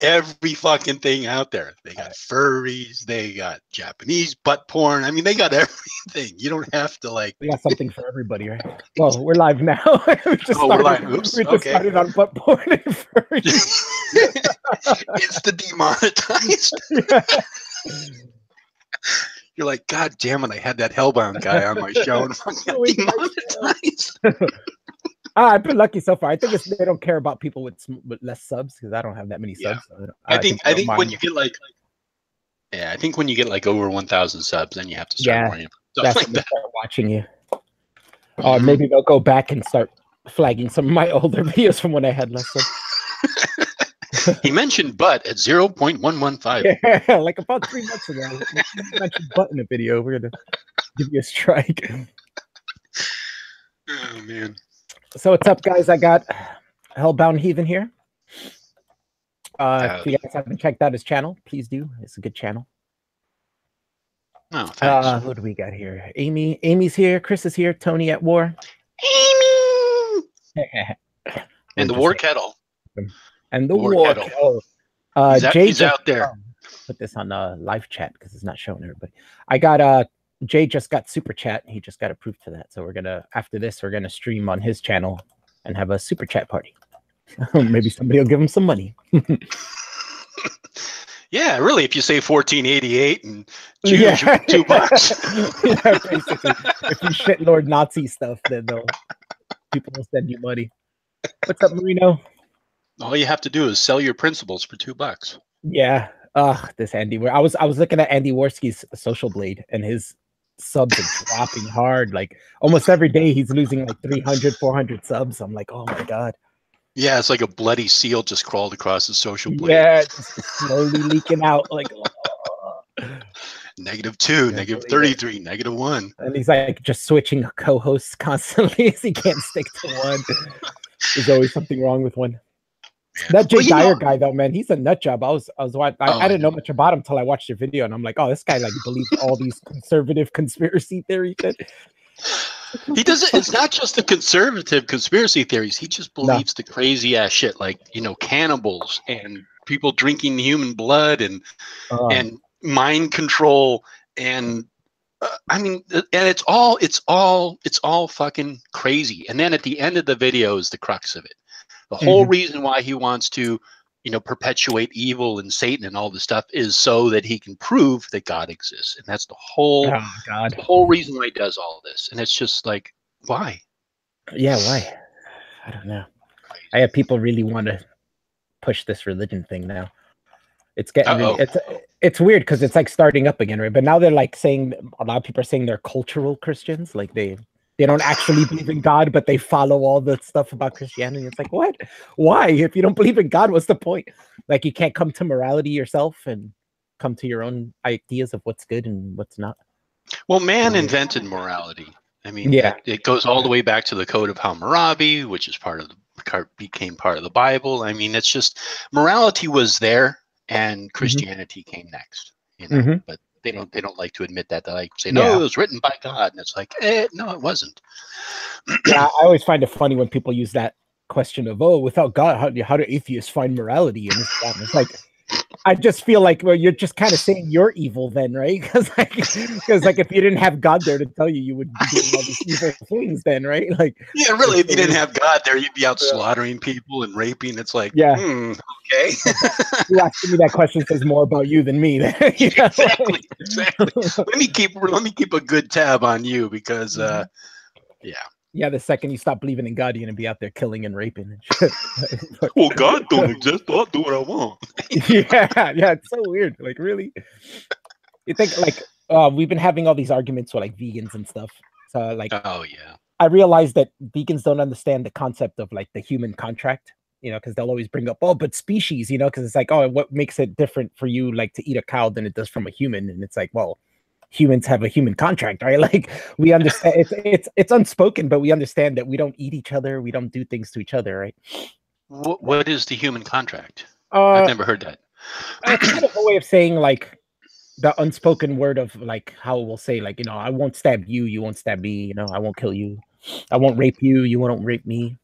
every fucking thing out there. They got furries, they got Japanese butt porn. I mean, they got everything. You don't have to like. We got something for everybody, right? Well, we're live now. We're live. Oops. We just started on butt porn. It's the demonetized. Yeah. You're like, God damn it! I had that Hellbound guy on my show and I got demonetized. I've been lucky so far. I think they don't care about people with less subs because I don't have that many subs. So I think when you get like, I think when you get like over 1,000 subs, then you have to start worrying about stuff like that. Start watching you. Or maybe they'll go back and start flagging some of my older videos from when I had less subs. He mentioned butt at 0.115. Yeah, like about 3 months ago. He mentioned butt in a video. We're gonna give you a strike. Oh man. So what's up, guys? I got Hellbound Heathen here. If you guys haven't checked out his channel, please do. It's a good channel. Oh, thanks. Who do we got here? Amy's here. Chris is here. Tony at war. Amy. And the war kettle. And the war kettle. He's out there. Put this on live chat because it's not showing everybody. I got Jay just got super chat. He just got approved to that. So we're gonna after this we're gonna stream on his channel and have a super chat party. Maybe somebody will give him some money. Yeah, really. If you say 1488 and choose your $2. Yeah, basically. If you shit Lord Nazi stuff, then people will send you money. What's up, Marino? All you have to do is sell your principles for $2. Yeah. This Andy. I was looking at Andy Worski's Social Blade, and his subs are dropping hard. Like almost every day, he's losing like 300, 400 subs. I'm like, oh my god. Yeah, it's like a bloody seal just crawled across the Social Blade. Yeah, just slowly leaking out. Like -2, -33, -1. And he's like just switching co-hosts constantly as he can't stick to one. There's always something wrong with one. That Jay Dyer guy, though, man, he's a nut job. I didn't know much about him until I watched your video, and I'm like, oh, this guy like believes all these conservative conspiracy theories. He doesn't. It's not just the conservative conspiracy theories. He just believes the crazy ass shit, like cannibals and people drinking human blood and mind control and I mean, and it's all fucking crazy. And then at the end of the video is the crux of it. The whole reason why he wants to, perpetuate evil and Satan and all this stuff is so that he can prove that God exists. And that's the whole reason why he does all this. And it's just like, why? Yeah, why? I don't know. I have people really want to push this religion thing now. It's getting really, it's weird because it's like starting up again, right? But now they're like saying, a lot of people are saying they're cultural Christians, like they don't actually believe in God, but they follow all the stuff about Christianity. It's like, what? Why? If you don't believe in God, what's the point? Like, you can't come to morality yourself and come to your own ideas of what's good and what's not. Well, man invented morality. I mean, it goes all the way back to the Code of Hammurabi, which is became part of the Bible. I mean, it's just morality was there, and Christianity came next. But they don't like to admit that. They like to say, no, it was written by God. And it's like, no, it wasn't. Yeah, I always find it funny when people use that question of, without God, how do atheists find morality? And it's like, I just feel like, well, you're just kind of saying you're evil then, right? Because like if you didn't have God there to tell you, you would be doing all these evil things then, right? Like, yeah, really, if you didn't have God there, you'd be out slaughtering people and raping. It's like, okay. You asking me that question says more about you than me. Exactly. Let me keep a good tab on you because, Yeah, the second you stop believing in God, you're gonna be out there killing and raping and shit. Well, God don't exist. I'll do what I want. yeah, it's so weird. Like, really? You think like we've been having all these arguments with like vegans and stuff. So like, I realized that vegans don't understand the concept of like the human contract. Because they'll always bring up, but species, because it's like, what makes it different for you like to eat a cow than it does from a human? And it's like, well, humans have a human contract, right? Like we understand it's unspoken, but we understand that we don't eat each other, we don't do things to each other, right? What is the human contract? I've never heard that. It's kind of a way of saying like the unspoken word of like how we'll say like, I won't stab you, you won't stab me, I won't kill you, I won't rape you, you won't rape me.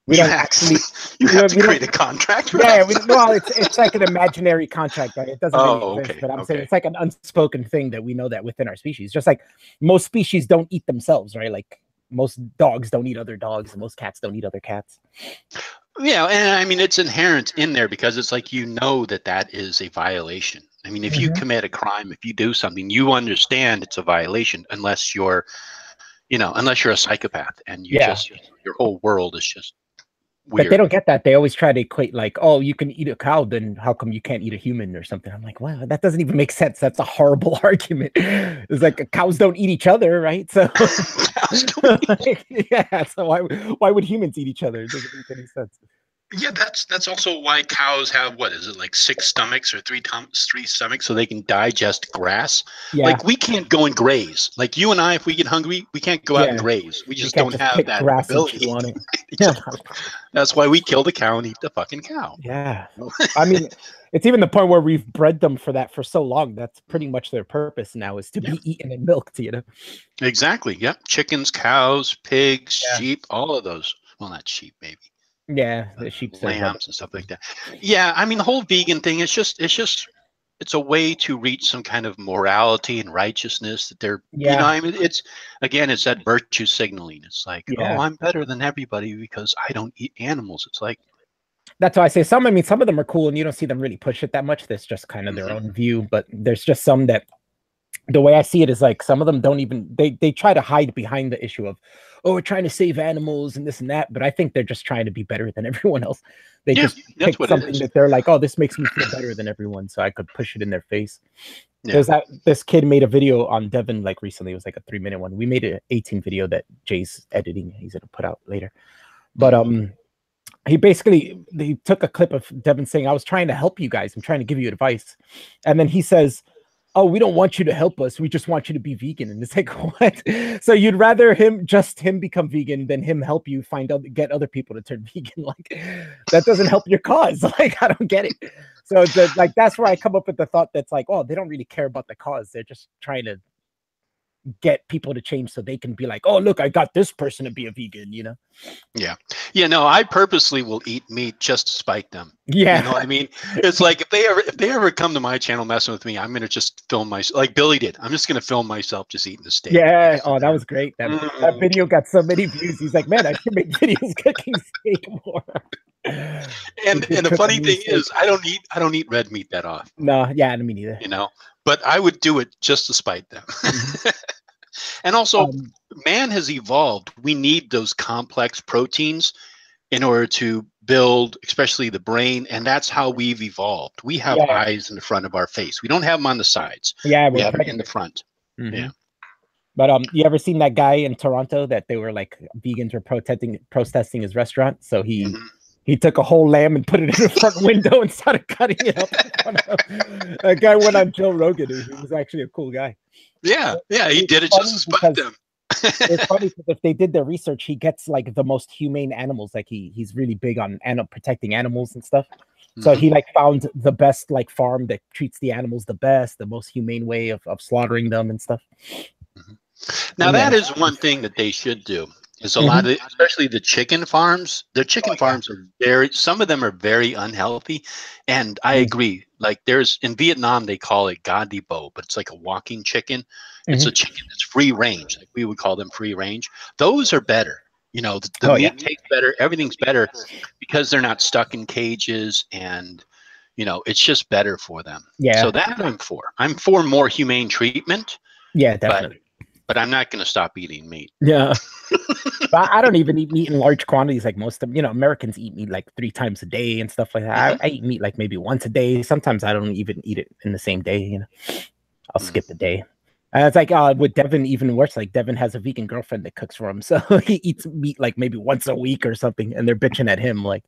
We don't actually. You have to create a contract. Yeah, well, it's like an imaginary contract, right? It doesn't really exist, but I'm saying it's like an unspoken thing that we know that within our species. Just like most species don't eat themselves, right? Like most dogs don't eat other dogs, and most cats don't eat other cats. Yeah, and I mean it's inherent in there because it's like that is a violation. I mean, if you commit a crime, if you do something, you understand it's a violation, unless you're a psychopath and your whole world is just weird. But they don't get that. They always try to equate like, oh, you can eat a cow, then how come you can't eat a human or something? I'm like, wow, that doesn't even make sense. That's a horrible argument. It's like cows don't eat each other, right? So yeah, so why would humans eat each other? It doesn't make any sense. Yeah, that's also why cows have, what is it, like 6 stomachs or 3 stomachs, so they can digest grass. Yeah. Like we can't go and graze. Like you and I, if we get hungry, we can't go out and graze. We just don't have that ability. On it. Yeah. That's why we kill the cow and eat the fucking cow. Yeah. I mean, it's even the point where we've bred them for that for so long. That's pretty much their purpose now, is to be eaten and milked, Exactly. Yep. Chickens, cows, pigs, sheep, all of those. Well, not sheep, maybe. Yeah, the sheep, lambs and stuff like that. Yeah, I mean the whole vegan thing is it's a way to reach some kind of morality and righteousness that they're I mean it's that virtue signaling. It's like, oh, I'm better than everybody because I don't eat animals. It's like, that's why I say some. I mean, some of them are cool and you don't see them really push it that much. That's just kind of their own view, but there's just some that the way I see it is like some of them don't even they try to hide behind the issue of, oh, we're trying to save animals and this and that, but I think they're just trying to be better than everyone else. They just pick something that they're like, oh, this makes me feel better than everyone, so I could push it in their face. There's this kid made a video on Devin like recently. It was like a 3-minute one. We made an 18 video that Jay's editing. He's gonna put out later, but he took a clip of Devin saying, I was trying to help you guys. I'm trying to give you advice, and then he says, oh, we don't want you to help us. We just want you to be vegan. And it's like, what? So you'd rather him become vegan than him help you get other people to turn vegan? Like that doesn't help your cause. Like, I don't get it. So like, that's where I come up with the thought that's like, oh, they don't really care about the cause. They're just trying to get people to change so they can be like, oh, look, I got this person to be a vegan, Yeah. No, I purposely will eat meat just to spite them. Yeah. You know what I mean? It's like if they ever come to my channel messing with me, I'm gonna just film myself like Billy did. I'm just gonna film myself just eating the steak. Yeah. Oh, that was great. That video got so many views. He's like, man, I should make videos cooking steak more. And the funny thing is, I don't eat red meat that often. No, yeah, I don't mean either. But I would do it just to spite them. And also, man has evolved. We need those complex proteins in order to build, especially the brain, and that's how we've evolved. We have eyes in the front of our face. We don't have them on the sides. Yeah, we have them in the front. Yeah. But you ever seen that guy in Toronto that they were like vegans were protesting his restaurant? So he took a whole lamb and put it in the front window and started cutting it up. That guy went on Joe Rogan. He was actually a cool guy. Yeah, he did it just to spite them. It's funny because if they did their research, he gets like the most humane animals. Like he's really big on protecting animals and stuff. So he like found the best like farm that treats the animals the best, the most humane way of slaughtering them and stuff. Now that is one thing that they should do. Is a lot of, especially the chicken farms. The chicken farms are some of them are very unhealthy, and I agree. Like in Vietnam they call it gadi bo, but it's like a walking chicken. It's a chicken that's free range. Like we would call them free range. Those are better. The meat tastes better. Everything's better because they're not stuck in cages, and it's just better for them. Yeah. So that I'm for. I'm for more humane treatment. Yeah, definitely. But I'm not going to stop eating meat. Yeah. But I don't even eat meat in large quantities like most of Americans eat meat like 3 times a day and stuff like that. I eat meat like maybe once a day. Sometimes I don't even eat it in the same day. I'll skip the day. It's like with Devin, even worse. Like Devin has a vegan girlfriend that cooks for him, so he eats meat like maybe once a week or something, and they're bitching at him like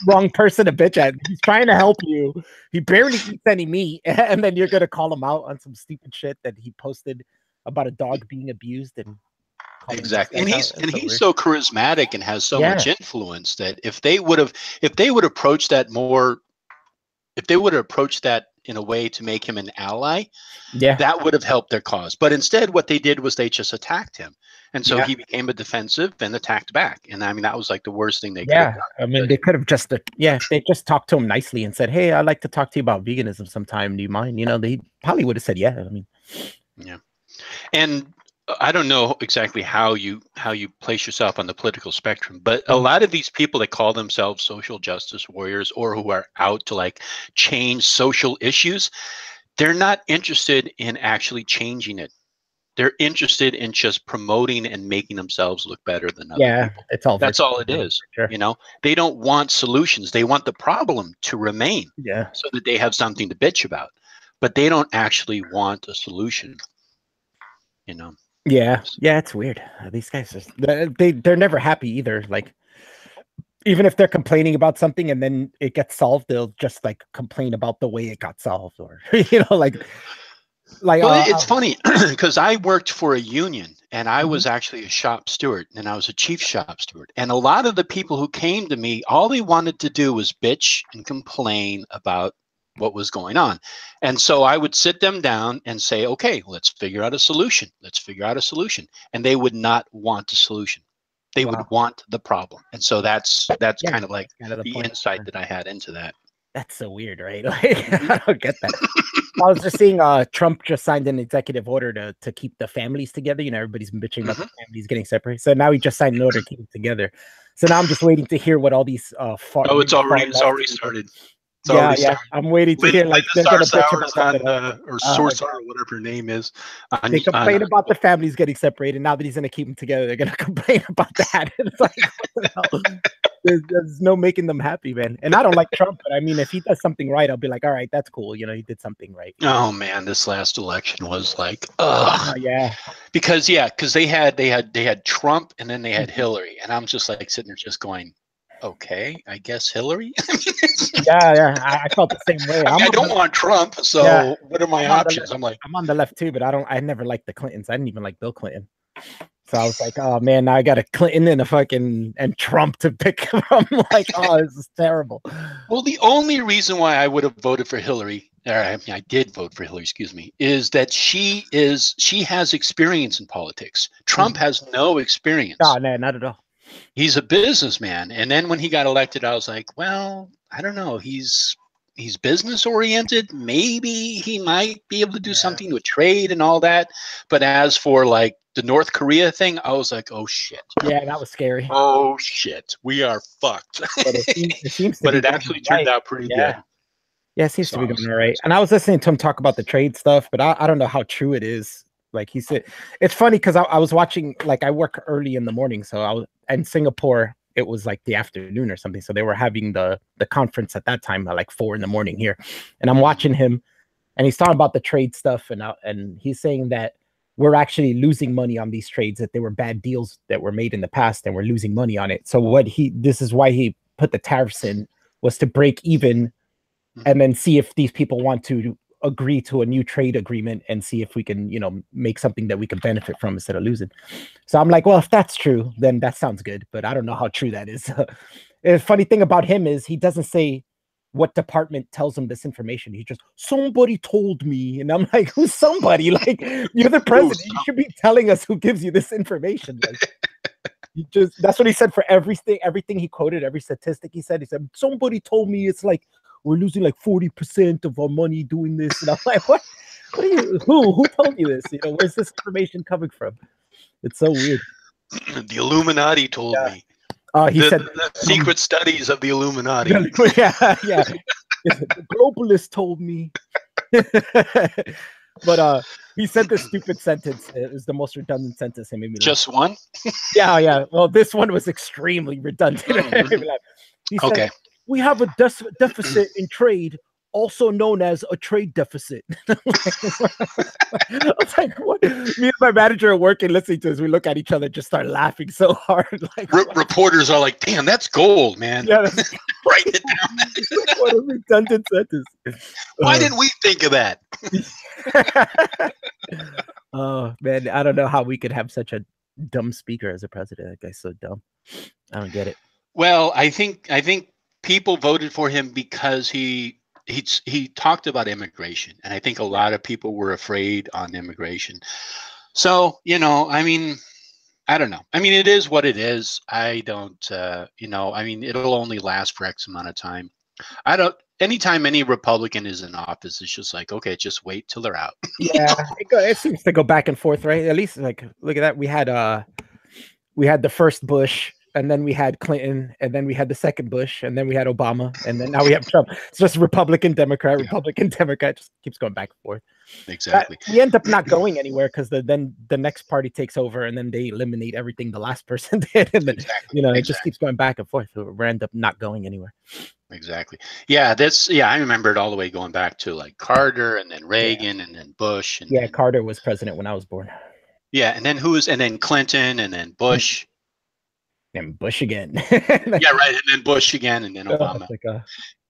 wrong person to bitch at. He's trying to help you. He barely eats any meat, and then you're gonna call him out on some stupid shit that he posted about a dog being abused and exactly. And he's so charismatic and has so much influence that if they would approach that in a way to make him an ally, that would have helped their cause. But instead, what they did was they just attacked him. And so he became a defensive and attacked back. And I mean, that was like the worst thing they could have done. I mean, they could have just, if they just talked to him nicely and said, hey, I'd like to talk to you about veganism sometime. Do you mind? You know, they probably would have said, yeah. I mean, yeah. And I don't know exactly how you place yourself on the political spectrum, but a lot of these people that call themselves social justice warriors or who are out to like change social issues, they're not interested in actually changing it. They're interested in just promoting and making themselves look better than other people. That's all it is. Sure. You know, they don't want solutions. They want the problem to remain so that they have something to bitch about, but they don't actually want a solution, you know? Yeah. It's weird. These guys, they're never happy either. Like, even if they're complaining about something and then it gets solved, they'll just like complain about the way it got solved, or, you know, like, well, it's funny because I worked for a union and I was actually a shop steward, and I was a chief shop steward. And a lot of the people who came to me, all they wanted to do was bitch and complain about what was going on. And so I would sit them down and say, okay, let's figure out a solution. Let's figure out a solution. And they would not want a solution. They would want the problem. And so that's kind of like the insight that I had into that. That's so weird, right? Like, I don't get that. I was just seeing Trump just signed an executive order to keep the families together. You know, everybody's been bitching about the families getting separated. So now he just signed an order to keep them together. So now I'm just waiting to hear what all these it's already started. I'm waiting to hear like they're gonna bitch about or Source or whatever her name is. They complain about the families getting separated. Now that he's gonna keep them together, they're gonna complain about that. It's like, what the hell? There's no making them happy, man. And I don't like Trump, but I mean, if he does something right, I'll be like, all right, that's cool. You know, he did something right. Oh man, this last election was like, because they had Trump and then they had Hillary, and I'm just like sitting there just going, okay, I guess Hillary. I felt the same way. I don't want Trump, so what are my options? I'm on the left too, but I never liked the Clintons. I didn't even like Bill Clinton. So I was like, oh man, now I got a Clinton and Trump to pick from. Like, oh, this is terrible. Well, the only reason why I would have voted for Hillary, I did vote for Hillary, excuse me, is that she has experience in politics. Trump has no experience. No, not at all. He's a businessman. And then when he got elected, I was like, well, I don't know. He's business oriented. Maybe he might be able to do something with trade and all that. But as for like the North Korea thing, I was like, oh shit. Yeah, that was scary. Oh shit. We are fucked. But it actually turned out pretty good. Yeah, it seems to be going all right. And I was listening to him talk about the trade stuff, but I don't know how true it is. Like he said, it's funny because I was watching, like I work early in the morning. So I was in Singapore, it was like the afternoon or something. So they were having the conference at that time at like 4 a.m. here. And I'm watching him and he's talking about the trade stuff. And he's saying that we're actually losing money on these trades, that they were bad deals that were made in the past and we're losing money on it. So this is why he put the tariffs in, was to break even and then see if these people want to agree to a new trade agreement and see if we can, you know, make something that we can benefit from instead of losing. So I'm like, well, if that's true, then that sounds good, but I don't know how true that is. The funny thing about him is he doesn't say what department tells him this information. He just, somebody told me. And I'm like, who's somebody? Like, you're the president. You should be telling us who gives you this information. Like, that's what he said for everything he quoted, every statistic he said, somebody told me it's like, we're losing like 40% of our money doing this. And I'm like, what? Who told you this? You know, where's this information coming from? It's so weird. The Illuminati told me. He said the secret studies of the Illuminati. Yeah. The globalists told me. But he said this stupid sentence. It was the most redundant sentence. It made me laugh. Just one? Yeah. Well, this one was extremely redundant. He said, we have a deficit in trade, also known as a trade deficit. I was like, what? Me and my manager are working, listening to this. We look at each other, just start laughing so hard. Like, reporters are like, damn, that's gold, man. Yeah, write it down. What a redundant sentence. Why didn't we think of that? Oh, man, I don't know how we could have such a dumb speaker as a president. That guy's so dumb. I don't get it. Well, I think people voted for him because he talked about immigration, and I think a lot of people were afraid on immigration. So, you know, I mean, I don't know. I mean, it is what it is. I don't, you know, I mean, it'll only last for X amount of time. I don't, anytime any Republican is in office, it's just like, okay, just wait till they're out. Yeah, it seems to go back and forth, right? At least, like, look at that. We had the first Bush, and then we had Clinton, and then we had the second Bush, and then we had Obama, and then now we have Trump. It's just Republican, Democrat, Republican, Democrat. Just keeps going back and forth. Exactly. We end up not going anywhere because then the next party takes over, and then they eliminate everything the last person did, and then it just keeps going back and forth. So we end up not going anywhere. Exactly. Yeah, I remember it all the way going back to like Carter, and then Reagan, and then Bush. And then, Carter was president when I was born. Yeah, and then Clinton, and then Bush. And Bush again. Yeah, right. And then Bush again, and then Obama.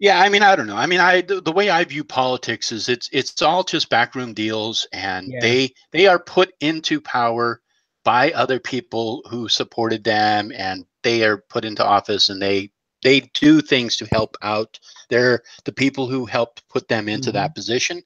Yeah, I mean, I don't know. I mean, the way I view politics is it's all just backroom deals, and they are put into power by other people who supported them, and they are put into office, and they do things to help out the people who helped put them into that position.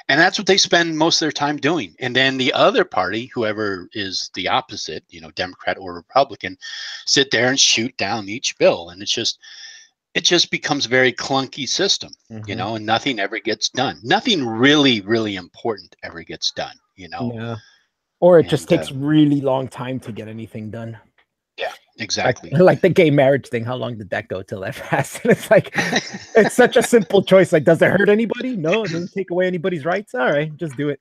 And that's what they spend most of their time doing. And then the other party, whoever is the opposite, you know, Democrat or Republican, sit there and shoot down each bill. And it just becomes a very clunky system, you know, and nothing ever gets done. Nothing really, really important ever gets done, you know. Yeah. Or it just takes really long time to get anything done. Yeah, exactly. Like the gay marriage thing. How long did that go till that passed? And it's like, it's such a simple choice. Like, does it hurt anybody? No, it doesn't take away anybody's rights. All right, just do it.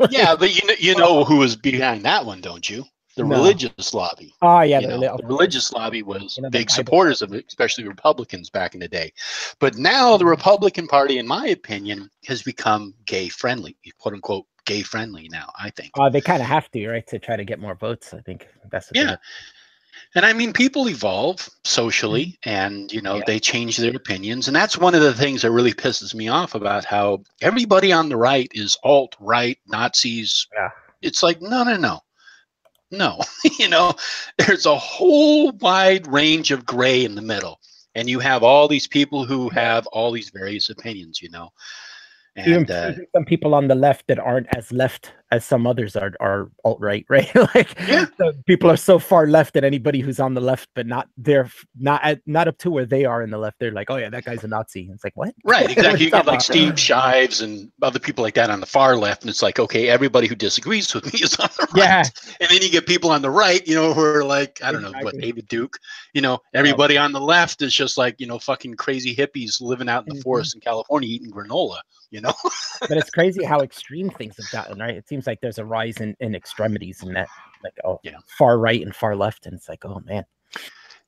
Yeah, but you know who was behind that one, don't you? The religious lobby. Oh, yeah. The religious lobby was big supporters of it, especially Republicans back in the day. But now the Republican Party, in my opinion, has become gay friendly, quote unquote, gay friendly now, I think. They kind of have to, right? To try to get more votes. I think that's the thing. And I mean, people evolve socially, and, you know, they change their opinions. And that's one of the things that really pisses me off about how everybody on the right is alt-right, Nazis. Yeah. It's like, no. You know, there's a whole wide range of gray in the middle. And you have all these people who have all these various opinions, you know. And even some people on the left that aren't as left as some others are alt-right, right? Like, people are so far left that anybody who's on the left but not up to where they are in the left, they're like, oh yeah, that guy's a Nazi. And it's like, what? Right, exactly. You get like Steve Shives and other people like that on the far left, and it's like, okay, everybody who disagrees with me is on the right. Yeah. And then you get people on the right, you know, who are like, I don't know, what, David Duke, you know, everybody on the left is just like, you know, fucking crazy hippies living out in the forest in California eating granola, you know. But it's crazy how extreme things have gotten, right? It seems like there's a rise in extremities in that, like, far right and far left, and it's like, oh man.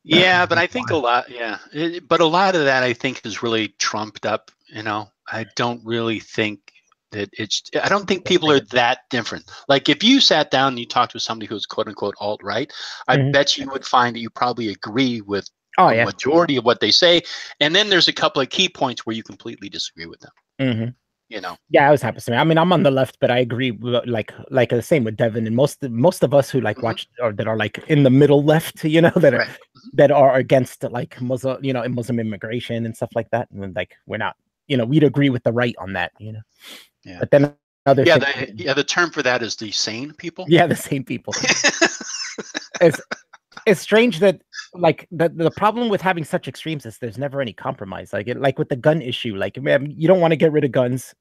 Yeah, but I think a lot of that I think is really trumped up, you know. I don't really think that I don't think people are that different. Like, if you sat down and you talked to somebody who's quote unquote alt-right, I bet you would find that you probably agree with the majority of what they say. And then there's a couple of key points where you completely disagree with them. You know. Yeah, I was happy to say. I mean, I'm on the left, but I agree. Like the same with Devin and most of us who like watch or that are like in the middle left, you know, that are against like Muslim, you know, Muslim immigration and stuff like that. And like, we're not, you know, we'd agree with the right on that, you know. Yeah. But then the term for that is the sane people. Yeah, the sane people. It's strange that like the problem with having such extremes is there's never any compromise. Like with the gun issue, like, man, you don't want to get rid of guns.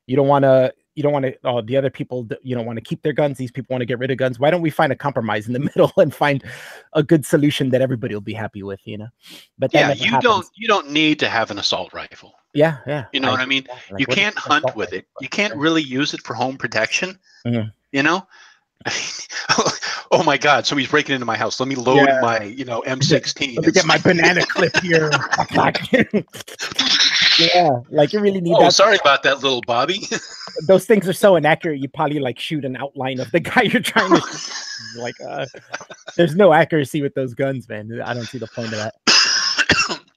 You don't want to the other people, you don't want to keep their guns. These people want to get rid of guns. Why don't we find a compromise in the middle and find a good solution that everybody will be happy with, you know? But you don't need to have an assault rifle. Yeah. You know what I mean? Like, you can't hunt with it. You can't really use it for home protection. You know? Oh my God! Somebody's breaking into my house. Let me load my, you know, M16. Let me get my banana clip here. Yeah, like, you really need. Oh, sorry about that, little Bobby. Those things are so inaccurate. You probably like shoot an outline of the guy you're trying to shoot. Like, there's no accuracy with those guns, man. I don't see the point of that.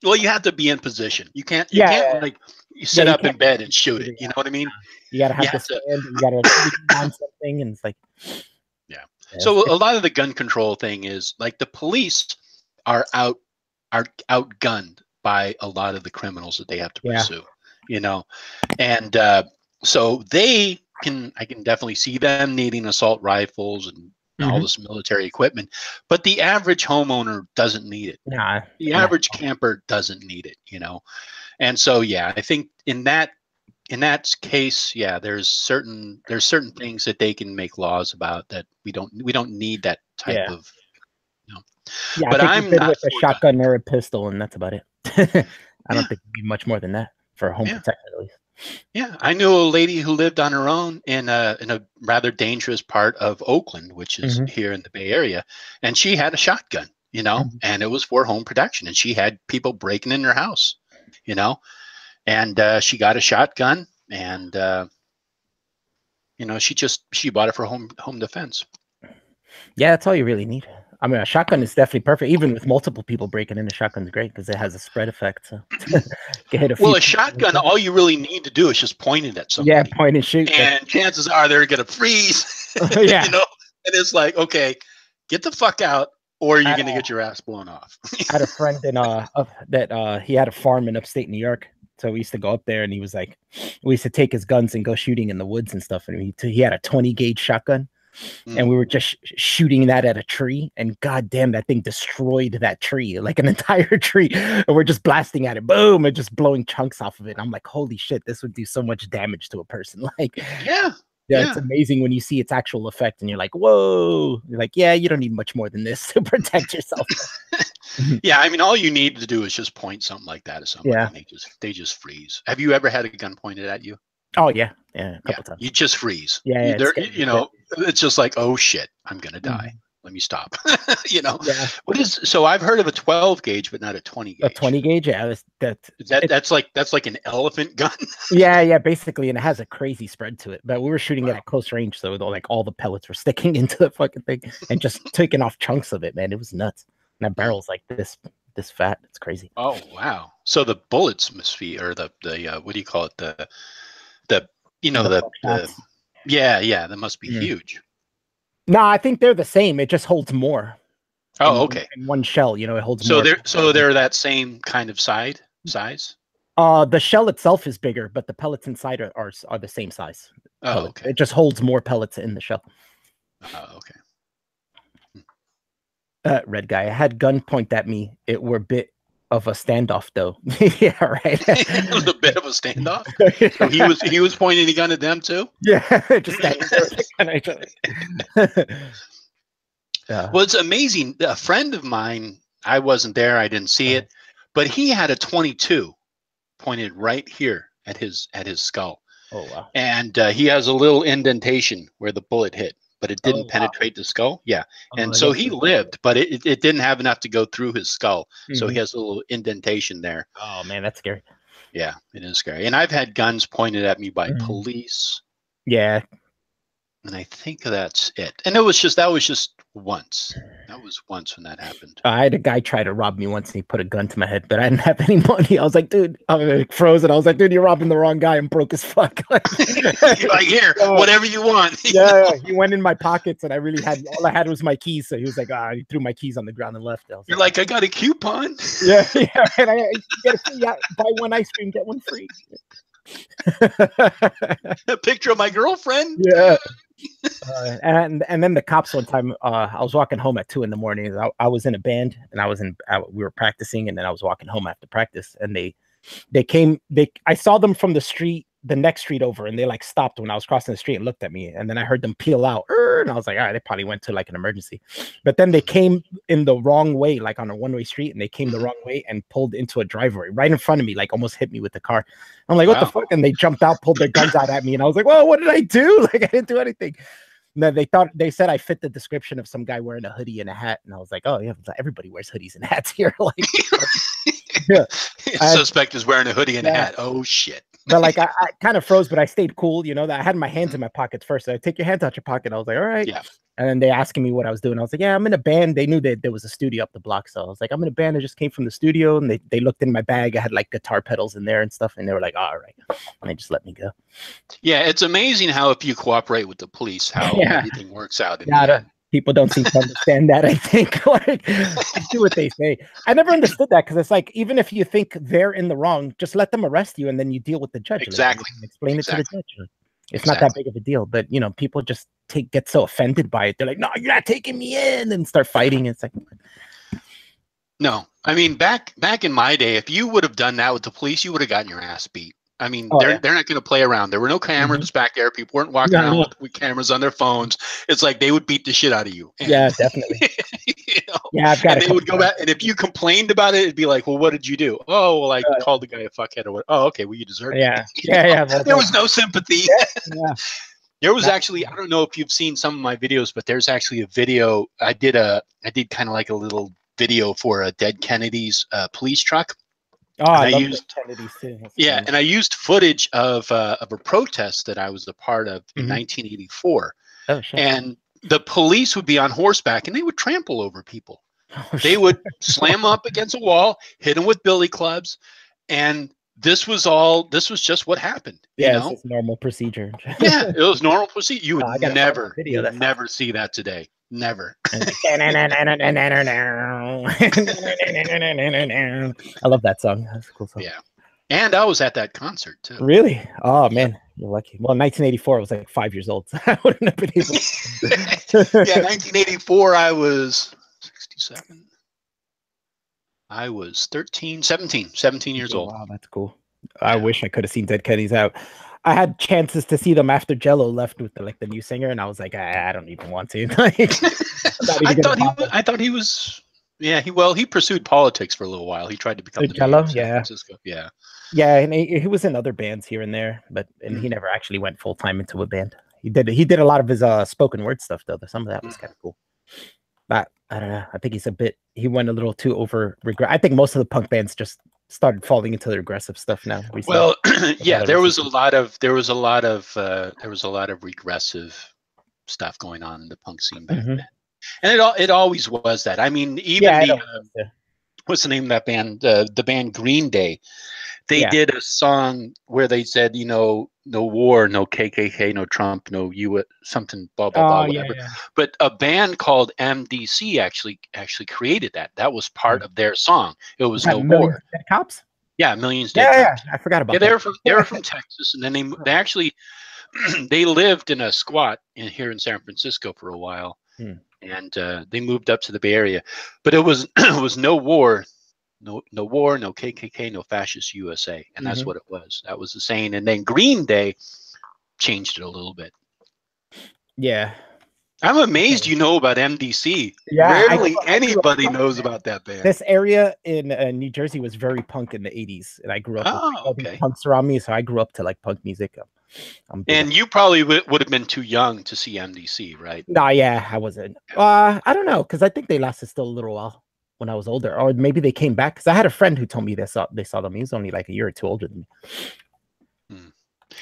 Well, you have to be in position. You can't like you sit up in bed and shoot it. You know what I mean? You gotta have to stand. You gotta on something, and it's like. So a lot of the gun control thing is like the police are outgunned by a lot of the criminals that they have to pursue, you know, and so I can definitely see them needing assault rifles and all this military equipment, but the average homeowner doesn't need it. Nah, the average camper doesn't need it, And so, yeah, I think in that case, yeah, there's certain things that they can make laws about that we don't need that type of, Yeah, but I think I'm good not with a shotgun or a pistol, and that's about it. I don't think it'd be much more than that for home protection, at least. Yeah, I knew a lady who lived on her own in a rather dangerous part of Oakland, which is here in the Bay Area, and she had a shotgun, and it was for home protection, and she had people breaking in her house, and she got a shotgun, and she bought it for home defense. Yeah, that's all you really need. I mean, a shotgun is definitely perfect. Even with multiple people breaking in, a shotgun is great because it has a spread effect. So a shotgun, all you really need to do is just point it at somebody. Yeah, point and shoot. And chances are they're going to freeze. Yeah. And it's like, okay, get the fuck out, or you're going to get your ass blown off. I had a friend that he had a farm in upstate New York. So we used to go up there, and he was like, we used to take his guns and go shooting in the woods and stuff. And he had a 20 gauge shotgun. And we were just shooting that at a tree, and goddamn, that thing destroyed that tree, like an entire tree. And we're just blasting at it, boom, and just blowing chunks off of it. And I'm like, holy shit, this would do so much damage to a person. Like, yeah, it's amazing when you see its actual effect, and you're like, whoa. You're like, yeah, you don't need much more than this to protect yourself. Yeah, I mean, all you need to do is just point something like that at somebody, and they just freeze. Have you ever had a gun pointed at you? Oh yeah, a couple times. You just freeze. Yeah, it's just like, oh shit, I'm gonna die. Let me stop. So I've heard of a 12 gauge, but not a 20 gauge. A 20 gauge, yeah. That's like an elephant gun. yeah, basically, and it has a crazy spread to it. But we were shooting it at close range, so like all the pellets were sticking into the fucking thing and just taking off chunks of it. Man, it was nuts. And that barrel's like this fat. It's crazy. Oh wow! So the bullets must be, or the what do you call it? That must be huge. No, I think they're the same. It just holds more. Oh, okay. In one shell, it holds more. They're that same kind of size. The shell itself is bigger, but the pellets inside are the same size. Oh, okay. It just holds more pellets in the shell. Oh, okay. Red guy, I had gun point at me. It were a bit of a standoff, though. Yeah, right. It was a bit of a standoff. So he was pointing a gun at them too. Yeah, just standing there. Well, it's amazing. A friend of mine, I wasn't there, I didn't see it, but he had a 22 pointed right here at his skull. Oh wow! And he has a little indentation where the bullet hit, but it didn't penetrate the skull. Yeah. And so he lived, but it didn't have enough to go through his skull. So he has a little indentation there. Oh man, that's scary. Yeah, it is scary. And I've had guns pointed at me by police. Yeah. And I think that's it. And that was just once. That was once when that happened. I had a guy try to rob me once, and he put a gun to my head, but I didn't have any money. I was like, dude, I froze it. I was like, dude, you're robbing the wrong guy. I'm broke as fuck. You're like, here, whatever you want. Yeah, he went in my pockets, and all I had was my keys. So he was like, he threw my keys on the ground and left. You're like, I got a coupon. Yeah, and I get a free, buy one ice cream, get one free. A picture of my girlfriend. Yeah. And then the cops one time, I was walking home at 2 a.m. I was in a band, and we were practicing, and then I was walking home after practice, and I saw them from the next street over, and they like stopped when I was crossing the street and looked at me, and then I heard them peel out, and I was like, all right, they probably went to like an emergency. But then they came in the wrong way, like on a one-way street, and they came the wrong way and pulled into a driveway right in front of me, like almost hit me with the car. I'm like, what the fuck? And they jumped out, pulled their guns out at me, and I was like, well, what did I do? Like, I didn't do anything. And then they said I fit the description of some guy wearing a hoodie and a hat, and I was like, oh yeah, everybody wears hoodies and hats here. Like, yeah. Suspect is wearing a hoodie and a hat. Oh shit. But like I kind of froze, but I stayed cool. That I had my hands in my pockets first. So I take your hands out your pocket. I was like, all right. Yeah. And then they asking me what I was doing. I was like, yeah, I'm in a band. They knew that there was a studio up the block. So I was like, I'm in a band. I just came from the studio. And they looked in my bag. I had like guitar pedals in there and stuff. And they were like, all right. And they just let me go. Yeah, it's amazing how if you cooperate with the police, how everything works out. People don't seem to understand that, I think. Like, do what they say. I never understood that, because it's like, even if you think they're in the wrong, just let them arrest you, and then you deal with the judge. Exactly. Explain it to the judge. It's not that big of a deal, but you know, people just get so offended by it. They're like, "No, you're not taking me in," and start fighting. It's like, no, I mean, back in my day, if you would have done that with the police, you would have gotten your ass beat. I mean, they're not going to play around. There were no cameras back there. People weren't walking around with cameras on their phones. It's like they would beat the shit out of you. And, yeah, definitely. You know? Yeah, I've got. And they would go back, and if you complained about it, it'd be like, "Well, what did you do?" "Oh, well, I called the guy a fuckhead." Or what? "Oh, okay, well, you deserved it." Yeah. Well, there was no sympathy. Yeah. There was actually, I don't know if you've seen some of my videos, but there's actually a video. I did kind of like a little video for a Dead Kennedy's police truck. Oh, I love Dead Kennedys too. Yeah, and I used footage of a protest that I was a part of in 1984. Oh, shit. And the police would be on horseback, and they would trample over people. They would slam up against a wall, hit them with billy clubs, and this was just what happened. Yeah, you know? It's normal procedure. Yeah, it was normal procedure. You would never see that today. Never. I love that song. That's a cool song. Yeah. And I was at that concert too. Really? Oh man, you're lucky. Well, 1984, I was like 5 years old, so I wouldn't have been able. Yeah, 1984, I was 67. I was 17 years old. Wow, that's cool. I wish I could have seen Dead Kennedys out. I had chances to see them after Jello left with the new singer, and I was like, I don't even want to. I thought he was. Yeah, he pursued politics for a little while. He tried to become the Jello, mayor of San Francisco. Yeah. Yeah, and he was in other bands here and there, but he never actually went full time into a band. He did a lot of his spoken word stuff though. Some of that was kind of cool. But I don't know. I think he went a little too over regret. I think most of the punk bands just started falling into the aggressive stuff now. Recently. Well, yeah, there was a lot of regressive stuff going on in the punk scene back then, and it always was that. I mean, even what's the name of that band? The band Green Day. They did a song where they said, you know, no war, no KKK, no Trump, no something, blah, blah, blah, whatever. Yeah. But a band called MDC actually created that. That was part of their song. It was no war. Dead Cops? Yeah, Millions Dead Cops. Yeah, I forgot about that. They were from Texas, and then they actually they lived in a squat here in San Francisco for a while, and they moved up to the Bay Area. But it was no war. No war, no KKK, no fascist USA. And that's what it was. That was the saying. And then Green Day changed it a little bit. Yeah. I'm amazed you know about MDC. Yeah, rarely anybody knows about that band. This area in New Jersey was very punk in the 80s. And I grew up with all these punks around me. So I grew up to like punk music. And you probably would have been too young to see MDC, right? No, yeah, I wasn't. I don't know. Because I think they lasted still a little while. When I was older, or maybe they came back because I had a friend who told me they saw them. He was only like a year or two older than me.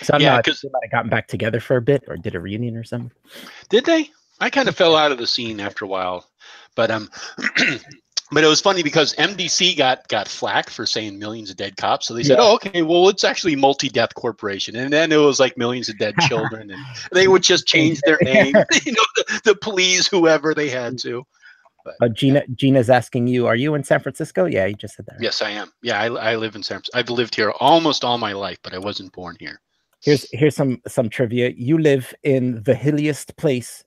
So I don't know, because they might have gotten back together for a bit or did a reunion or something. Did they? I kind of fell out of the scene after a while, but but it was funny because MDC got flack for saying Millions of Dead Cops. So they said, "Oh, okay, well, it's actually Multi-Death Corporation," and then it was like Millions of Dead Children, and they would just change their name. You know, the police, whoever they had to. Gina's asking you, are you in San Francisco? Yeah, you just said that. Right? Yes, I am. Yeah, I live in San Francisco. I've lived here almost all my life, but I wasn't born here. Here's some trivia. You live in the hilliest place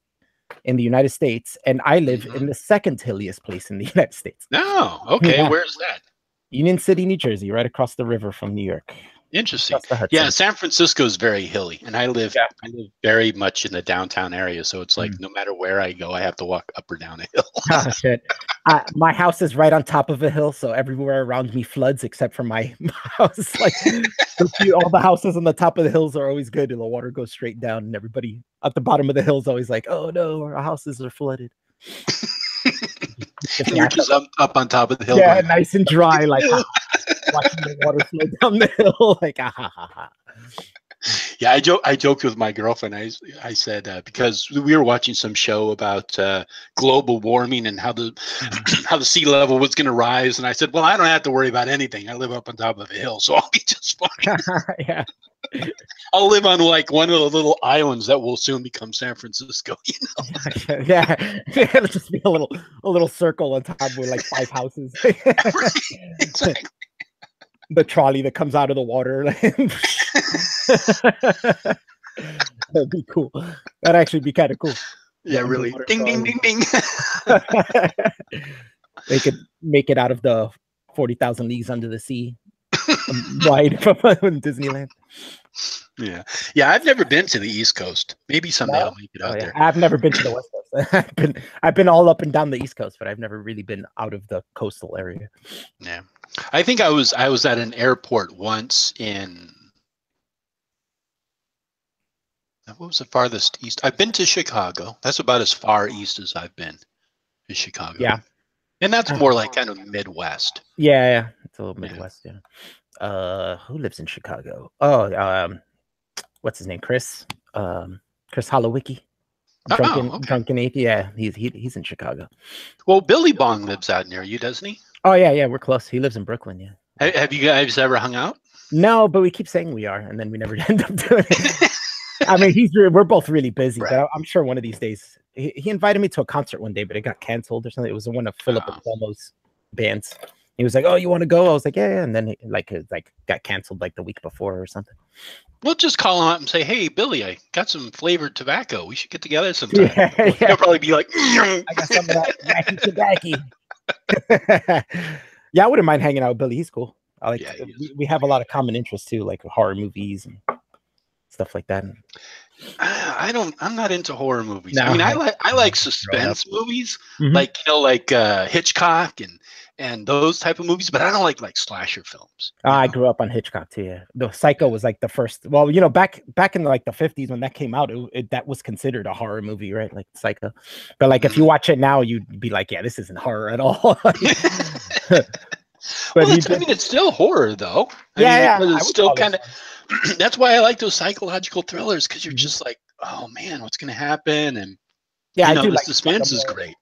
in the United States, and I live in the second hilliest place in the United States. No, okay. Yeah. Where's that? Union City, New Jersey, right across the river from New York. Interesting. Yeah, San Francisco is very hilly, and I live very much in the downtown area. So it's like no matter where I go, I have to walk up or down a hill. Oh shit! My house is right on top of a hill, so everywhere around me floods except for my house. Like all the houses on the top of the hills are always good, and the water goes straight down, and everybody at the bottom of the hill is always like, "Oh no, our houses are flooded." And you're just up on top of the hill. Yeah, nice and dry, like watching the water flow down the hill, like Yeah, I joked with my girlfriend. I said because we were watching some show about global warming and how the sea level was going to rise, and I said, well, I don't have to worry about anything. I live up on top of a hill, so I'll be just fine. Yeah. I'll live on like one of the little islands that will soon become San Francisco. You know? Yeah, it'll just be a little circle on top with like 5 houses. Right. Exactly. The trolley that comes out of the water. That'd be cool. That'd actually be kind of cool. Yeah, really. Ding, ding, ding, ding. They could make it out of the 40,000 Leagues Under the Sea wide from Disneyland. Yeah. Yeah, I've never been to the East Coast. Maybe someday I'll make it out there. I've never been to the West Coast. I've been all up and down the East Coast, but I've never really been out of the coastal area. Yeah. I think I was at an airport once in, what was the farthest east? I've been to Chicago. That's about as far east as I've been in Chicago. Yeah. And that's more like kind of Midwest. Yeah. It's a little Midwest, yeah. Who lives in Chicago? Oh, what's his name? Chris Holowicki. Drunken Ape. Yeah, he's in Chicago. Well, Billy Bong lives out near you, doesn't he? Oh yeah, we're close. He lives in Brooklyn. Yeah. Have you guys ever hung out? No, but we keep saying we are, and then we never end up doing it. I mean, we're both really busy, right. But I'm sure one of these days he invited me to a concert one day, but it got canceled or something. It was one of Philip Anselmo's bands. He was like, "Oh, you want to go?" I was like, "Yeah." And then it got canceled like the week before or something. We'll just call him up and say, "Hey, Billy, I got some flavored tobacco. We should get together sometime." Yeah. He'll probably be like, "I got some of that wacky tobacco." Yeah, I wouldn't mind hanging out with Billy. He's cool. I like. Yeah, we have a lot of common interests too, like horror movies and stuff like that. I'm not into horror movies. No, I mean, I like suspense movies, like Hitchcock and those type of movies, but I don't like slasher films. I grew up on Hitchcock too. Yeah, the Psycho was like the first. Well, back in like the 50s when that came out, that was considered a horror movie, right? Like Psycho. But like if you watch it now, you'd be like, yeah, this isn't horror at all. But I mean, it's still horror though. I mean, it's still kind of. That's why I like those psychological thrillers, because you're just like, oh man, what's going to happen? And yeah, I do. The suspense is great.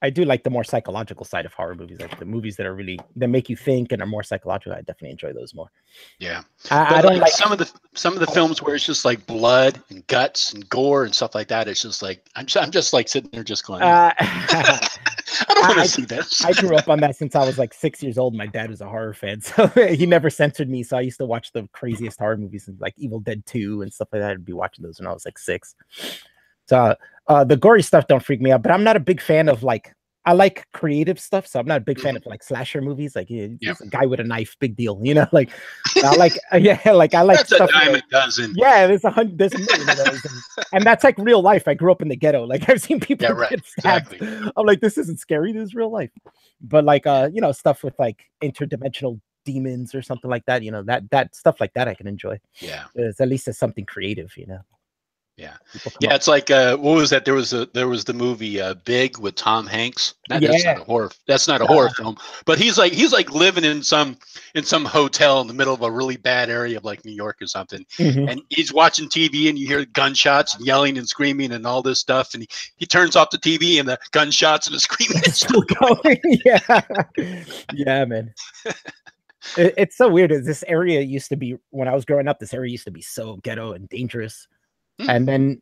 I do like the more psychological side of horror movies, like the movies that make you think and are more psychological. I definitely enjoy those more. Yeah, I don't like some of the films where it's just like blood and guts and gore and stuff like that. It's just like I'm just like sitting there just going, I don't want to see this. I grew up on that since I was like 6 years old. My dad was a horror fan, so he never censored me. So I used to watch the craziest horror movies, like Evil Dead 2 and stuff like that. I'd be watching those when I was like 6. So the gory stuff don't freak me out, but I'm not a big fan of I like creative stuff, so I'm not a big fan of like slasher movies. Like just a guy with a knife, big deal, like I like that's stuff a dime a dozen. Yeah, there's a million of those, and that's like real life. I grew up in the ghetto. Like I've seen people get stabbed. Exactly. I'm like, this isn't scary. This is real life. But like stuff with like interdimensional demons or something like that. That stuff like that I can enjoy. Yeah, at least it's something creative. Yeah, it's like what was that? There was the movie Big with Tom Hanks. That's not a horror. That's not a horror film. But he's like living in some hotel in the middle of a really bad area of like New York or something, and he's watching TV and you hear gunshots and yelling and screaming and all this stuff, and he turns off the TV and the gunshots and the screaming is still going. Yeah, man. It's so weird. This area used to be, when I was growing up, this area used to be so ghetto and dangerous. And then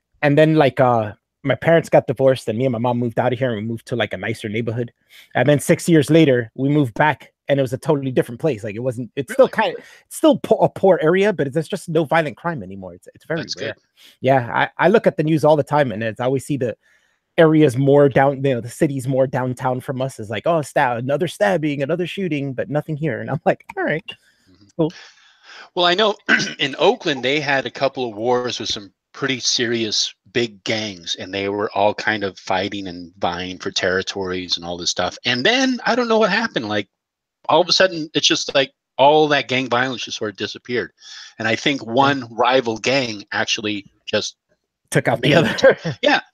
like my parents got divorced and me and my mom moved out of here and we moved to like a nicer neighborhood. And then 6 years later we moved back and it was a totally different place. Like it's still a poor area, but there's just no violent crime anymore. It's very rare. Good. Yeah, I look at the news all the time and I always see the areas more down, the city's more downtown from us is like, oh, another stabbing, another shooting, but nothing here. And I'm like, all right, cool. Well, I know in Oakland they had a couple of wars with some pretty serious big gangs, and they were all kind of fighting and vying for territories and all this stuff. And then I don't know what happened. Like all of a sudden, it's just like all that gang violence just sort of disappeared. And I think one rival gang actually just took out the other.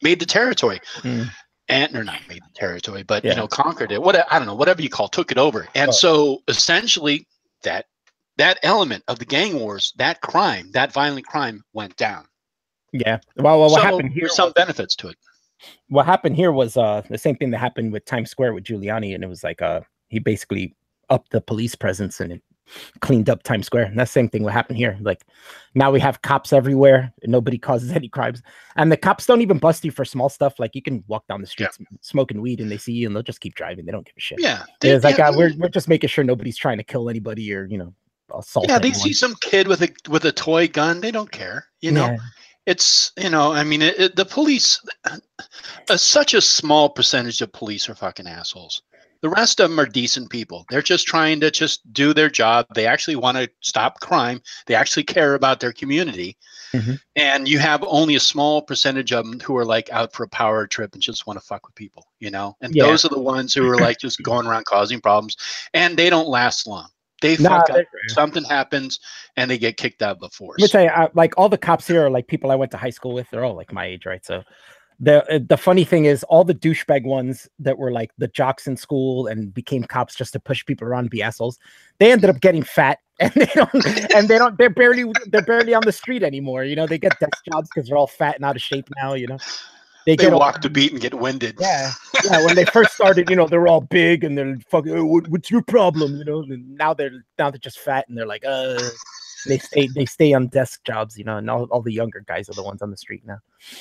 Made the territory. And or not made the territory, but conquered it. I don't know, whatever you call, took it over. And so essentially that element of the gang wars, that violent crime went down. Yeah. Well, what happened here? There's some benefits to it. What happened here was the same thing that happened with Times Square with Giuliani, and it was like he basically upped the police presence and it cleaned up Times Square. And that same thing will happen here. Like now we have cops everywhere and nobody causes any crimes. And the cops don't even bust you for small stuff. Like you can walk down the streets smoking weed and they see you and they'll just keep driving. They don't give a shit. Yeah. It's like we're just making sure nobody's trying to kill anybody or assault. Yeah, they see some kid with a toy gun. They don't care. it's, I mean, the police, such a small percentage of police are fucking assholes. The rest of them are decent people. They're just trying to just do their job. They actually want to stop crime. They actually care about their community. Mm-hmm. And you have only a small percentage of them who are like out for a power trip and just want to fuck with people, And those are the ones who are like just going around causing problems, and they don't last long. They fuck up, something happens, and they get kicked out of the force. Which like all the cops here are like people I went to high school with. They're all like my age, right? So the funny thing is all the douchebag ones that were like the jocks in school and became cops just to push people around and be assholes, they ended up getting fat, and they're barely on the street anymore. They get desk jobs because they're all fat and out of shape now. They walk the beat and get winded. Yeah. When they first started, they're all big and they're fucking. Oh, what's your problem? And now they're just fat and they're like, They stay on desk jobs, and all the younger guys are the ones on the street now.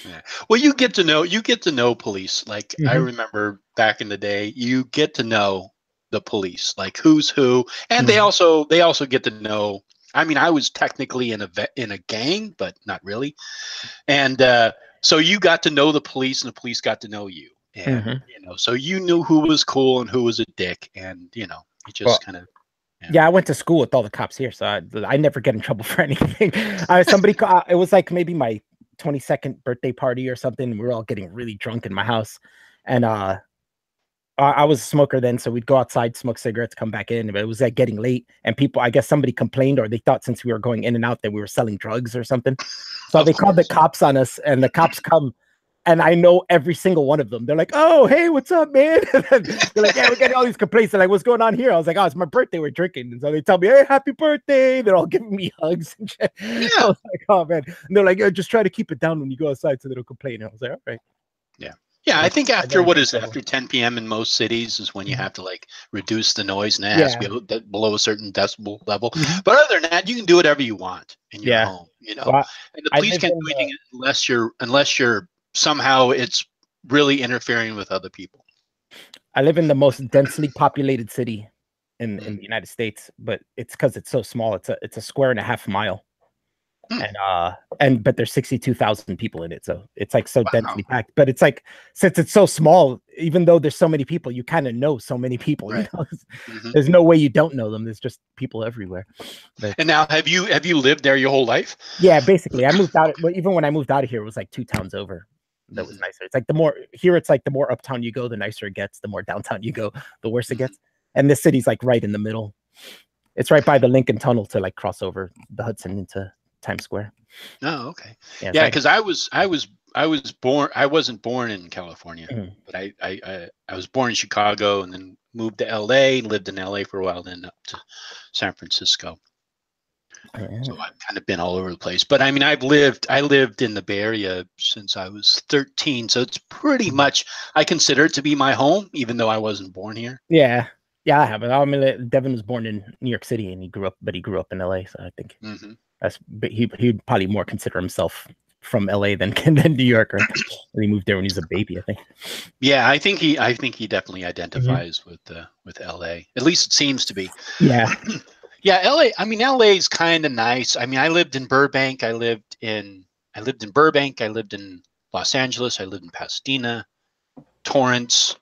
Yeah. Well, you get to know police. Like mm-hmm. I remember back in the day, you get to know the police, like who's who, and mm-hmm. they also get to know. I mean, I was technically in a gang, but not really, and so you got to know the police, and the police got to know you, and mm-hmm. So you knew who was cool and who was a dick, and you just kind of. Yeah, I went to school with all the cops here, so I never get in trouble for anything. It was like maybe my 22nd birthday party or something. We were all getting really drunk in my house, and I was a smoker then, so we'd go outside, smoke cigarettes, come back in. But it was like getting late, and I guess somebody complained, or they thought since we were going in and out that we were selling drugs or something. So they called the cops on us, and the cops come. And I know every single one of them. They're like, "Oh, hey, what's up, man?" They're like, "Yeah, we're getting all these complaints." They're like, "What's going on here?" I was like, "Oh, it's my birthday. We're drinking." And so they tell me, "Hey, happy birthday!" They're all giving me hugs and shit. Yeah. I was like, "Oh man!" And they're like, "Just try to keep it down when you go outside, so they don't complain." And I was like, "All right." Yeah. I think after 10 p.m. in most cities is when you have to like reduce the noise, and it has to be below a certain decibel level. Mm-hmm. But other than that, you can do whatever you want in your home. Well, and the police can't do anything unless you're somehow it's really interfering with other people. I live in the most densely populated city in the United States, but it's because it's so small. It's a square and a half mile, but there's 62,000 people in it, so it's like so densely packed. But it's like since it's so small, even though there's so many people, you kind of know so many people. Right. Mm-hmm. There's no way you don't know them. There's just people everywhere. But, and now, have you lived there your whole life? Yeah, basically. I moved out. But even when I moved out of here, it was like 2 towns over. That was nicer. It's like the more uptown you go, the nicer it gets. The more downtown you go, the worse it gets. And this city's like right in the middle. It's right by the Lincoln Tunnel to like cross over the Hudson into Times Square. Oh, okay. Yeah, because I was born. I wasn't born in California, but I was born in Chicago and then moved to LA, lived in LA for a while, then up to San Francisco. So I've kind of been all over the place, but I mean, I lived in the Bay Area since I was 13. So it's pretty much, I consider it to be my home, even though I wasn't born here. Yeah, I haven't. I mean, Devin was born in New York City and he grew up in LA. So I think but he'd probably more consider himself from LA than New York, right? He moved there when he was a baby, I think. Yeah, I think he definitely identifies with LA. At least it seems to be. Yeah. Yeah, LA. I mean, LA is kind of nice. I mean, I lived in Burbank. I lived in Burbank. I lived in Los Angeles. I lived in Pasadena, Torrance.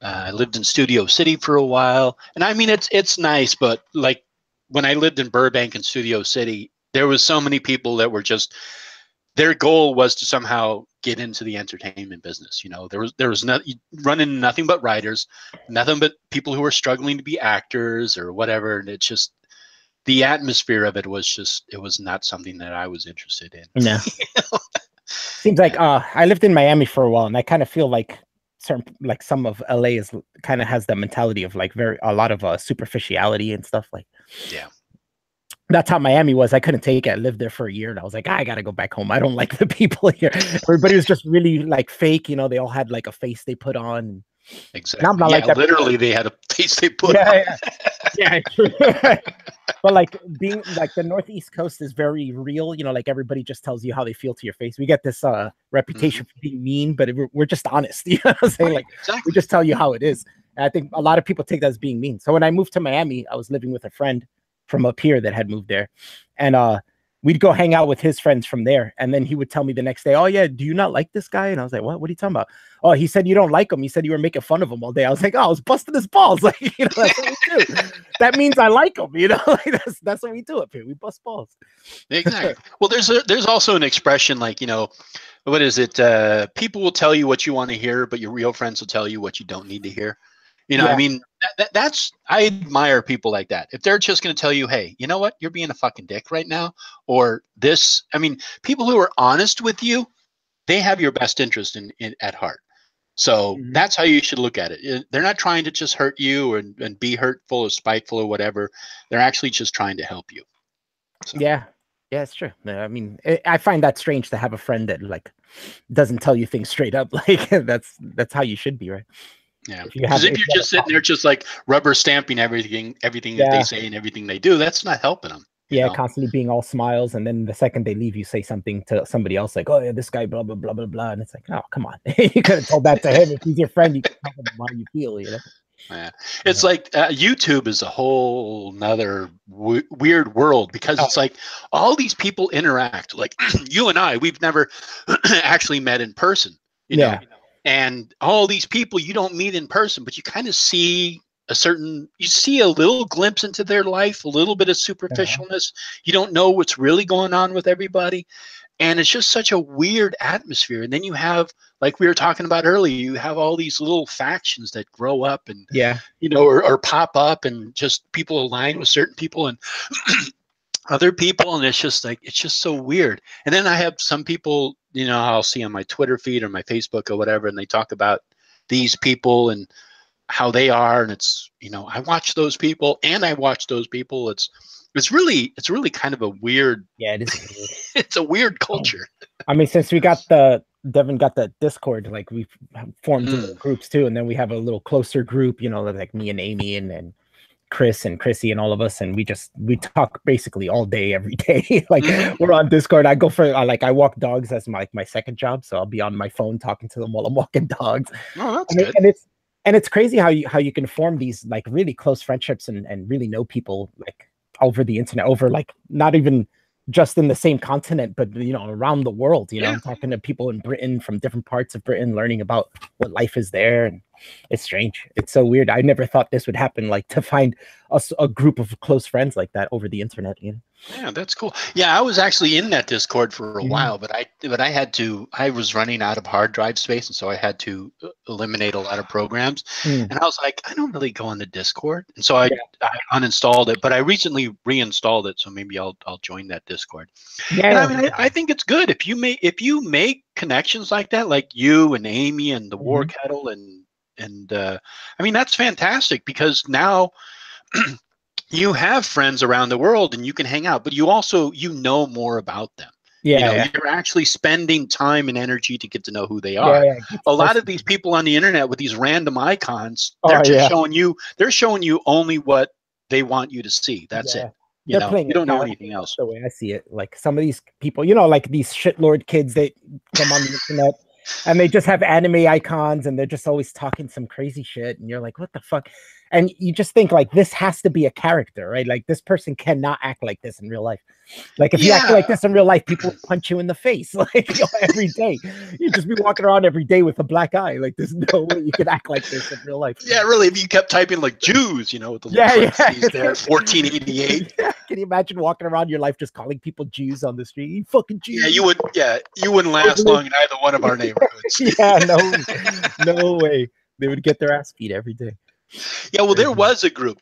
I lived in Studio City for a while. And I mean, it's nice, but like when I lived in Burbank and Studio City, there was so many people that were just, their goal was to somehow get into the entertainment business. There was running nothing but writers, nothing but people who were struggling to be actors or whatever. And it's just, the atmosphere of it was not something that I was interested in. No. Seems like I lived in Miami for a while, and I kind of feel like some of LA is kind of has the mentality of like a lot of superficiality and stuff. Like, yeah, that's how Miami was. I couldn't take it. I lived there for a year, and I was like, I gotta go back home. I don't like the people here. Everybody was just really like fake. They all had like a face they put on. Exactly. I'm not like that. Literally, they had a face they put on. Yeah. But like being like the Northeast coast is very real, like everybody just tells you how they feel to your face. We get this reputation for being mean, but we're just honest. You know what I'm saying? Right, like exactly. We just tell you how it is. And I think a lot of people take that as being mean. So when I moved to Miami, I was living with a friend from up here that had moved there. And we'd go hang out with his friends from there. And then he would tell me the next day, oh yeah, do you not like this guy? And I was like, what are you talking about? Oh, he said you don't like him. He said you were making fun of him all day. I was like, oh, I was busting his balls. Like, you know, that's what we do. That means I like him, you know, like that's what we do up here. We bust balls. Exactly. Well, there's also an expression like, you know, what is it? People will tell you what you want to hear, but your real friends will tell you what you don't need to hear. You know, I mean, that's, I admire people like that. If they're just going to tell you, hey, you know what, you're being a fucking dick right now, or this, I mean, people who are honest with you, they have your best interest in at heart. So that's how you should look at it. They're not trying to just hurt you and be hurtful or spiteful or whatever. They're actually just trying to help you. So. Yeah, it's true. I mean, I find that strange to have a friend that like doesn't tell you things straight up. Like that's how you should be, right? Yeah, because if you're just sitting there just like rubber stamping everything that they say and everything they do, that's not helping them. Yeah, constantly being all smiles, and then the second they leave, you say something to somebody else like, "Oh yeah, this guy, blah blah blah blah blah," and it's like, "Oh, come on, you could have told that to him. If he's your friend, you can tell him how you feel." You know? Yeah, it's like YouTube is a whole nother weird world because it's like all these people interact. Like you and I, we've never actually met in person. You know? And all these people you don't meet in person, but you kind of see you see a little glimpse into their life, a little bit of superficialness. You don't know what's really going on with everybody. And it's just such a weird atmosphere. And then you have, like we were talking about earlier, you have all these little factions that grow up and, you know, or pop up, and just people align with certain people and other people. And it's just like, it's just so weird. And then I have some people, you know, I'll see on my Twitter feed or my Facebook or whatever, and they talk about these people and how they are. And it's, you know, I watch those people and I watch those people. It's really kind of a weird. Yeah, it is weird. It's a weird culture. I mean, since Devin got the Discord, like we've formed little groups too. And then we have a little closer group, you know, like me and Amy and Chris and Chrissy and all of us, and we talk basically all day every day. Like we're on Discord. I go for I walk dogs as my second job, so I'll be on my phone talking to them while I'm walking dogs. Oh, that's good. And it's crazy how you can form these like really close friendships and really know people like over the internet, over like not even just in the same continent, but you know, around the world. You know, I'm talking to people in Britain, from different parts of Britain, learning about what life is there, and it's strange. It's so weird. I never thought this would happen, like to find a group of close friends like that over the internet. You know? Yeah, that's cool. Yeah, I was actually in that Discord for a while, but I was running out of hard drive space, and so I had to eliminate a lot of programs. And I was like, I don't really go on the Discord, and so I uninstalled it. But I recently reinstalled it, so maybe I'll join that Discord. Yeah, and I mean, I think it's good if you make connections like that, like you and Amy and the War Kettle and I mean, that's fantastic, because now you have friends around the world and you can hang out, but you also, you know more about them. You're actually spending time and energy to get to know who they are. A lot of these people on the internet with these random icons, they're just showing you only what they want you to see. That's it. You don't know anything else. The way I see it, like some of these people, you know, like these shitlord kids, they come on the internet and they just have anime icons and they're just always talking some crazy shit, and you're like, what the fuck? And you just think like, this has to be a character, right? Like this person cannot act like this in real life. Like if you act like this in real life, people will punch you in the face, like, you know, every day. You just be walking around every day with a black eye. Like there's no way you could act like this in real life. Yeah, really. If you kept typing like Jews, you know, with the parentheses there, 1488. Can you imagine walking around your life just calling people Jews on the street? You fucking Jews. Yeah, you wouldn't last long in either one of our neighborhoods. No way. They would get their ass beat every day. Yeah, well, there was a group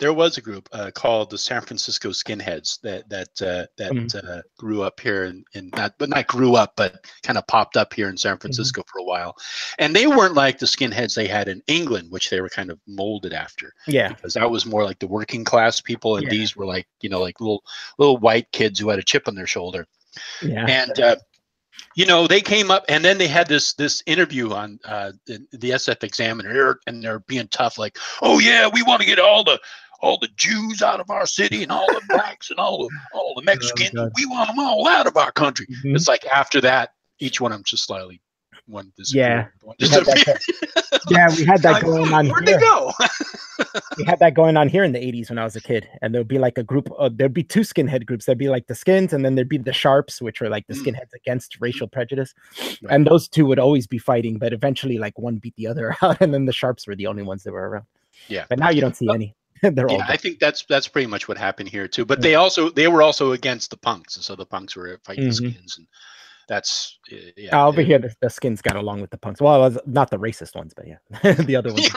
called the San Francisco Skinheads that grew up here not grew up, but kind of popped up here in San Francisco for a while. And they weren't like the skinheads they had in England, which they were kind of molded after. Yeah, because that was more like the working class people, and these were like, you know, like little white kids who had a chip on their shoulder. Yeah, and you know, they came up, and then they had this interview on the SF Examiner, and they're being tough, like, oh yeah, we want to get all the Jews out of our city, and all the blacks and all the Mexicans. We want them all out of our country. It's like after that, each one of them just slightly one disappeared. One we had that, we had that going on Where'd here. they go? We had that going on here in the 80s when I was a kid, and there'd be like a group there'd be two skinhead groups. There'd be like the skins, and then there'd be the sharps, which were like the skinheads against racial prejudice. Right. And those two would always be fighting, but eventually like one beat the other out, and then the sharps were the only ones that were around. Yeah. But now you don't see any. They're all I think that's pretty much what happened here too. But they were also against the punks, and so the punks were fighting the skins, and that's over here the skins got along with the punks. Well, it was not the racist ones, but the other ones.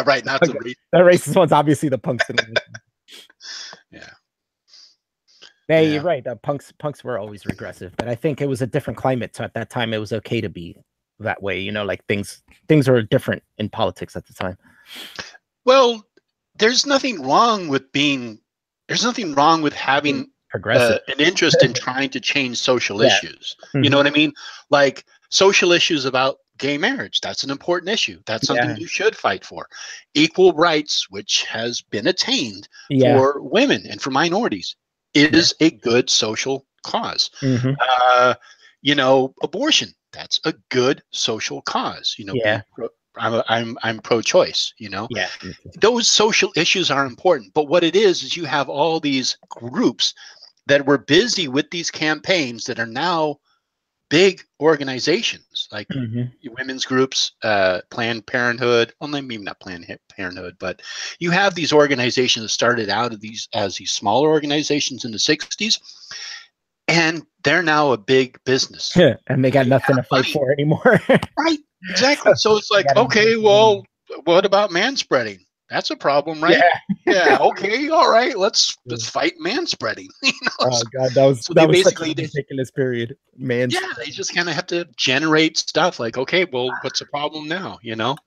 Right. Not the racist ones. Obviously, the punks. Yeah. You're right. Punks were always regressive, but I think it was a different climate. So at that time, it was okay to be that way. You know, like things were different in politics at the time. Well, there's nothing wrong with having progressive an interest in trying to change social issues. You know what I mean? Like social issues about gay marriage. That's an important issue. That's something you should fight for. Equal rights, which has been attained for women and for minorities, is a good social cause. You know, abortion. That's a good social cause. You know, I'm pro-choice, you know. Those social issues are important, but what it is you have all these groups that were busy with these campaigns that are now big organizations like women's groups, Planned Parenthood. Well, maybe not Planned Parenthood, but you have these organizations that started out as these smaller organizations in the 60s, and they're now a big business. And they got nothing to fight for anymore. Right. Exactly. So it's like, okay, well, what about manspreading? That's a problem, right? Yeah. Okay. All right. Let's fight manspreading. You know? Oh God, that was basically a ridiculous period. They just kind of have to generate stuff. Like, okay, well, what's the problem now? You know.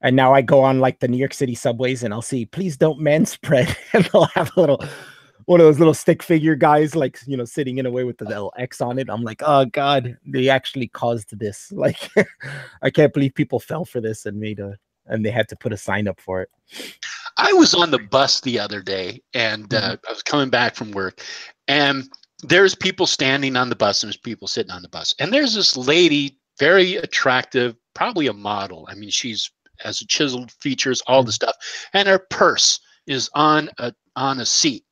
And now I go on like the New York City subways, and I'll see, please don't manspread, and they'll have one of those little stick figure guys, like, you know, sitting in a way with the little X on it. I'm like, oh God, they actually caused this. Like, I can't believe people fell for this and they had to put a sign up for it. I was on the bus the other day, and I was coming back from work, and there's people standing on the bus, and there's people sitting on the bus, and there's this lady, very attractive, probably a model. I mean, she's has chiseled features, all the stuff, and her purse is on a seat.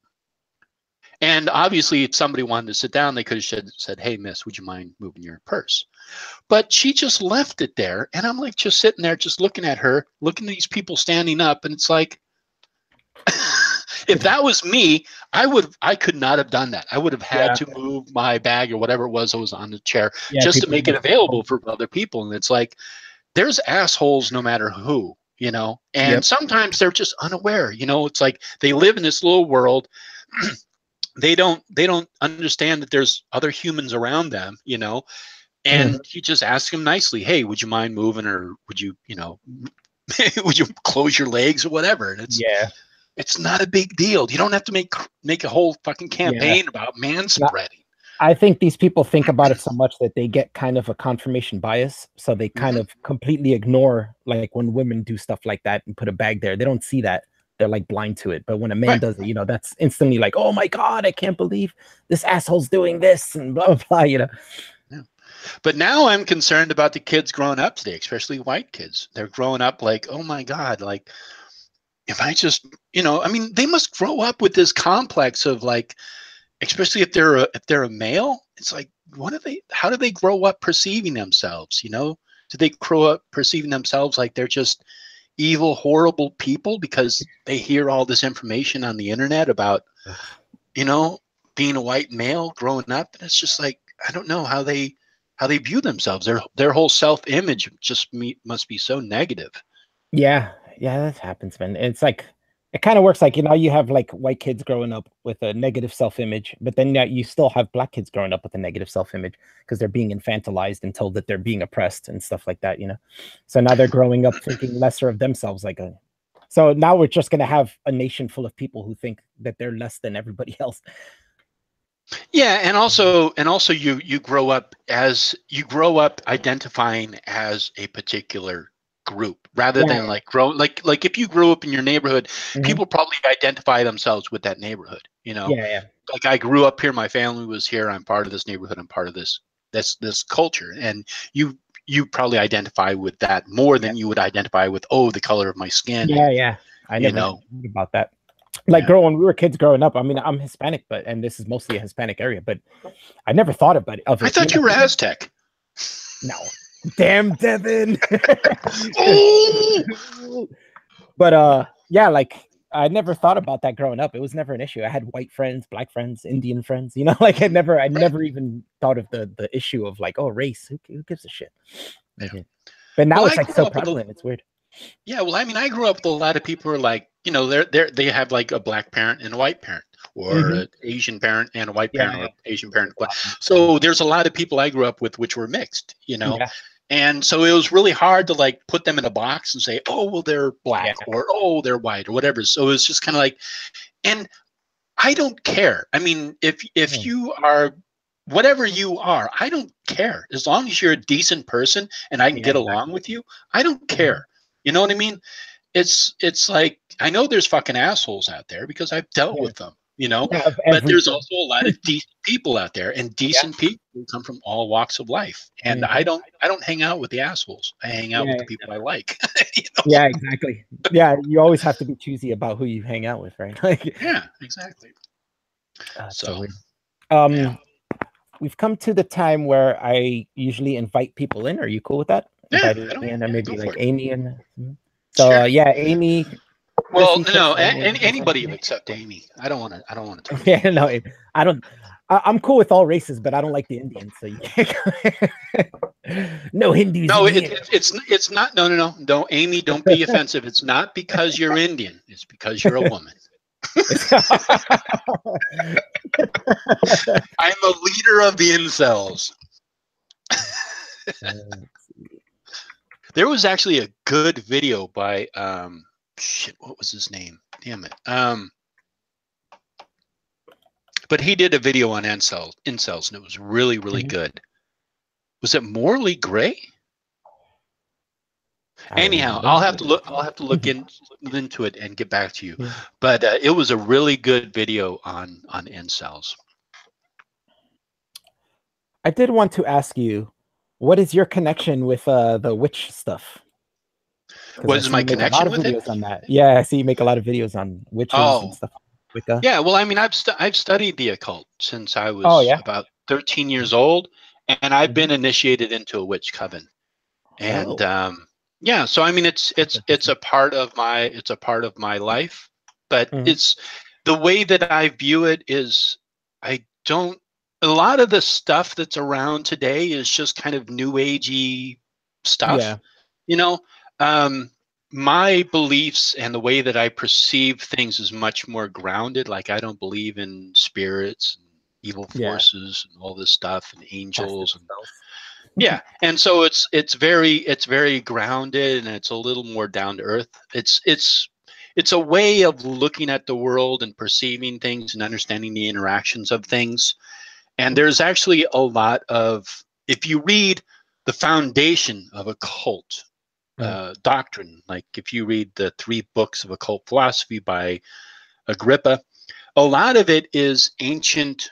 And obviously, if somebody wanted to sit down, they could have said, "Hey, miss, would you mind moving your purse?" But she just left it there. And I'm like just sitting there, just looking at her, looking at these people standing up. And it's like, if that was me, I could not have done that. I would have had to move my bag or whatever it was that was on the chair just to make it available for other people. And it's like, there's assholes no matter who, you know, and sometimes they're just unaware. You know, it's like they live in this little world. They don't understand that there's other humans around them, you know, and you just ask them nicely, "Hey, would you mind moving, or would you, you know, would you close your legs or whatever?" And it's not a big deal. You don't have to make a whole fucking campaign about manspreading. I think these people think about it so much that they get kind of a confirmation bias, so they kind of completely ignore, like, when women do stuff like that and put a bag there. They don't see that. They're like blind to it. But when a man does it, you know, that's instantly like, oh my God, I can't believe this asshole's doing this and blah, blah, blah, you know. Yeah. But now I'm concerned about the kids growing up today, especially white kids. They're growing up like, oh my God, like, if I just, you know, I mean, they must grow up with this complex of like, especially if they're a male, it's like, how do they grow up perceiving themselves? You know, do they grow up perceiving themselves like they're just evil, horrible people because they hear all this information on the internet about, you know, being a white male growing up? And it's just like, I don't know how they view themselves. Their whole self-image just must be so negative. Yeah, that happens, man. It's like, it kind of works like, you know, you have like white kids growing up with a negative self-image, but then you still have black kids growing up with a negative self-image because they're being infantilized and told that they're being oppressed and stuff like that, you know? So now they're growing up thinking lesser of themselves. So now we're just going to have a nation full of people who think that they're less than everybody else. Yeah. And also you grow up identifying as a particular group rather than like like if you grew up in your neighborhood, people probably identify themselves with that neighborhood, you know. Like, I grew up here, my family was here, I'm part of this neighborhood, I'm part of this culture, and you you probably identify with that more than you would identify with, oh, the color of my skin. Yeah. I never knew about that. Like when we were kids growing up, I mean, I'm Hispanic, and this is mostly a Hispanic area, but I never thought of it. I thought you were Aztec. No. Damn, Devin. But yeah, like I never thought about that growing up. It was never an issue. I had white friends, black friends, Indian friends, you know, like I never even thought of the issue of like, oh, race. Who gives a shit? Okay. But now it's like so prevalent. It's weird. Yeah, well, I mean, I grew up with a lot of people who are like, you know, they have like a black parent and a white parent, or an Asian parent and a white parent, or Asian parent. So there's a lot of people I grew up with which were mixed, you know. And so it was really hard to like put them in a box and say, oh, well, they're black, or oh, they're white, or whatever. So it's just kind of like, and I don't care. I mean, if you are whatever you are, I don't care. As long as you're a decent person and I can get along with you, I don't care. You know what I mean? It's like, I know there's fucking assholes out there because I've dealt with them, you know, but there's also a lot of decent people out there, and decent people come from all walks of life. And I don't hang out with the assholes. I hang out with the people I like. You know? Yeah, exactly. Yeah. You always have to be choosy about who you hang out with, right? Like, yeah, exactly. So we've come to the time where I usually invite people in. Are you cool with that? Maybe like Amy and so yeah, Amy. Well, no, anybody except Amy. I don't want to talk. Yeah, no, I don't. I'm cool with all races, but I don't like the Indians. So you can't. No Hindus. No, it's not. No. Don't, Amy. Don't be offensive. It's not because you're Indian. It's because you're a woman. I'm a leader of the incels. There was actually a good video by shit, what was his name? Damn it. But he did a video on incels, and it was really, really good. Was it Morley Gray? Anyhow, I'll have to look into it and get back to you. But it was a really good video on incels. I did want to ask you, what is your connection with the witch stuff? What is my connection with it? On that. Yeah, I see you make a lot of videos on witches and stuff. Yeah, well, I mean, I've studied the occult since I was about 13 years old, and I've been initiated into a witch coven. And yeah, so I mean, it's a part of my life, but it's the way that I view it is a lot of the stuff that's around today is just kind of new agey stuff, you know. My beliefs and the way that I perceive things is much more grounded. Like, I don't believe in spirits and evil forces and all this stuff and angels and and so it's very grounded, and it's a little more down to earth. It's a way of looking at the world and perceiving things and understanding the interactions of things. And there's actually a lot of, if you read the foundation of occult doctrine, like if you read the 3 books of occult philosophy by Agrippa, a lot of it is ancient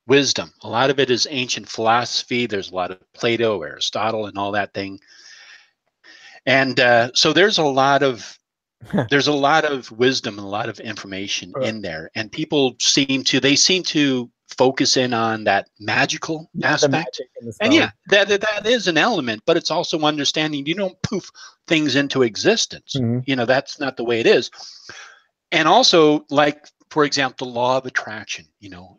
wisdom. A lot of it is ancient philosophy. There's a lot of Plato, Aristotle, and all that thing. And so there's a lot of wisdom and a lot of information in there. And people seem to focus in on that magical aspect. And that is an element, but it's also understanding you don't poof things into existence. You know, that's not the way it is. And also, like, for example, the law of attraction, you know,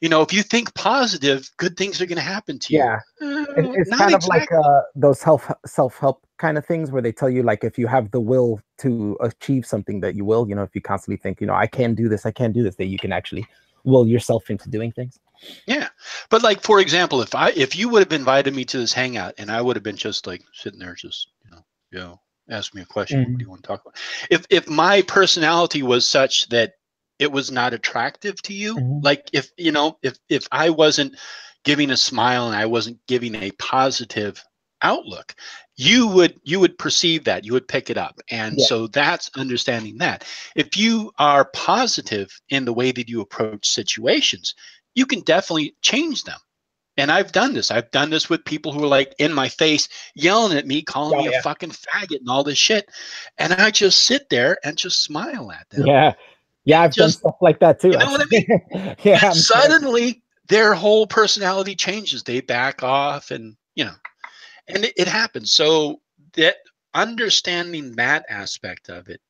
if you think positive, good things are going to happen to you. Yeah. It's kind of like those self-help kind of things where they tell you, like, if you have the will to achieve something, that you will, you know, if you constantly think, you know, I can do this, that you can actually will yourself into doing things. Yeah. But like, for example, if you would have invited me to this hangout and I would have been just like sitting there, just, you know, ask me a question. What do you want to talk about? If my personality was such that it was not attractive to you, like if I wasn't giving a smile and I wasn't giving a positive outlook, you would perceive that, you would pick it up. And so that's understanding that if you are positive in the way that you approach situations, you can definitely change them. And I've done this. I've done this with people who are like in my face, yelling at me, calling me a fucking faggot and all this shit. And I just sit there and just smile at them. Yeah. Yeah, I've done stuff like that too. You know what I mean? Yeah. And suddenly their whole personality changes. They back off and, you know, and it happens. So that understanding that aspect of it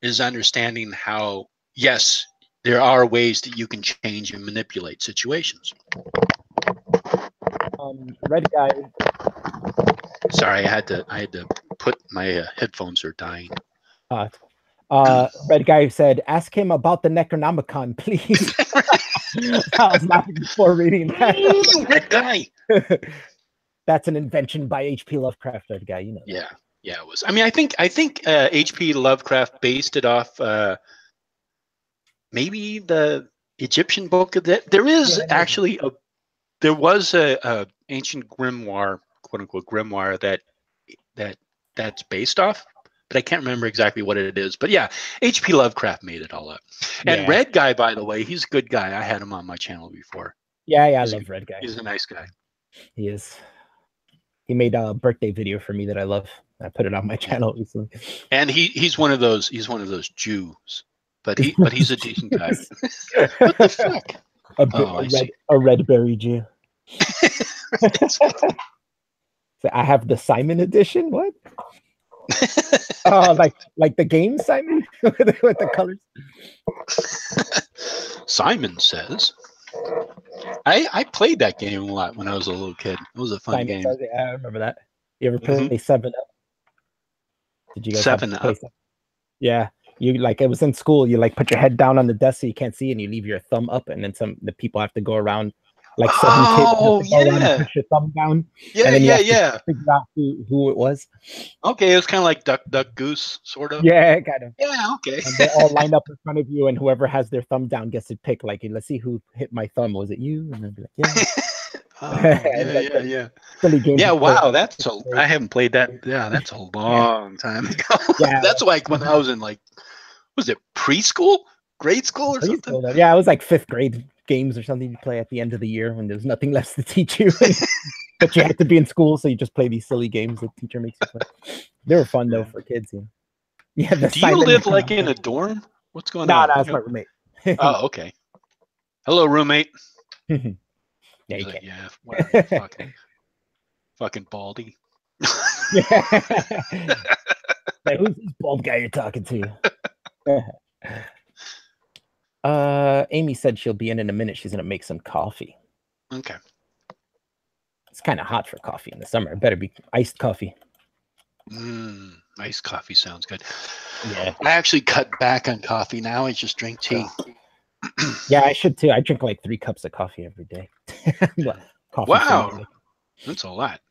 is understanding how, yes, there are ways that you can change and manipulate situations. Red guy. Sorry, I had to put my headphones are dying. Red guy said, "Ask him about the Necronomicon, please." I was laughing before reading that. Red guy. That's an invention by H.P. Lovecraft. Red guy, you know. Yeah, it was. I mean, I think H.P. Lovecraft based it off maybe the Egyptian book. There is actually there was a ancient grimoire, quote unquote grimoire that's based off, but I can't remember exactly what it is. But yeah, H.P. Lovecraft made it all up. And Red Guy, by the way, he's a good guy. I had him on my channel before. Yeah, I love Red Guy. He's a nice guy. He is. He made a birthday video for me that I love. I put it on my channel recently. And he's one of those Jews, but he's a decent guy. What the fuck? A red berry Jew. So I have the Simon edition. What? Oh, like the game Simon with the colors. Simon says, I played that game a lot when I was a little kid. It was a fun game. Says, I remember that. You ever play 7 Up? Did you guys 7 Up? Yeah. You it was in school. You put your head down on the desk so you can't see, and you leave your thumb up, and then the people have to go around. 7 kids have to go around and put your thumb down. Yeah, and then you have to figure out who it was. Okay, it was kind of like Duck, Duck, Goose, sort of. Yeah, kind of. Yeah, okay. And they all line up in front of you, and whoever has their thumb down gets to pick. Let's see who hit my thumb. Was it you? And they'd be like, yeah. Yeah. Silly game. Yeah, wow, I haven't played that. Yeah, that's a long time ago. Yeah, that's when I was in was it preschool, grade school, or something? Yeah, it was 5th grade games or something you play at the end of the year when there's nothing left to teach you. But you had to be in school, so you just play these silly games the teacher makes you play. They were fun though for kids. Yeah. Do you live in a dorm? What's going on? No, that's my roommate. Oh, okay. Hello, roommate. Yeah, you can. Yeah, whatever, fucking baldy. Yeah. Who's this bald guy you're talking to? Amy said she'll be in a minute. She's gonna make some coffee. Okay. It's kind of hot for coffee in the summer. It better be iced coffee. Iced coffee sounds good. Yeah. I actually cut back on coffee now. I just drink tea. Yeah, I should too. I drink 3 cups of coffee every day. Wow. That's a lot.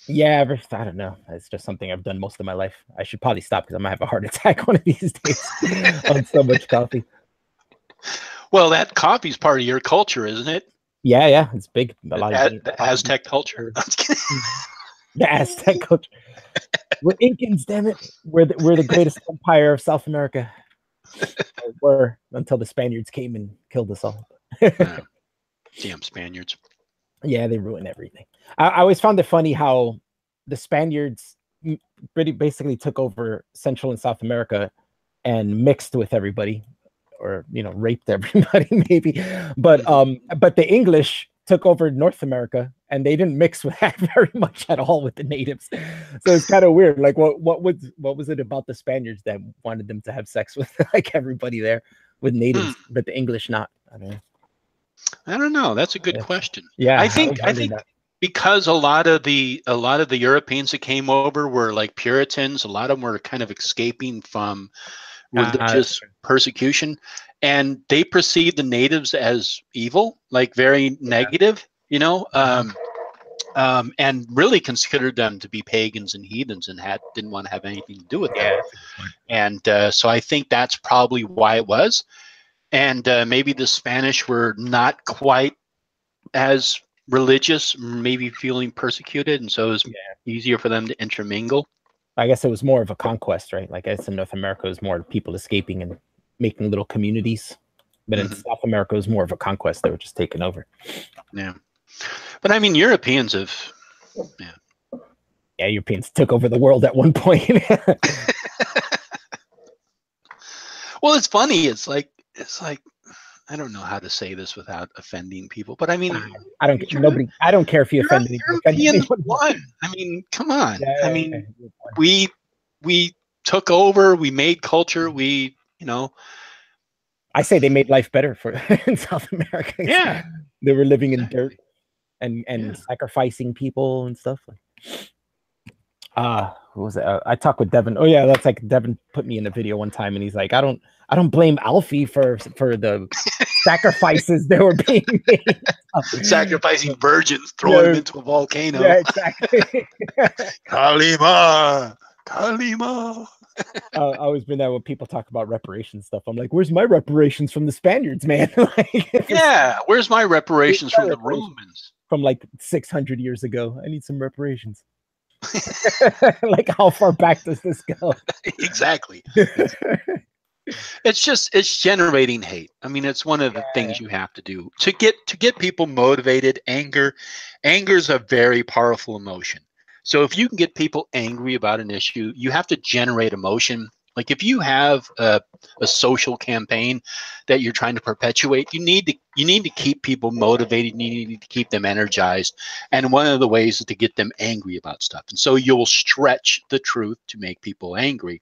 Yeah, I don't know. It's just something I've done most of my life. I should probably stop because I might have a heart attack one of these days on so much coffee. Well, that coffee's part of your culture, isn't it? Yeah, it's big. A lot of the Aztec culture. The Aztec culture. We're Incans, damn it. We're the greatest empire of South America. Were until the Spaniards came and killed us all. Damn Spaniards. Yeah, they ruined everything. I always found it funny how the Spaniards basically took over Central and South America and mixed with everybody, or raped everybody maybe. But the English took over North America and they didn't mix with that very much at all with the natives. So it's kind of weird. What was it about the Spaniards that wanted them to have sex with everybody there with natives, but the English not? I don't know. That's a good question. Yeah, I think because a lot of the Europeans that came over were Puritans. A lot of them were kind of escaping from religious persecution, and they perceived the natives as evil, very negative, and really considered them to be pagans and heathens and didn't want to have anything to do with them. And so I think that's probably why it was. And maybe the Spanish were not quite as religious, maybe feeling persecuted, and so it was easier for them to intermingle. I guess it was more of a conquest, right? I guess in North America, it was more people escaping and making little communities. But in South America, it was more of a conquest. They were just taking over. Yeah. But I mean, Europeans have, yeah, Europeans took over the world at one point. Well, it's funny. It's like I don't know how to say this without offending people, but I mean, I don't care if you offend me. Europeans won. I mean, come on. I mean, we took over. We made culture. We, I say they made life better for in South America. Yeah, they were living in dirt and sacrificing people and stuff. Who was it? I talked with Devin. Oh yeah, that's like Devin put me in a video one time, and he's like, I don't blame Alfie for the sacrifices that were being made. Sacrificing virgins, throwing them into a volcano. Yeah, exactly. Kalima. I always been there when people talk about reparations stuff. I'm like, where's my reparations from the Spaniards, man? Where's my reparations from the Romans? From like 600 years ago. I need some reparations. Like, how far back does this go? Exactly. It's generating hate. I mean, it's one of the things you have to do to get people motivated. Anger is a very powerful emotion. So if you can get people angry about an issue, you have to generate emotion. Like if you have a social campaign that you're trying to perpetuate, you need to keep people motivated. You need to keep them energized. And one of the ways is to get them angry about stuff. And so you'll stretch the truth to make people angry.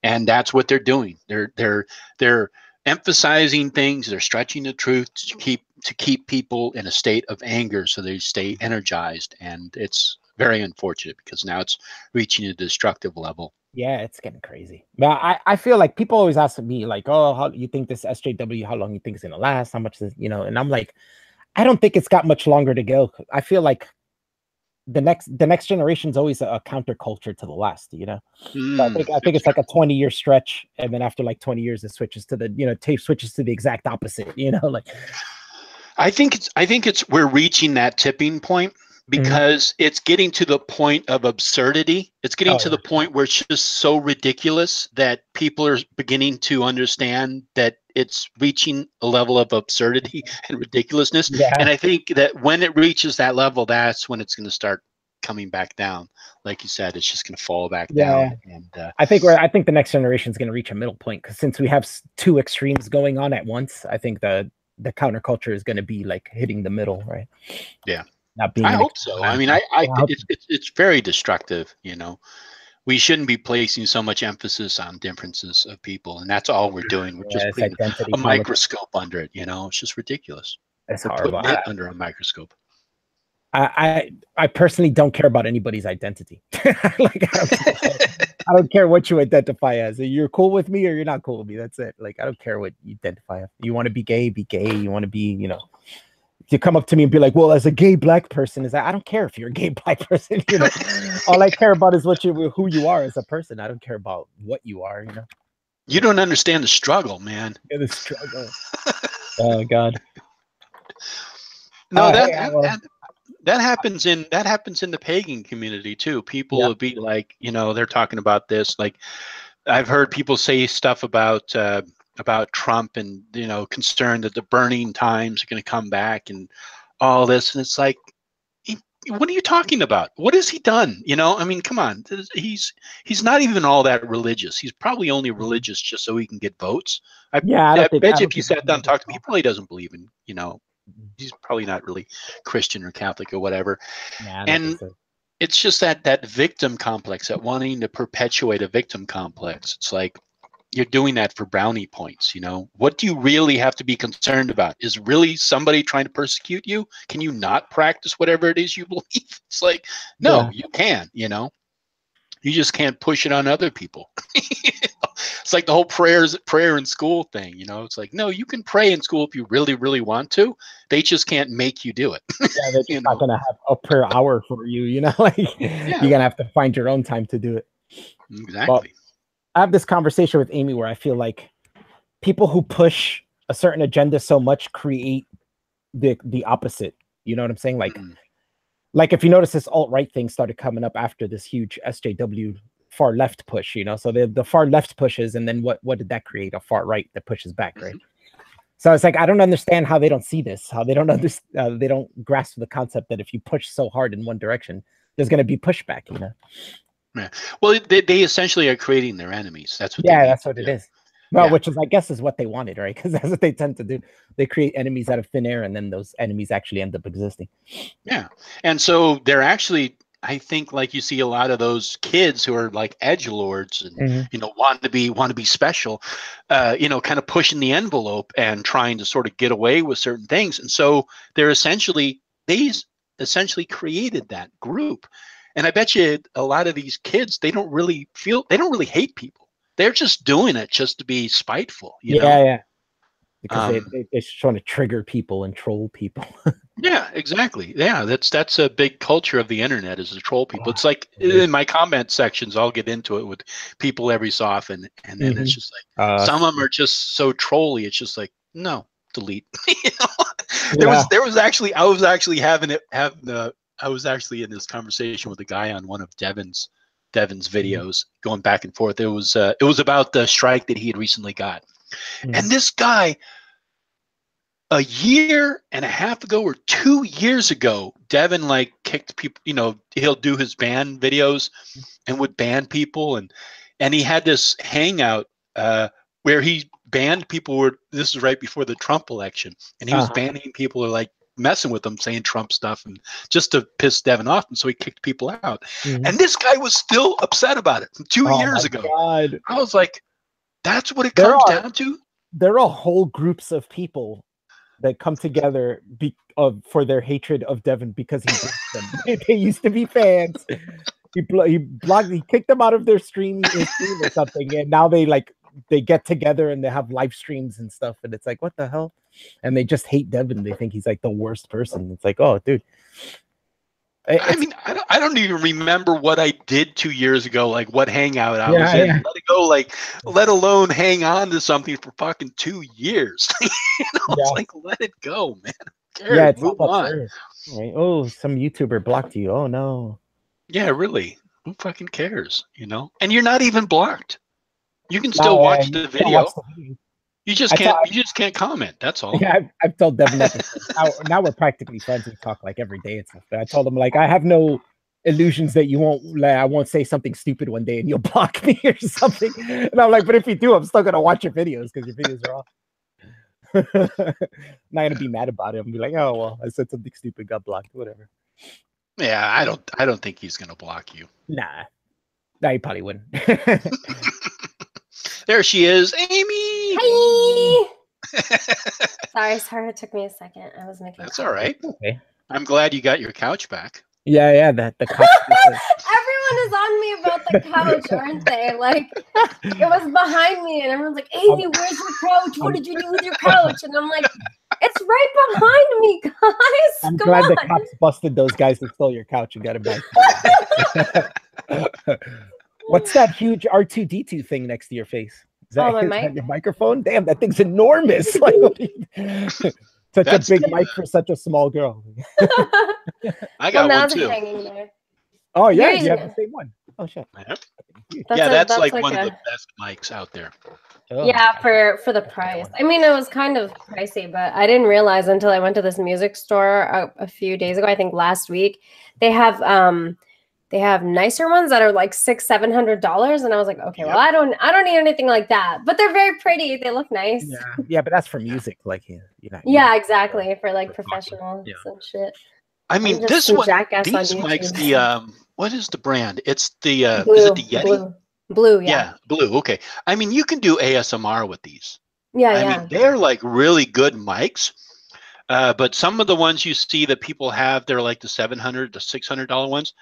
And that's what they're doing. They're emphasizing things. They're stretching the truth to keep people in a state of anger so they stay energized. And it's very unfortunate because now it's reaching a destructive level. Yeah, it's getting crazy. But I feel like people always ask me like, oh, how you think this SJW, how long you think it's gonna last? How much is, and I'm like, I don't think it's got much longer to go. I feel like the next generation is always a counterculture to the last, So I think it's like a 20-year stretch, and then after like 20 years, it switches to the tape switches to the exact opposite, like. I think it's we're reaching that tipping point because it's getting to the point of absurdity. It's getting to the point where it's just so ridiculous that people are beginning to understand that it's reaching a level of absurdity and ridiculousness. Yeah. And I think that when it reaches that level, that's when it's going to start coming back down. Like you said, it's just going to fall back down. And I think the next generation is going to reach a middle point, because since we have two extremes going on at once, I think the counterculture is going to be like hitting the middle, right? Yeah. Not being. I hope so. I mean, it's very destructive. We shouldn't be placing so much emphasis on differences of people, and that's all we're doing. We're just putting a microscope under it. It's just ridiculous. It's horrible. Putting it under a microscope. I personally don't care about anybody's identity. Like, I don't care what you identify as. You're cool with me or you're not cool with me. That's it. Like, I don't care what you identify as. You want to be gay, be gay. You want to be, you come up to me and be like, well, as a gay black person, I don't care if you're a gay black person. All I care about is who you are as a person. I don't care about what you are. You don't understand the struggle, man. Yeah, the struggle. Oh God. No, that happens in the pagan community too. People will be like, they're talking about this. Like, I've heard people say stuff about Trump and, concerned that the burning times are going to come back and all this. And it's like, what are you talking about? What has he done? I mean, come on. He's not even all that religious. He's probably only religious just so he can get votes. I bet you if you sat down and talked to him, he probably doesn't believe in, he's probably not really Christian or Catholic or whatever. And it's just that victim complex, that wanting to perpetuate a victim complex. It's like, you're doing that for brownie points. What do you really have to be concerned about? Is really somebody trying to persecute you? Can you not practice whatever it is you believe? It's like, no, you can, you just can't push it on other people. It's like the whole prayer in school thing. It's like, no, you can pray in school if you really, really want to. They just can't make you do it. Yeah, they're just not going to have a prayer hour for you, you're going to have to find your own time to do it. Exactly. But I have this conversation with Amy where I feel like people who push a certain agenda so much create the opposite. You know what I'm saying? Like if you notice, this alt-right thing started coming up after this huge SJW far left push, so the far left pushes, and then what did that create? A far right that pushes back, right? So it's like I don't understand how they don't see this, how they don't understand, they don't grasp the concept that if you push so hard in one direction, there's going to be pushback. You know. Yeah. Well, they essentially are creating their enemies. That's what. Yeah, that's what it is. Well, which is, I guess, is what they wanted, right? Because that's what they tend to do. They create enemies out of thin air, and then those enemies actually end up existing. Yeah, and so they're actually, I think, like you see a lot of those kids who are like edgelords and you know want to be special, you know, kind of pushing the envelope and trying to sort of get away with certain things, and so they essentially created that group, and I bet you a lot of these kids they don't really hate people. They're just doing it just to be spiteful, you know? Yeah. Because they're just trying to trigger people and troll people. Yeah, exactly. Yeah, that's a big culture of the internet is to troll people. It's like in my comment sections, I'll get into it with people every so often, and then it's just like some of them are just so trolly. It's just like no, delete. You know? There was actually I was actually in this conversation with a guy on one of Devin's videos, going back and forth. It was about the strike that he had recently got, and this guy. A year and a half ago or 2 years ago, Devin like kicked people, you know, he'll do his ban videos and would ban people. And he had this hangout where he banned people this is right before the Trump election. And he was banning people who are like messing with them, saying Trump stuff and just to piss Devin off. And so he kicked people out. And this guy was still upset about it from 2 years ago. God. I was like, that's what it comes down to? There are whole groups of people that come together for their hatred of Devin because he blocked them. They used to be fans. He kicked them out of their stream or something, and now they get together and they have live streams and stuff, and it's like, what the hell? And they just hate Devin. They think he's like the worst person. It's like, oh, dude. I mean, I don't even remember what I did 2 years ago, like what hangout I was in. Let it go, like, let alone hang on to something for fucking 2 years. You know, it's like, let it go, man. Who cares? Move on. Right? Oh, some YouTuber blocked you. Oh no. Yeah, really. Who fucking cares? You know? And you're not even blocked. You can still watch the video. You just can't comment. That's all. Yeah, I've told Devin that. Now we're practically friends. We talk like every day and stuff. But I told him like I have no illusions that I won't say something stupid one day and you'll block me or something. And I'm like, but if you do, I'm still gonna watch your videos because your videos are off. I'm not gonna be mad about it. I'm gonna be like, oh well, I said something stupid, got blocked, whatever. Yeah, I don't think he's gonna block you. Nah, he probably wouldn't. There she is, Amy. Hi. Sorry, it took me a second. I was making. That's all right. Okay. I'm glad you got your couch back. Yeah, the couch. Everyone is on me about the couch, aren't they? Like, it was behind me, and everyone's like, Amy, where's your couch? What did you do with your couch? And I'm like, it's right behind me, guys. I'm glad the cops busted those guys who stole your couch and got it back. What's that huge R2D2 thing next to your face? Is that, my mic? That your microphone? Damn, that thing's enormous. Like, such a big mic for such a small girl. I got one too. Hanging there. Oh yeah, you have the same one. Oh shit. That's like one of the best mics out there. Oh. Yeah, for the price. I mean, it was kind of pricey, but I didn't realize until I went to this music store a few days ago. I think last week they have nicer ones that are like $600-700, and I was like, okay, well, I don't need anything like that, but they're very pretty. They look nice. Yeah, but that's for music, like exactly, for like professionals and shit. I mean, these mics, what is the brand? It's the Blue, is it the Yeti? Blue, yeah, Blue. Okay, I mean, you can do ASMR with these. I mean, they're like really good mics. But some of the ones you see that people have, they're like the $700 to $600 ones.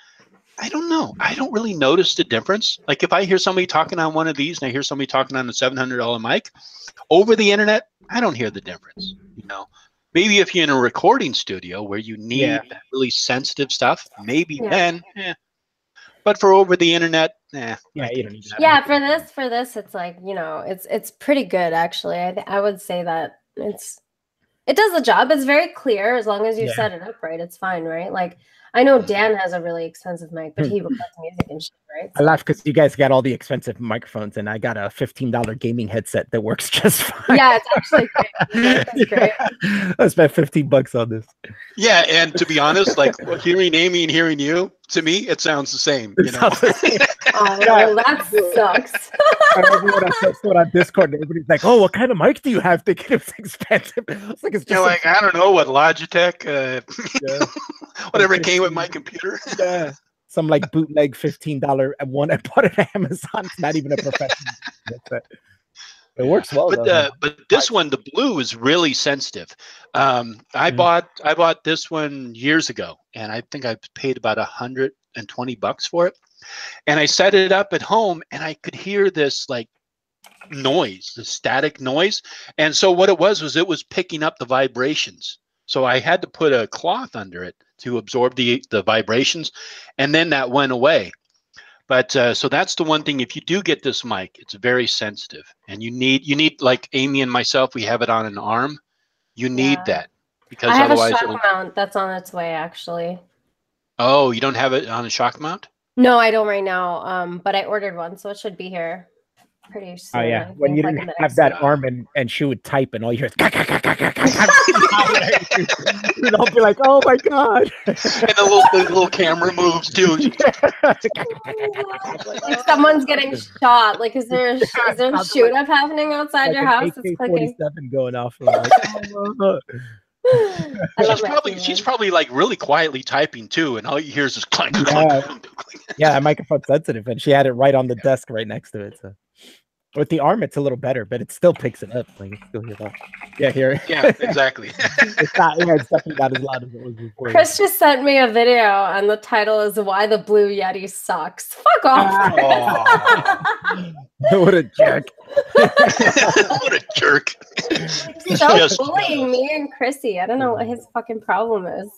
I don't know. I don't really notice the difference. Like if I hear somebody talking on one of these and I hear somebody talking on a $700 mic over the internet, I don't hear the difference. You know, maybe if you're in a recording studio where you need that really sensitive stuff, maybe then. But for over the internet, you don't need that. Yeah, for this, it's like, you know, it's pretty good actually. I would say that it's It does the job. It's very clear as long as you set it up right. It's fine, right? Like I know Dan has a really expensive mic, but he records music and shit, right? So. I laugh because you guys got all the expensive microphones, and I got a $15 gaming headset that works just fine. Yeah, it's actually great. It's great. I spent $15 on this. Yeah, and to be honest, like hearing Amy and hearing you, to me, it sounds the same. You know? Oh, well, that sucks. I remember when I posted on Discord, and everybody's like, "Oh, what kind of mic do you have?" Thinking it was expensive. It's like, it's just like I don't know what Logitech, whatever came with my computer. Yeah, some like bootleg $15 one I bought it at Amazon. It's not even a professional. It works well. But this one, the blue, is really sensitive. I bought this one years ago, and I think I paid about $120 for it. And I set it up at home, and I could hear this like noise, the static noise. And so what it was picking up the vibrations. So I had to put a cloth under it to absorb the vibrations, and then that went away. But so that's the one thing. If you do get this mic, it's very sensitive, and you need like Amy and myself. We have it on an arm. You need that because I have otherwise a shock mount that's on its way. Actually. Oh, you don't have it on a shock mount? No, I don't right now. But I ordered one, so it should be here pretty soon. Oh yeah, when you didn't have that arm and she would type and all you hear is you'd all be like, "Oh my god!" And the little camera moves too. Like someone's getting shot. Like, is there a shoot up happening outside like your house? It's clicking. AK-47 going off. She's probably like really quietly typing too, and all you hear is this clank. Yeah, that microphone's sensitive, and she had it right on the desk right next to it. So with the arm, it's a little better, but it still picks it up. Like it's still here. Yeah, here. Yeah, exactly. It's not. Yeah, it's definitely not as loud as it was before. Chris just sent me a video, and the title is "Why the Blue Yeti Sucks." Fuck off! What a jerk! What a jerk! He's so bullying me and Chrissy. I don't know what his fucking problem is.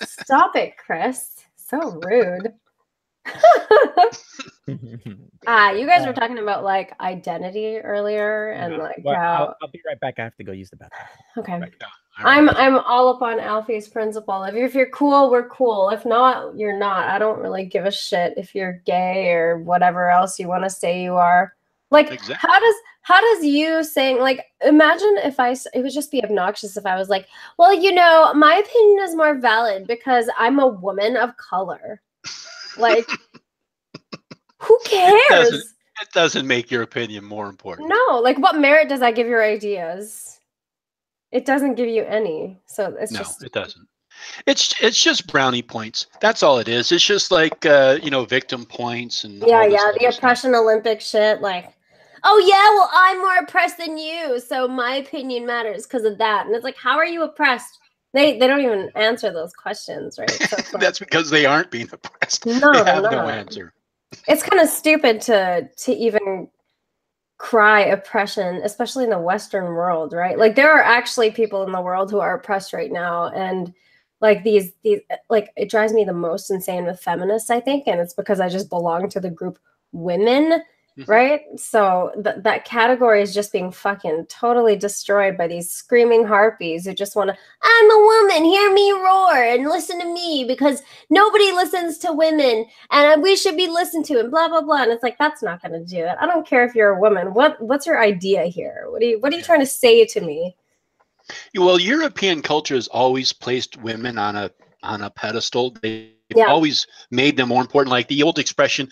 Stop it, Chris. So rude. You guys were talking about like identity earlier, and like how I'll be right back. I have to go use the bathroom. Okay. Right. I'm all up on Alfie's principle. If you're cool, we're cool. If not, you're not. I don't really give a shit if you're gay or whatever else you want to say you are. Like, exactly. How does you saying, like, imagine if it would just be obnoxious if I was like, well, you know, my opinion is more valid because I'm a woman of color. Like, who cares? It doesn't make your opinion more important. No, like, what merit does that give your ideas? It doesn't give you any. So it's just... it doesn't. It's just brownie points. That's all it is. It's just like victim points and the oppression Olympic shit. Like, oh yeah, well I'm more oppressed than you, so my opinion matters because of that. And it's like, how are you oppressed? They don't even answer those questions, right? So like, that's because they aren't being oppressed. No, they have no answer. It's kind of stupid to even cry oppression, especially in the Western world, right? Like there are actually people in the world who are oppressed right now, and like these like it drives me the most insane with feminists, I think, and it's because I just belong to the group women, right? So that category is just being fucking totally destroyed by these screaming harpies who just want to, I'm a woman, hear me roar and listen to me because nobody listens to women and we should be listened to and blah blah blah. And it's like, that's not going to do it. I don't care if you're a woman. What's your idea here? What are you trying to say to me? Well, European culture has always placed women on a pedestal. They've always made them more important. Like the old expression,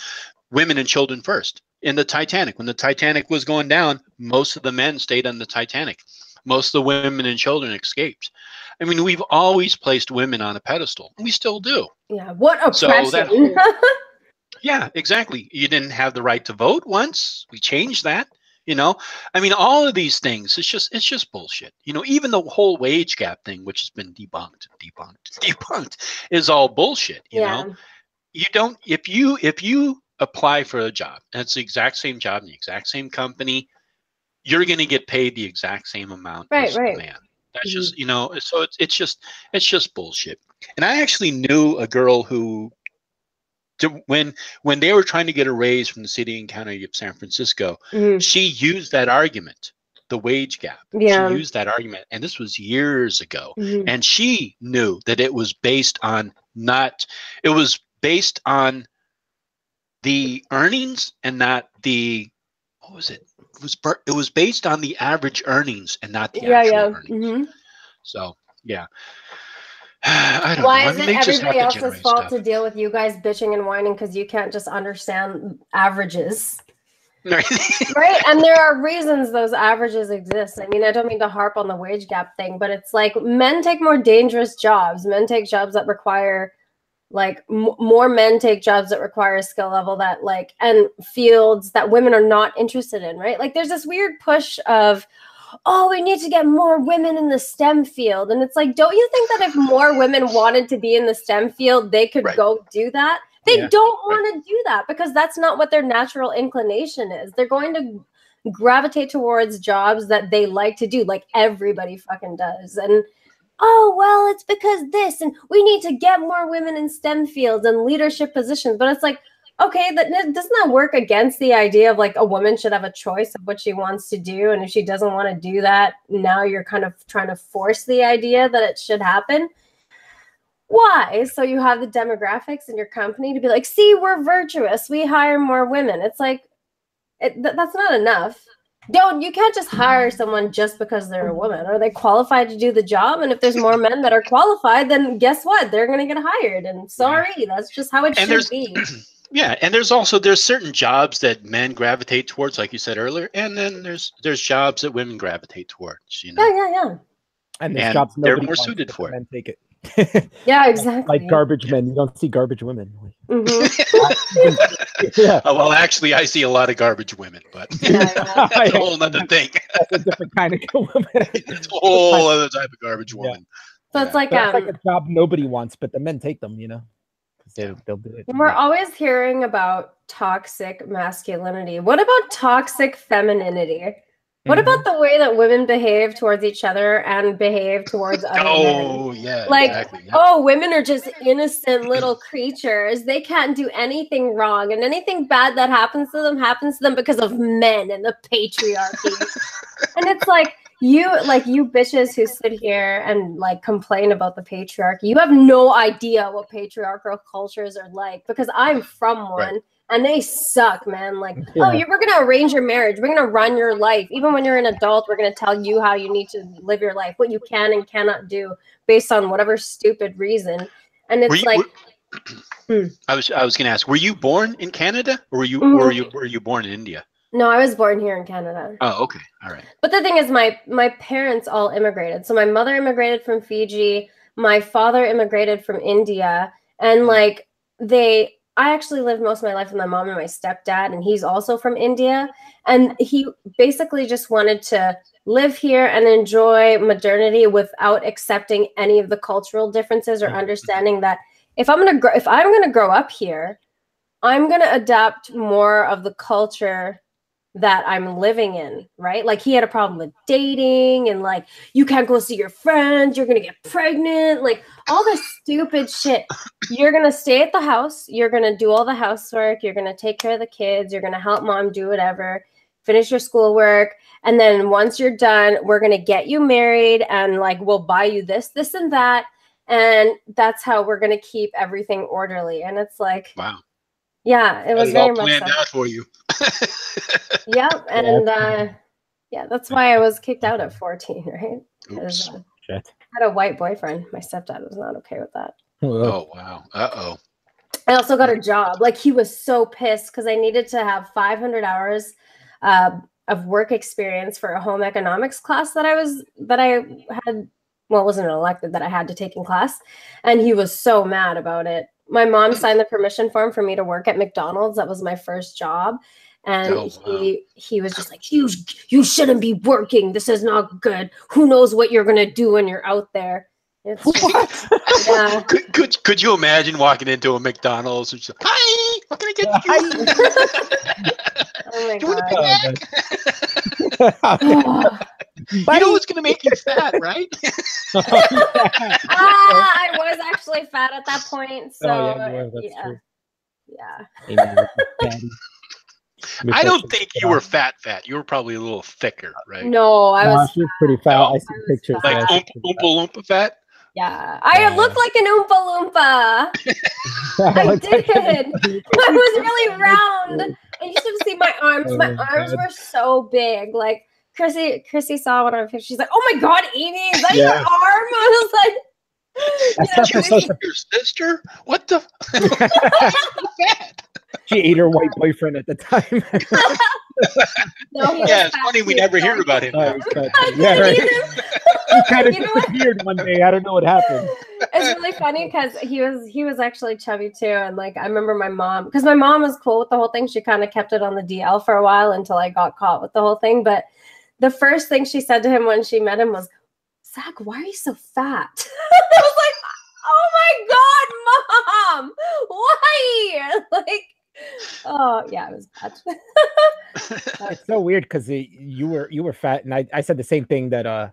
women and children first. In the Titanic, when the Titanic was going down, most of the men stayed on the Titanic. Most of the women and children escaped. I mean, we've always placed women on a pedestal. We still do. Yeah, what oppression. Yeah, exactly. You didn't have the right to vote once. We changed that. You know, I mean, all of these things, it's just bullshit. You know, even the whole wage gap thing, which has been debunked, is all bullshit. You know, you don't, if you apply for a job, and it's the exact same job in the exact same company, you're going to get paid the exact same amount as the man. That's just, you know, so it's just bullshit. And I actually knew a girl who, when they were trying to get a raise from the city and county of San Francisco, she used that argument. the wage gap. Yeah. She used that argument, and this was years ago. And she knew that it was based on it was based on the earnings and not the, what was it? It was based on the average earnings and not the actual earnings. So, yeah. I don't know. Why is it everybody else's fault to deal with you guys bitching and whining because you can't just understand averages? Right? And there are reasons those averages exist. I mean, I don't mean to harp on the wage gap thing, but it's like men take more dangerous jobs. Men take jobs that require, like, more men take jobs that require a skill level that, like, and fields that women are not interested in, right? Like, there's this weird push of, oh, we need to get more women in the STEM field. And it's like, don't you think that if more women wanted to be in the STEM field, they could go do that? They don't want to do that because that's not what their natural inclination is. They're going to gravitate towards jobs that they like to do, like everybody fucking does. And, oh, well, it's because this, and we need to get more women in STEM fields and leadership positions. But it's like, okay, but doesn't that work against the idea of like a woman should have a choice of what she wants to do? And if she doesn't want to do that, now you're kind of trying to force the idea that it should happen. Why? So you have the demographics in your company to be like, see, we're virtuous. We hire more women. It's like, that's not enough. You can't just hire someone just because they're a woman. Are they qualified to do the job? And if there's more men that are qualified, then guess what? They're going to get hired. And sorry, that's just how it should be. Yeah, and there's certain jobs that men gravitate towards, like you said earlier, and then there's jobs that women gravitate towards. You know. Yeah. And there's jobs they're more suited for men take it. Yeah, exactly. Like garbage men, you don't see garbage women. Well, actually, I see a lot of garbage women, but that's a whole other thing. That's a different kind of woman. It's a whole other type of garbage woman. So it's like a job nobody wants, but the men take them. You know. They'll do it. We're always hearing about toxic masculinity. What about toxic femininity? What about the way that women behave towards each other and behave towards other men? Yeah. Like, exactly. Oh, women are just innocent little creatures. They can't do anything wrong. And anything bad that happens to them because of men and the patriarchy. And it's like, you bitches who sit here and like complain about the patriarchy, you have no idea what patriarchal cultures are like, because I'm from one and they suck, man. Like, we're going to arrange your marriage. We're going to run your life. Even when you're an adult, we're going to tell you how you need to live your life, what you can and cannot do based on whatever stupid reason. And it's I was going to ask, were you born in Canada or were you born in India? No, I was born here in Canada. Oh, okay. All right. But the thing is, my parents all immigrated. So my mother immigrated from Fiji. My father immigrated from India. And like I actually lived most of my life with my mom and my stepdad, and he's also from India. And he basically just wanted to live here and enjoy modernity without accepting any of the cultural differences or understanding that if I'm gonna grow up here, I'm gonna adapt more of the culture that I'm living in, right? Like he had a problem with dating and like, you can't go see your friends, you're going to get pregnant, like all this stupid shit. You're going to stay at the house. You're going to do all the housework. You're going to take care of the kids. You're going to help mom do whatever, finish your schoolwork. And then once you're done, we're going to get you married and like, we'll buy you this, this, and that. And that's how we're going to keep everything orderly. And it's like, wow. Yeah, it was very much planned out for you. Yep, and that's why I was kicked out at 14, right? Oops. I had a white boyfriend. My stepdad was not okay with that. Oh wow. Uh-oh. I also got a job. Like he was so pissed because I needed to have 500 hours of work experience for a home economics class that I had. Well, it wasn't elected that I had to take in class, and he was so mad about it. My mom signed the permission form for me to work at McDonald's. That was my first job. And he was just like, you shouldn't be working. This is not good. Who knows what you're going to do when you're out there. It's just, yeah. Could you imagine walking into a McDonald's and she's like, hi, what can I get you? Oh my God. You know what's going to make you fat, right? I was actually fat at that point. So, yeah. Yeah. I don't think you were fat. You were probably a little thicker, right? No, I was. She was pretty fat. No? I see pictures. Like Oompa Loompa fat. Yeah, I looked like an Oompa Loompa. I did. I was really round. And you should see my arms. My arms were so big. Like Chrissy saw one of my pictures. She's like, "Oh my God, Amy, is that your arm?" I was like. Your sister? What the? She ate her white boyfriend at the time. It's funny we never hear about him. Yeah, right. He kind of disappeared one day. I don't know what happened. It's really funny because he was actually chubby too, and like I remember my mom, because my mom was cool with the whole thing. She kind of kept it on the DL for a while until I got caught with the whole thing. But the first thing she said to him when she met him was, "Zach, why are you so fat?" I was like, "Oh my God, Mom, why?" Like, oh yeah, it was bad. It's so weird because you were fat, and I said the same thing that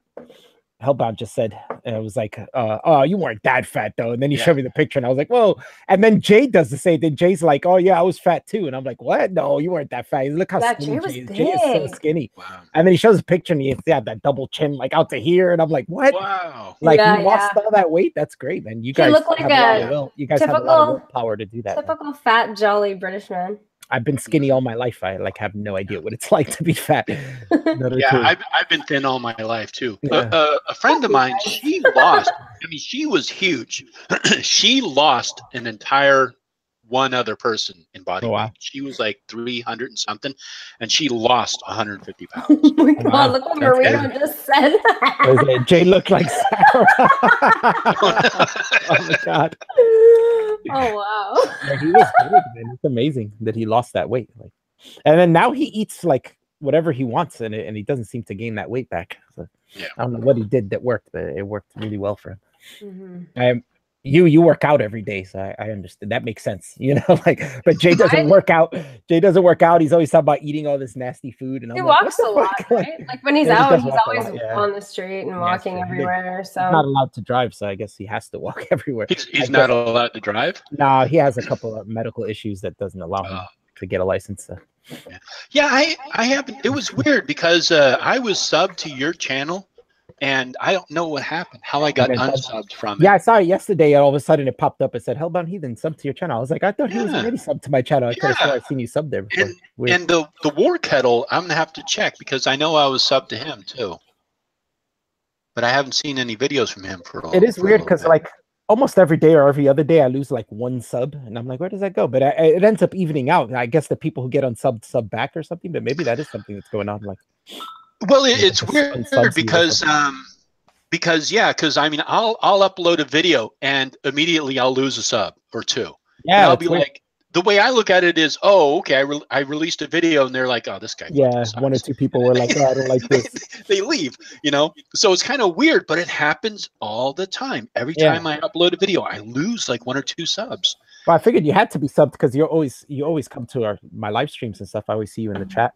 Hellbound just said. And it was like, "Oh, you weren't that fat though." And then he showed me the picture, and I was like, "Whoa!" And then Jay does the same thing. Jay's like, "Oh yeah, I was fat too," and I'm like, "What? No, you weren't that fat. Look how skinny Jay is. Jay is so skinny." Wow. And then he shows a picture, and he had that double chin like out to here, and I'm like, "What? Wow!" Like you lost all that weight. That's great, man. You guys look like have a lot of will. You guys have a lot of willpower to do that. Typical fat, jolly British man. I've been skinny all my life. I have no idea what it's like to be fat. I've been thin all my life too. Yeah. A friend of mine, she lost. I mean, she was huge. She lost an entire one other person in body weight. She was like 300 and something, and she lost 150 pounds. Oh my God! Look what Marino just said. Jay looked like Sarah. Oh my God. Oh wow! Yeah, he was good, man. It's amazing that he lost that weight. Like, and then now he eats like whatever he wants, and he doesn't seem to gain that weight back. So, I don't know what he did that worked, but it worked really well for him. Mm-hmm. You work out every day, so I understand. That makes sense, you know. Like, but Jay doesn't work out. Jay doesn't work out. He's always talking about eating all this nasty food, and he walks a lot, right? Like when he's out, he's always on the street and walking everywhere. So he's not allowed to drive, so I guess he has to walk everywhere. He's not allowed to drive. No, he has a couple of medical issues that doesn't allow him to get a license. Yeah, I haven't. It was weird because I was subbed to your channel. And I don't know what happened, how I got unsubbed from it. Yeah, I saw it yesterday, and all of a sudden it popped up. It said, Hellbound Heathen, sub to your channel. I was like, I thought he was already subbed to my channel. I could have sworn I've seen you sub there before. And the War Kettle, I'm going to have to check, because I know I was subbed to him, too. But I haven't seen any videos from him for a while. It is weird, because, like, almost every day or every other day, I lose, like, one sub. And I'm like, where does that go? But it ends up evening out. I guess the people who get unsubbed sub back or something, but maybe that is something that's going on. Like, well, it's weird because I mean, I'll upload a video and immediately I'll lose a sub or two. Yeah, and I'll be like, the way I look at it is, oh, okay, I released a video and they're like, oh, this guy. Yeah, one or two people were like, oh, I don't like this. They leave, you know. So it's kind of weird, but it happens all the time. Every time I upload a video, I lose like 1 or 2 subs. Well, I figured you had to be subbed because you always come to my live streams and stuff. I always see you in the chat.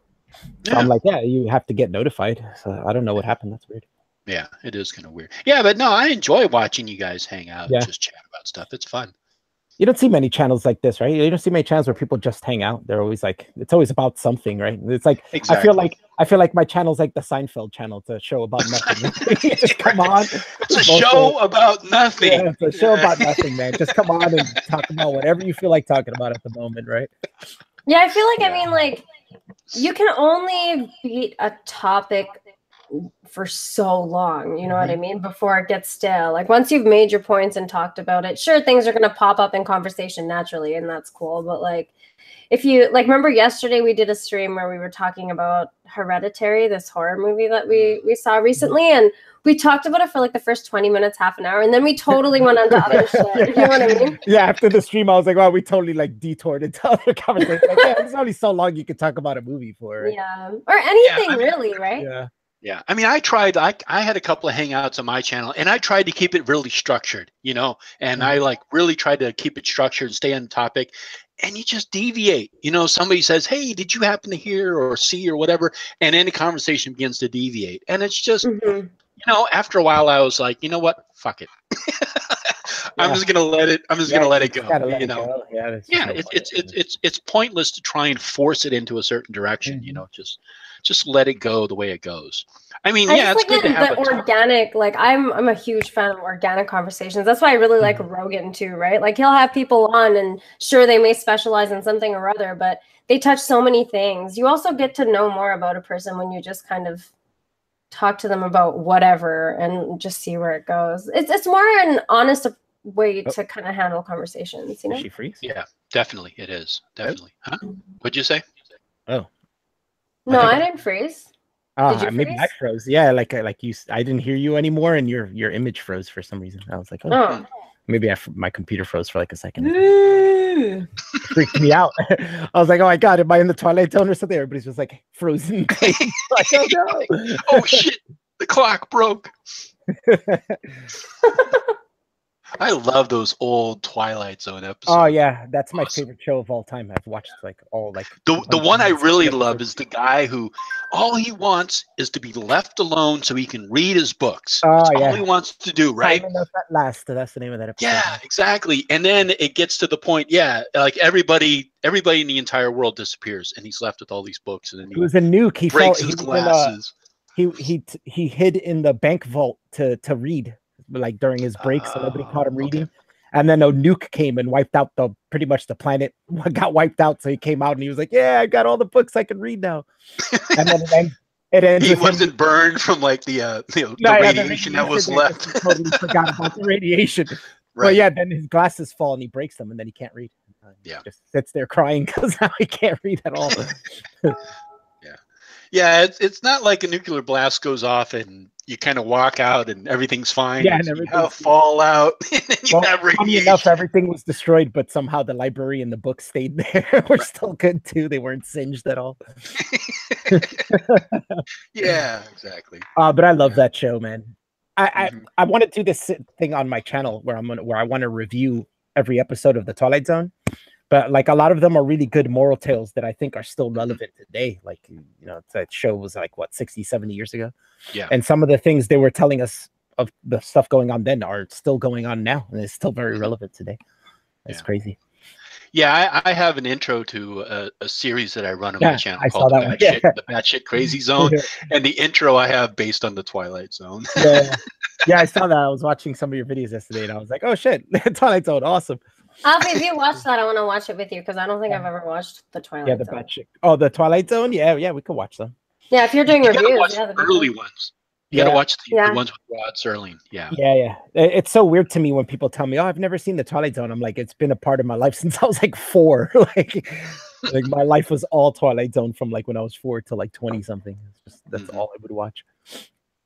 So I'm like, yeah, you have to get notified. So I don't know what happened. That's weird. Yeah, it is kind of weird. Yeah, but no, I enjoy watching you guys hang out and just chat about stuff. It's fun. You don't see many channels like this, right? You don't see many channels where people just hang out. They're always like, it's always about something, right? It's like, exactly. I feel like my channel's like the Seinfeld channel. It's a show about nothing. Just come on. It's a show about nothing. Yeah, it's a show about nothing, man. Just come on and talk about whatever you feel like talking about at the moment, right? Yeah, I feel like, I mean, like, you can only beat a topic for so long, you know what I mean, before it gets stale. Like once you've made your points and talked about it, sure, things are going to pop up in conversation naturally, and that's cool. But like, if you like, remember yesterday we did a stream where we were talking about Hereditary, this horror movie that we saw recently, and we talked about it for like the first 20 minutes, half an hour, and then we totally went on to other shit. You know what I mean? Yeah, after the stream, I was like, wow, we totally like detoured into other conversations. Like, yeah, there's only so long you could talk about a movie for. Right? Yeah, or anything really, right? Yeah. Yeah, I mean, I had a couple of hangouts on my channel, and I tried to keep it really structured, you know, and I like really tried to keep it structured and stay on the topic, and you just deviate. You know, somebody says, hey, did you happen to hear or see or whatever, and then the conversation begins to deviate, and it's just, you know, after a while I was like, you know what, fuck it. I'm just gonna let it. I'm just gonna let it go. Let it go. Yeah, it's pointless to try and force it into a certain direction. You know, just let it go the way it goes. I mean, yeah, it's good to have the organic. Like, I'm a huge fan of organic conversations. That's why I really like Rogan too, right? Like, he'll have people on, and sure, they may specialize in something or other, but they touch so many things. You also get to know more about a person when you just kind of talk to them about whatever and just see where it goes. It's more an honest way to kind of handle conversations, you know? Is she freeze? Yeah, definitely. It is. Definitely. Huh? What'd you say? Oh. No, I didn't freeze. Did you maybe freeze? I froze. Yeah, like you, I didn't hear you anymore, and your image froze for some reason. I was like, oh. Maybe my computer froze for like a second. It freaked me out. I was like, oh my God, am I in the Twilight Zone or something? Everybody's just like frozen. Like, oh no. Oh shit, the clock broke. I love those old Twilight Zone episodes. Oh yeah, that's my favorite show of all time. I've watched like all like the one I really love is the guy who all he wants is to be left alone so he can read his books. That's all he wants to do, right? Time Enough at Last. That's the name of that episode. Yeah, exactly. And then it gets to the point, like everybody in the entire world disappears, and he's left with all these books. And then he was a nuke. He breaks his glasses. He hid in the bank vault to read. Like during his break, so nobody caught him reading. Okay. And then a nuke came and wiped out pretty much the planet got wiped out. So he came out and he was like, "Yeah, I got all the books I can read now." And then it ends. He wasn't burned from like the radiation that was left. Totally forgot about the radiation. Right. Well, yeah. Then his glasses fall and he breaks them, and then he can't read. He just sits there crying because now he can't read at all. Yeah, it's not like a nuclear blast goes off and you kind of walk out and everything's fine. Yeah, and everything fallout. And then you have radiation. Funny enough, everything was destroyed, but somehow the library and the books stayed there. We're still good too. They weren't singed at all. Yeah, exactly. But I love that show, man. I want to do this thing on my channel where I want to review every episode of the Twilight Zone. But like a lot of them are really good moral tales that I think are still relevant today. Like, that show was like, what, 60, 70 years ago? Yeah. And some of the things they were telling us of the stuff going on then are still going on now. And it's still very relevant today. It's crazy. Yeah, I have an intro to a series that I run on my channel called the Batshit Crazy Zone. And the intro I have based on the Twilight Zone. Yeah, I saw that. I was watching some of your videos yesterday and I was like, oh shit, Twilight Zone, awesome. Alf, if you watch that, I want to watch it with you because I don't think I've ever watched the Twilight Zone. Oh, the Twilight Zone? Yeah, we could watch them. Yeah, if you're doing reviews, watch the early ones. You gotta watch the ones with Rod Serling. Yeah. It's so weird to me when people tell me, "Oh, I've never seen the Twilight Zone." I'm like, it's been a part of my life since I was like 4. like my life was all Twilight Zone from like when I was 4 to like 20 something. That's all I would watch.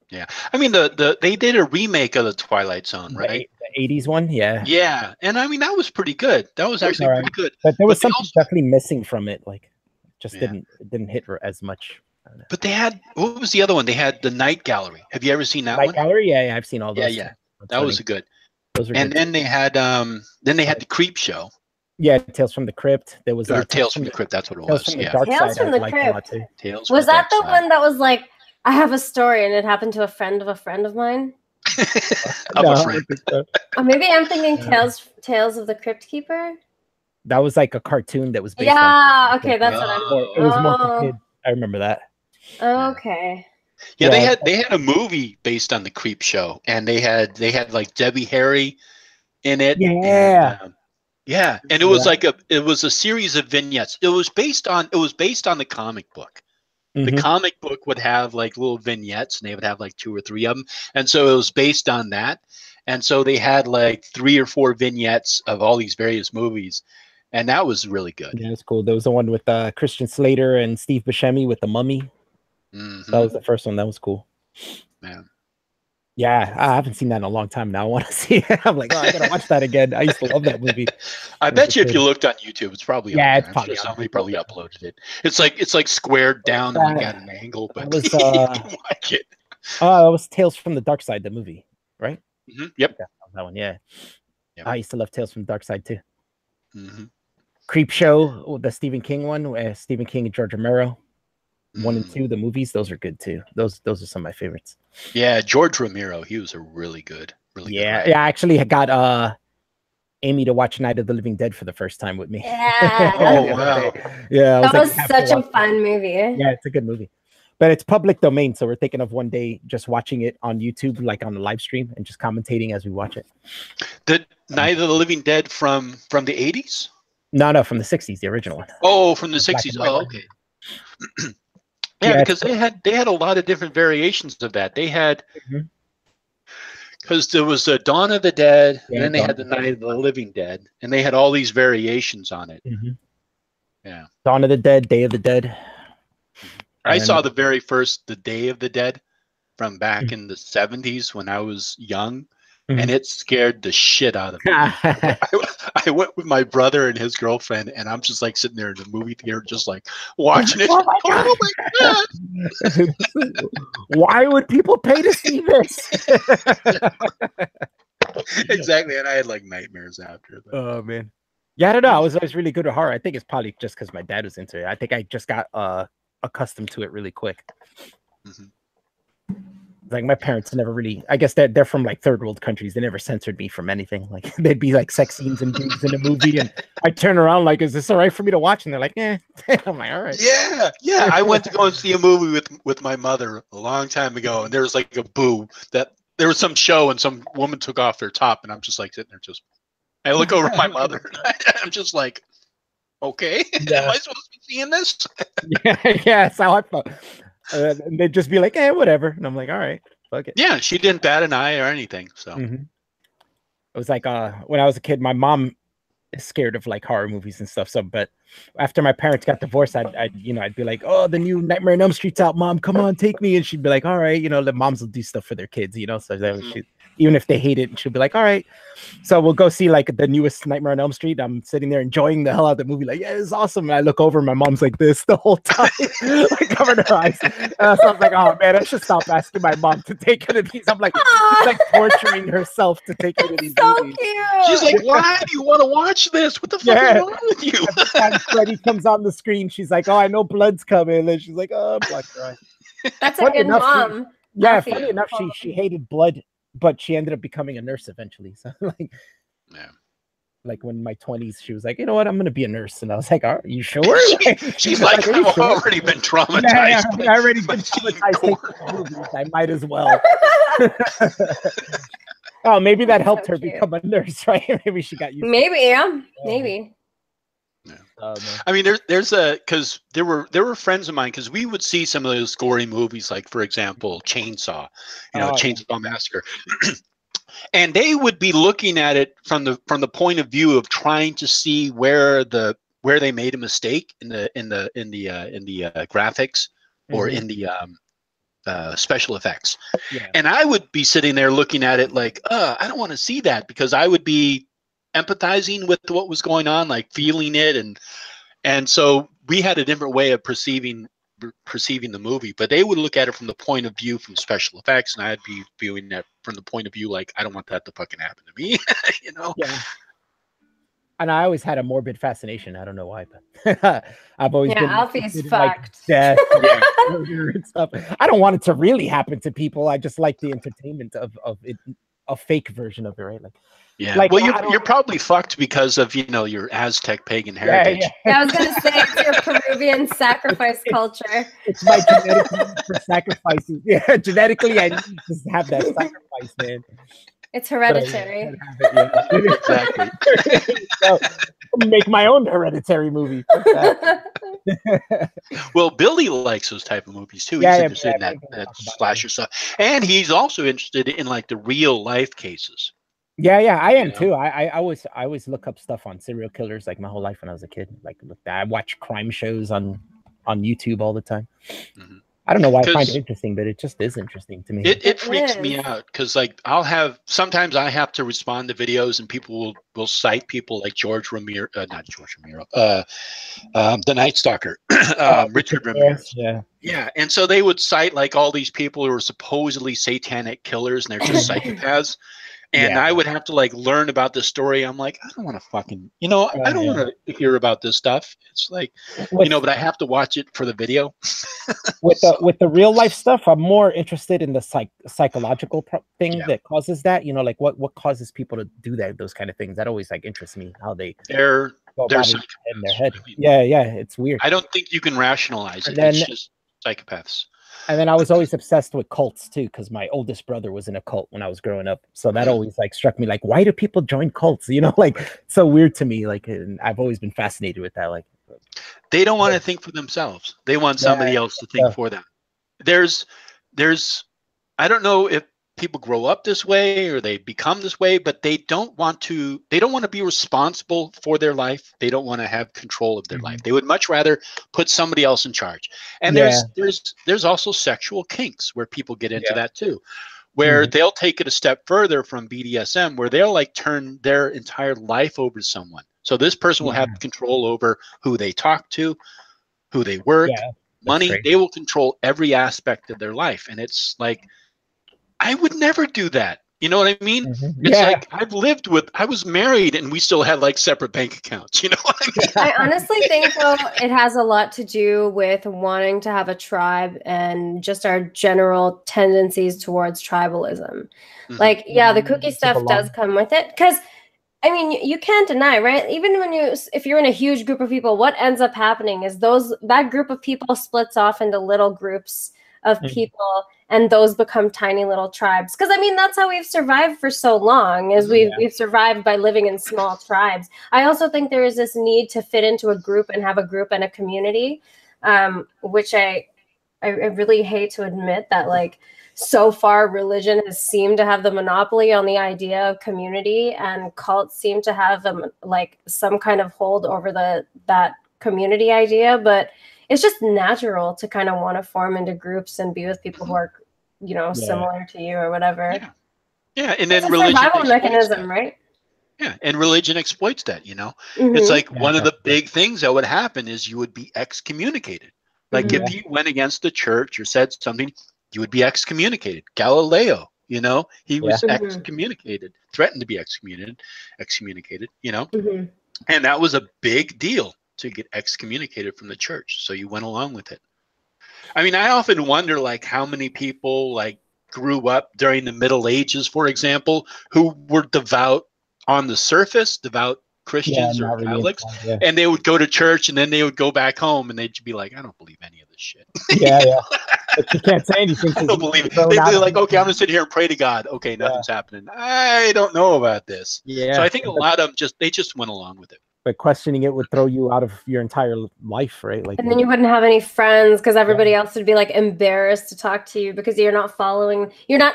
Yeah, I mean they did a remake of the Twilight Zone, right? The 80s one, yeah. Yeah, and I mean that was pretty good. That was actually pretty good. But there was something definitely missing from it. Like, just didn't hit her as much. But they had, what was the other one? They had the Night Gallery. Have you ever seen that one? Night Gallery, yeah, I've seen all those. Yeah, that was good. Those were good. Then they had the Creep Show. Yeah, Tales from the Crypt. There was Tales from the Crypt. That's what it was. Yeah. Tales from the Crypt. Was that the one that was like, I have a story and it happened to a friend of mine? A friend. Or maybe I'm thinking Tales of the Crypt Keeper. That was like a cartoon that was based on. Okay, that's what I mean. It was more for kids. I remember that. Okay. Yeah, they had a movie based on the Creep Show, and they had like Debbie Harry in it. Yeah. And it was like it was a series of vignettes. It was based on the comic book. The comic book would have like little vignettes, and they would have like 2 or 3 of them. And so it was based on that. And so they had like 3 or 4 vignettes of all these various movies. And that was really good. Yeah, it's cool. There was the one with Christian Slater and Steve Buscemi with the Mummy. That was the first one. That was cool. Man. Yeah, I haven't seen that in a long time now. I want to see it. I'm like, I gotta watch that again. I used to love that movie. I bet you if you looked on YouTube, it's probably it's probably somebody probably uploaded it. It's like squared down like at an angle, but was, you can watch it. Oh, it was Tales from the Dark Side, the movie, right? Yep. That one, yeah. I used to love Tales from the Dark Side too. Creep Show, the Stephen King one, Stephen King and George Romero. 1 and 2, the movies, those are good too. Those are some of my favorites. Yeah, George Romero, he was a really good. I actually got Amy to watch Night of the Living Dead for the first time with me. Yeah. Oh wow. Yeah, that was such a fun movie. Yeah, it's a good movie. But it's public domain, so we're thinking of one day just watching it on YouTube, like on the live stream, and just commentating as we watch it. The Night of the Living Dead from the 80s? No, from the 60s, the original one. Oh, from the 60s. Oh, okay. Yeah, because they had a lot of different variations of that. They had because there was the Dawn of the Dead, and then they had the Night of the Living Dead, and they had all these variations on it. Yeah, Dawn of the Dead, Day of the Dead. I saw the very first, the Day of the Dead, from back in the 70s when I was young, and it scared the shit out of me. I went with my brother and his girlfriend, and I'm just like sitting there in the movie theater, just like watching it. Oh my God! Why would people pay to see this? Exactly, and I had like nightmares after that. Oh man, yeah, I don't know. I was always really good at horror. I think it's probably just because my dad was into it. I think I just got accustomed to it really quick. Like my parents never really, I guess they're from like third world countries. They never censored me from anything. Like they'd be like sex scenes and boobs in a movie, and I turn around like, is this all right for me to watch? And they're like, eh. I'm like, all right. Yeah. I went to go and see a movie with my mother a long time ago, and there was like a boob that there was some show and some woman took off their top, and I'm just like sitting there I look over at my mother, and I'm just like, okay, am I supposed to be seeing this? Yeah, that's how I felt. And they'd just be like, whatever. And I'm like, all right, fuck it. Yeah, she didn't bat an eye or anything. So it was like when I was a kid, my mom is scared of like horror movies and stuff. So, but after my parents got divorced, I'd be like, oh, the new Nightmare on Elm Street's out, Mom, come on, take me. And she'd be like, all right, the moms will do stuff for their kids, so that was even if they hate it, she'll be like, all right. So we'll go see like the newest Nightmare on Elm Street. I'm sitting there enjoying the hell out of the movie, like, yeah, it's awesome. And I look over, my mom's like this the whole time, like covering her eyes. So I was like, oh man, I should stop asking my mom to take her to these. I'm like, she's like torturing herself to take her to these movies. Cute. She's like, why do you want to watch this? What the fuck is wrong with you? Every time Freddy comes on the screen, she's like, oh, I know blood's coming. And she's like, oh, blood. That's a good mom. Funny enough, she hated blood, but she ended up becoming a nurse eventually. So like when in my 20s, she was like, you know what, I'm going to be a nurse. And I was like, are you sure? She's like, I've already been traumatized. I already been traumatized. I might as well. Oh, maybe that helped her become a nurse, right? Maybe she got used maybe. Yeah. I mean, there's because there were friends of mine, because we would see some of those gory movies, like for example, Chainsaw, Chainsaw Massacre, and they would be looking at it from the point of view of trying to see where they made a mistake in the graphics or in the special effects, and I would be sitting there looking at it like, I don't want to see that, because I would be empathizing with what was going on, like feeling it, and so we had a different way of perceiving the movie. But they would look at it from the point of view from special effects, and I'd be viewing that from the point of view like, I don't want that to fucking happen to me. Yeah. And I always had a morbid fascination. I don't know why, but I've always been Alfie's fucked. Like death, and stuff. I don't want it to really happen to people. I just like the entertainment of it, a fake version of it, right? Yeah. Like, well, you're probably fucked because of your Aztec pagan heritage. Yeah, I was gonna say it's your Peruvian sacrifice culture. It's my genetic need for sacrifices. Yeah, genetically, I need to have that sacrifice, man. It's hereditary. Exactly. So, make my own hereditary movie. Well, Billy likes those type of movies too. He's interested in that slasher stuff, and he's also interested in like the real life cases. Yeah, I am too. I always look up stuff on serial killers, like my whole life when I was a kid. Like I watch crime shows on YouTube all the time. I don't know why I find it interesting, but it just is interesting to me. It freaks me out because like sometimes I have to respond to videos, and people will cite people like George Romero, not George Romero, the Night Stalker, Richard Ramirez. Yeah, and so they would cite like all these people who are supposedly satanic killers, and they're just psychopaths. And I would have to like learn about the story. I'm like, I don't want to fucking, I don't want to hear about this stuff. It's like, but I have to watch it for the video. With the real life stuff, I'm more interested in the psychological thing that causes that. Like what causes people to do that, those kind of things. That always like interests me. How they're in their head. I mean, it's weird. I don't think you can rationalize it. It's just psychopaths. And then I was always obsessed with cults too, because my oldest brother was in a cult when I was growing up. So that always like struck me, like, why do people join cults? Like it's so weird to me. Like, and I've always been fascinated with that. Like, they don't want to think for themselves. They want somebody else to think for them. There's, I don't know if people grow up this way or they become this way, but they don't want to be responsible for their life. They don't want to have control of their life. They would much rather put somebody else in charge. And there's also sexual kinks where people get into that too, where they'll take it a step further from BDSM, where they'll like turn their entire life over to someone. So this person will have control over who they talk to, who they work, money. Crazy. They will control every aspect of their life. And it's like, I would never do that. You know what I mean? It's like I was married and we still had like separate bank accounts. You know what I mean? I honestly think though it has a lot to do with wanting to have a tribe and just our general tendencies towards tribalism. Like, the cookie stuff does come with it. Because I mean, you can't deny, right? Even if you're in a huge group of people, what ends up happening is that group of people splits off into little groups of people, and those become tiny little tribes. Because I mean, that's how we've survived for so long, is we've survived by living in small tribes. I also think there is this need to fit into a group and have a group and a community, which I really hate to admit that, like, so far religion has seemed to have the monopoly on the idea of community, and cults seem to have like some kind of hold over that community idea. But it's just natural to kind of want to form into groups and be with people who are, similar to you or whatever. Yeah, and then religion survival mechanism, right? Yeah, and religion exploits that. It's like one of the big things that would happen is you would be excommunicated. Like if you went against the church or said something, you would be excommunicated. Galileo, he was excommunicated, threatened to be excommunicated. And that was a big deal to get excommunicated from the church. So you went along with it. I mean, I often wonder, like, how many people like grew up during the Middle Ages, for example, who were devout on the surface, devout Christians or Catholics, and they would go to church and then they would go back home and they'd be like, I don't believe any of this shit. But you can't say anything. I don't believe it. They'd be like, okay, I'm gonna sit here and pray to God. Okay, nothing's happening. I don't know about this. So I think a lot of them they just went along with it. But questioning it would throw you out of your entire life, right? Like, and then you wouldn't have any friends because everybody else would be like embarrassed to talk to you because you're not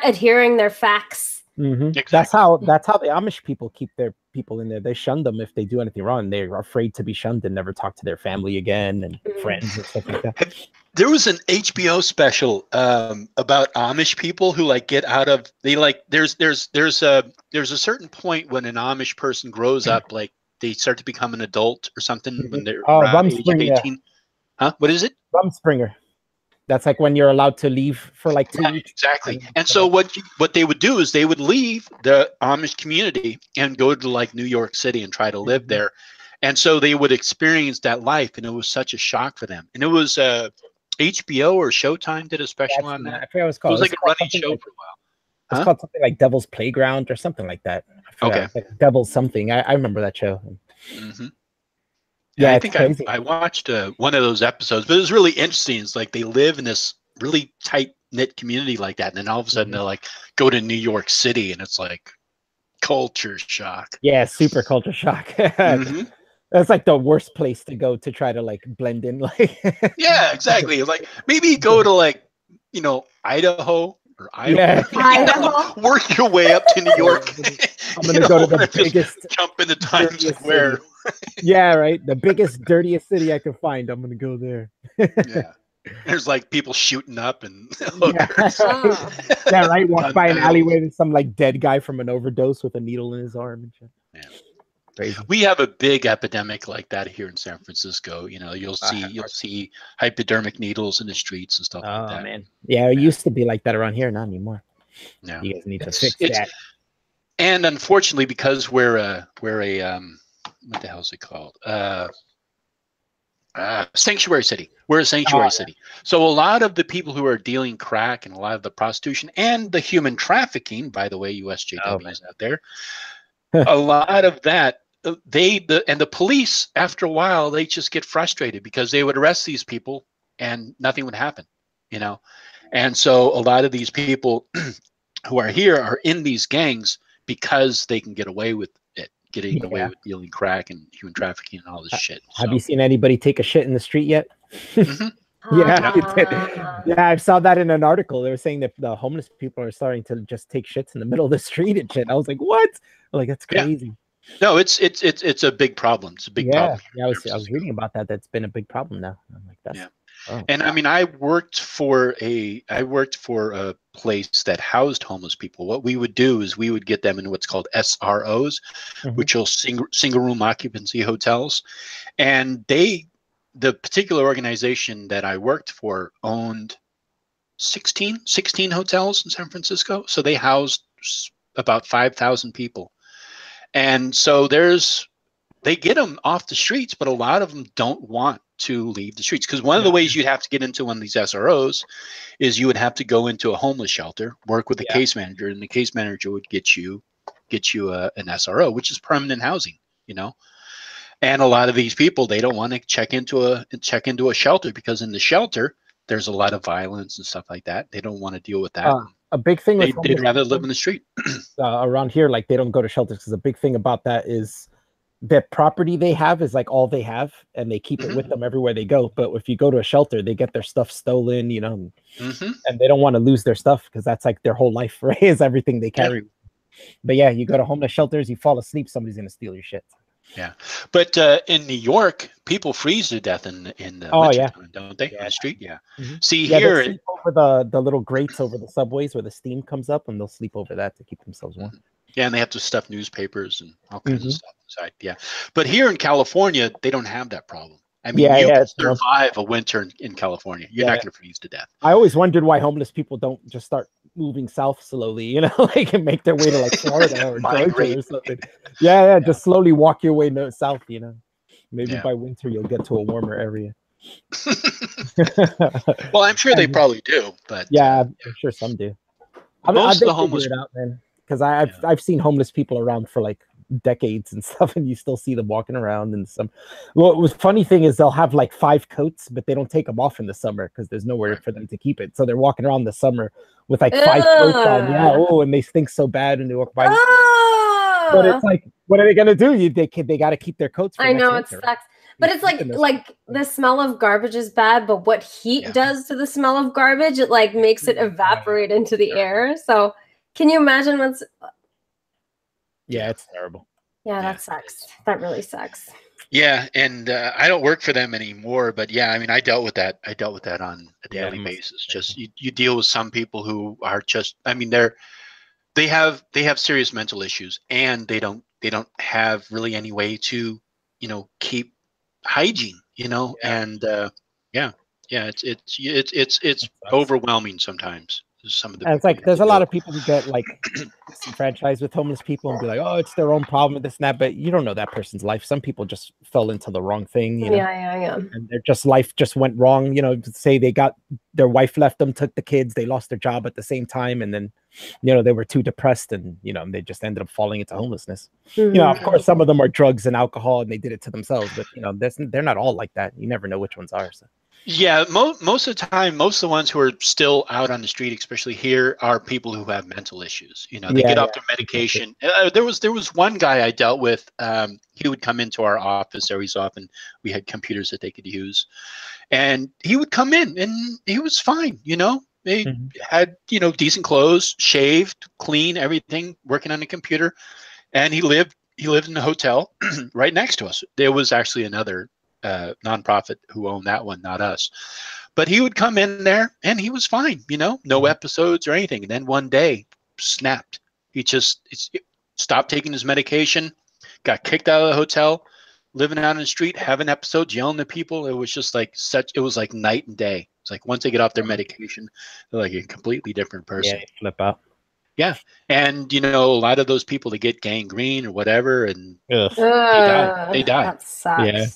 adhering their facts. Exactly. That's how the Amish people keep their people in there. They shun them if they do anything wrong. They're afraid to be shunned and never talk to their family again and friends and stuff like that. There was an HBO special about Amish people who like get out of there's a certain point when an Amish person grows up, like they start to become an adult or something when they're around age 18. Huh? What is it? Rumspringer. That's like when you're allowed to leave for like 2 weeks. Exactly. And so what they would do is they would leave the Amish community and go to like New York City and try to live there. And so they would experience that life, and it was such a shock for them. And it was HBO or Showtime did a special on that. I forget what it was called. It was like a running show for a while. It's called something like Devil's Playground or something like that. Okay. Like Devil's something. I remember that show. Yeah, I think I watched one of those episodes, but it was really interesting. It's like they live in this really tight knit community like that, and then all of a sudden they're like go to New York City, and it's like culture shock. Yeah, super culture shock. That's like the worst place to go to try to like blend in. Like, yeah, exactly. Like maybe go to like Idaho. Or Idaho. Work your way up to New York. I'm gonna go to the biggest. Jump into Times Square. Yeah, right. The biggest, dirtiest city I can find. I'm gonna go there. Yeah. There's like people shooting up and yeah, right. Walk by an alleyway with some like dead guy from an overdose with a needle in his arm and shit. Yeah. Crazy. We have a big epidemic like that here in San Francisco. You'll see hypodermic needles in the streets and stuff like that. Man. Yeah, it used to be like that around here, not anymore. No. You guys need to fix that. And unfortunately, because we're a what the hell is it called? Sanctuary city. We're a sanctuary city. So a lot of the people who are dealing crack and a lot of the prostitution and the human trafficking, by the way, USJWs out there, a lot of that, and the police, after a while, they just get frustrated because they would arrest these people and nothing would happen, you know? And so a lot of these people who are here are in these gangs because they can get away with it, getting away with dealing crack and human trafficking and all this shit. Have you seen anybody take a shit in the street yet? Yeah, I saw that in an article. They were saying that the homeless people are starting to just take shits in the middle of the street and shit. I was like, what? Like, that's crazy. No, it's a big problem. It's a big problem. Yeah, I was reading about that. That's been a big problem now. I'm like, that's and I mean, I worked for a place that housed homeless people. What we would do is we would get them in what's called SROs, which are single room occupancy hotels, and the particular organization that I worked for owned 16 hotels in San Francisco. So they housed about 5,000 people. And so they get them off the streets, but a lot of them don't want to leave the streets. Because one of the ways you'd have to get into one of these SROs is you would have to go into a homeless shelter, work with a case manager, and the case manager would get you an SRO, which is permanent housing, you know. And a lot of these people, they don't want to check into a shelter because in the shelter there's a lot of violence and stuff like that. They don't want to deal with that. A big thing they'd rather live in the street. Around here, like, they don't go to shelters because a big thing about that is the property they have is like all they have, and they keep it with them everywhere they go. But if you go to a shelter, they get their stuff stolen, you know, and they don't want to lose their stuff because that's like their whole life, right? Is everything they carry. But yeah, you go to homeless shelters, you fall asleep, somebody's gonna steal your shit. Yeah, but in New York, people freeze to death in the winter time, don't they? On the street, See, here, they sleep over the little grates over the subways where the steam comes up, and they'll sleep over that to keep themselves warm. Yeah, and they have to stuff newspapers and all kinds of stuff inside. Yeah, but here in California, they don't have that problem. I mean, you can survive a winter in California. You're not going to freeze to death. I always wondered why homeless people don't just start moving south slowly, you know, like, and make their way to like Florida or Georgia or something. Just slowly walk your way south, you know. Maybe by winter you'll get to a warmer area. Well, I'm sure they probably do, but I'm sure some do. Most of the homeless it out, man, because I've seen homeless people around for like decades and stuff, and you still see them walking around. And the funny thing is they'll have like 5 coats, but they don't take them off in the summer because there's nowhere for them to keep it. So they're walking around the summer with like 5 coats on. And they stink so bad when they walk by. But it's like, what are they gonna do? They got to keep their coats. I know it sucks, but it's like the smell of garbage is bad, but what heat does to the smell of garbage, it like makes it evaporate into the air. So can you imagine what's? Yeah, it's terrible. Yeah, that sucks. That really sucks. Yeah, and I don't work for them anymore, but yeah, I mean, I dealt with that on a daily basis. Just you deal with some people who are just, I mean, they have serious mental issues, and they don't have really any way to, you know, keep hygiene, you know, and it's overwhelming sometimes. Some of the it's like there's a lot of people who get like disenfranchised with homeless people and be like, oh, it's their own problem, this and that, but you don't know that person's life. Some people just fell into the wrong thing, you know. And their life just went wrong, you know. Say they got their wife left them, took the kids, they lost their job at the same time, and then, you know, they were too depressed, and you know, they just ended up falling into homelessness. You know, of course, some of them are drugs and alcohol, and they did it to themselves, but you know, they're not all like that. You never know which ones are. So. Yeah, most of the time, most of the ones who are still out on the street, especially here, are people who have mental issues. You know, they get off their medication. There was one guy I dealt with. He would come into our office every so often. We had computers that they could use, and he would come in, and he was fine. You know, they had, you know, decent clothes, shaved, clean, everything, working on the computer, and he lived in a hotel right next to us. There was actually another nonprofit who owned that one, not us, but he would come in there and he was fine, you know, no episodes or anything. And then one day, snapped. He just stopped taking his medication, got kicked out of the hotel, living out on the street, having episodes, yelling at people. It was just like it was like night and day. It's like once they get off their medication, they're like a completely different person. Yeah, flip out. Yeah, and you know, a lot of those people that get gangrene or whatever, and they die. That sucks. Yeah,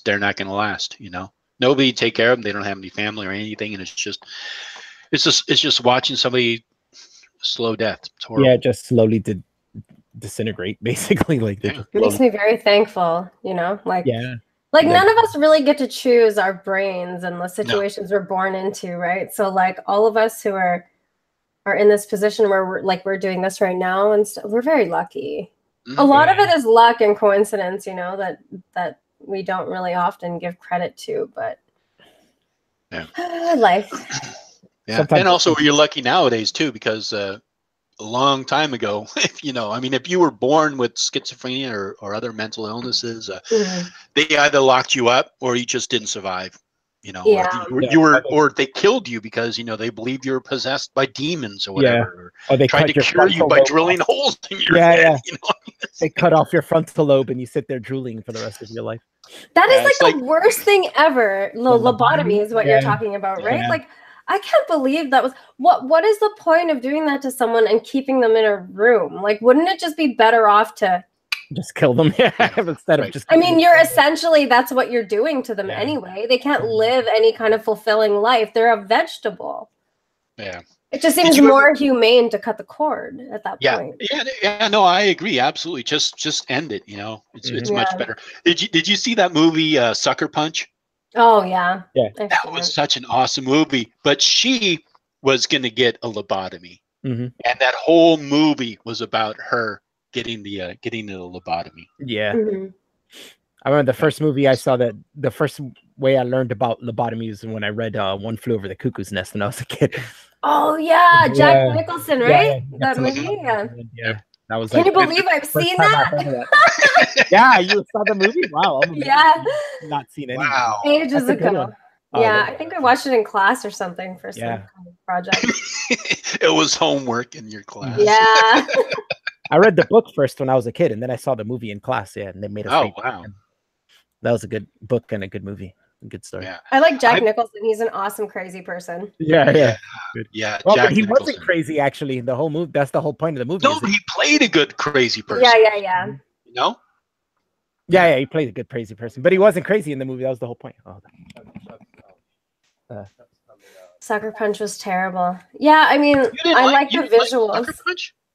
they're not going to last. You know, nobody take care of them. They don't have any family or anything, and it's just watching somebody slow death. It's horrible. Yeah, just slowly disintegrate, basically. Like it makes me very thankful. You know, like like none of us really get to choose our brains and the situations we're born into, right? So like all of us who are in this position where we're doing this right now, and we're very lucky. A lot of it is luck and coincidence, you know, that we don't really often give credit to, but life. Yeah, sometimes, and also you're lucky nowadays too, because a long time ago, if you were born with schizophrenia or other mental illnesses, they either locked you up or you just didn't survive. You know, or they killed you because they believed you were possessed by demons or whatever. Or they tried to cure you by drilling holes in your head. Yeah. You know? They cut off your frontal lobe and you sit there drooling for the rest of your life. That is like the worst thing ever. Lobotomy is what you're talking about, right? Yeah. Like, I can't believe that was what is the point of doing that to someone and keeping them in a room? Like, wouldn't it just be better off to just kill them instead of just... I mean, you're essentially, that's what you're doing to them anyway. They can't live any kind of fulfilling life. They're a vegetable. Yeah. It just seems more humane to cut the cord at that point. Yeah, no, I agree. Absolutely. Just end it, It's much better. Did you see that movie Sucker Punch? Oh yeah. Yeah. That was such an awesome movie. But she was gonna get a lobotomy. And that whole movie was about her getting the lobotomy. Yeah. I remember the first movie I saw, that the first way I learned about lobotomy was when I read One Flew Over the Cuckoo's Nest when I was a kid. Oh yeah, Jack Nicholson, right? That movie. Yeah. That was. Can you believe I've seen that? Yeah, you saw the movie? Wow. Not seen any. Wow. Ages ago. Yeah, I think I watched it in class or something for some kind of project. It was homework in your class. Yeah. I read the book first when I was a kid, and then I saw the movie in class. Yeah, and they made a wow. That was a good book and a good movie. A good story. Yeah. I like Jack Nicholson. He's an awesome, crazy person. Yeah. Well, Jack he Nicholson wasn't crazy, actually. The whole movie, that's the whole point of the movie. No, he played a good crazy person. Yeah. No? Yeah, he played a good crazy person, but he wasn't crazy in the movie. That was the whole point. Sucker Punch was terrible. Yeah, I mean, I like the visuals.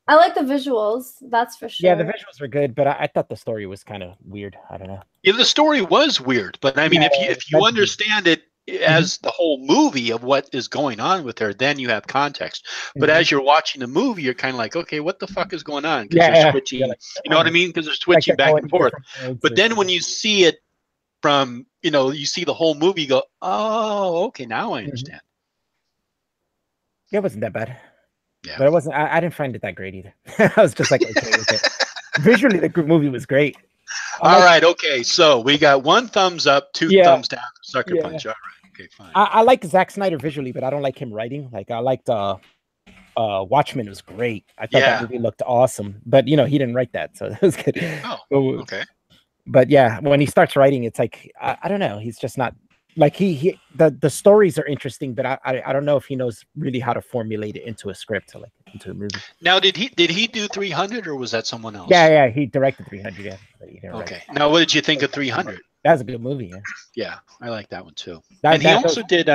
I like the visuals, that's for sure. Yeah, the visuals were good, but I thought the story was kind of weird. I don't know. Yeah, the story was weird, but I mean, if you understand it as the whole movie of what is going on with her, then you have context. But as you're watching the movie, you're kind of like, okay, what the fuck is going on? Because they're switching, you know what I mean? Because they're switching back and forth. But then when you see it from, you see the whole movie, you go, oh, okay, now I understand. It wasn't that bad. Yeah. But it wasn't. I didn't find it that great either. I was just like, okay with it. Visually, the movie was great. All right, okay. So we got 1 thumbs up, 2 thumbs down. Sucker Punch. All right, okay, fine. I like Zack Snyder visually, but I don't like him writing. Like I liked Watchmen was great. I thought that movie looked awesome, but he didn't write that, so it was good. Oh, okay. But yeah, when he starts writing, it's like I don't know. He's just not. Like the stories are interesting, but I don't know if he knows really how to formulate it into a script, like into a movie. Now, did he do 300 or was that someone else? Yeah, he directed 300. Yeah, but he didn't okay. Now, what did you think of 300? That was a good movie. Yeah, I like that one too. And he also did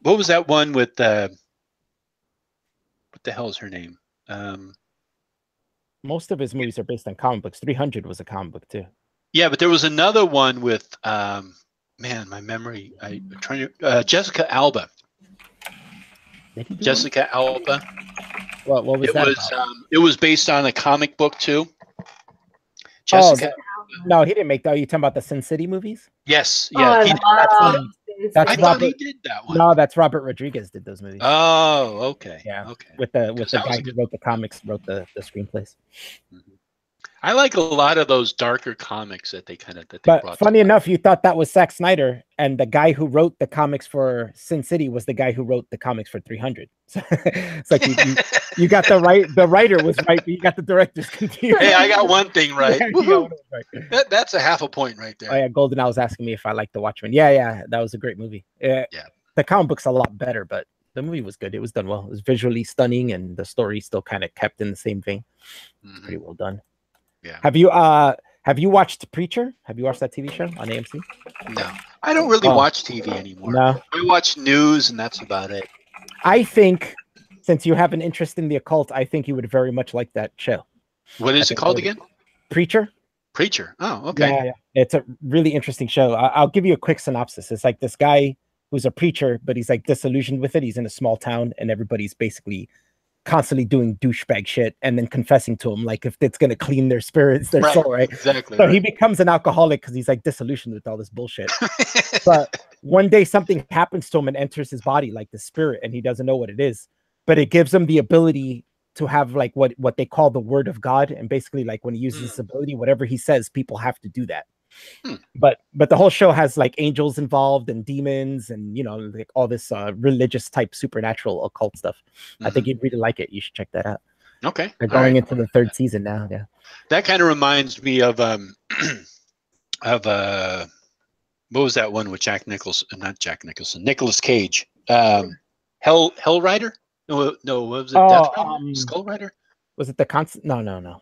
what was that one with what the hell is her name? Most of his movies are based on comic books. 300 was a comic book too. Yeah, but there was another one with man, my memory. I'm trying to Jessica Alba. Jessica Alba. What was that? It was based on a comic book too. Jessica. No, he didn't make that. Are you talking about the Sin City movies? Yes. Yeah. I thought he did that one. No, that's Robert Rodriguez did those movies. Oh, okay. Yeah. Okay. With the guy who wrote the comics, wrote the screenplays. I like a lot of those darker comics that they But brought. Funny enough, you thought that was Zack Snyder, and the guy who wrote the comics for Sin City was the guy who wrote the comics for 300. So it's like you got the writer was right, but you got the director's confused. Hey, I got one thing right. That's a half a point right there. Oh yeah, Golden I was asking me if I liked The Watchmen. Yeah, that was a great movie. Yeah. The comic book's a lot better, but the movie was good. It was done well. It was visually stunning, and the story still kind of kept in the same vein. It's pretty well done. Yeah. Have you watched Preacher? Have you watched that TV show on AMC? No, I don't really watch TV anymore. No, I watch news, and that's about it. I think since you have an interest in the occult, I think you would very much like that show. What is it called again? Preacher. Preacher. Oh, okay. Yeah. It's a really interesting show. I'll give you a quick synopsis. It's like this guy who's a preacher, but he's like disillusioned with it. He's in a small town, and everybody's basically constantly doing douchebag shit and then confessing to him, like if it's going to clean their spirits, their soul, right? Exactly. So he becomes an alcoholic because he's like disillusioned with all this bullshit. But one day something happens to him and enters his body, like the spirit, and he doesn't know what it is. But it gives him the ability to have like what they call the word of God. And basically, like when he uses this ability, whatever he says, people have to do that. But the whole show has like angels involved and demons and, you know, like all this religious type supernatural occult stuff. I think you'd really like it. You should check that out. Okay. They're going into the 3rd season now. Yeah. That kind of reminds me of what was that one with Nicolas Cage. Hell Rider? No, what was it? Skull Rider? Was it the constant? No.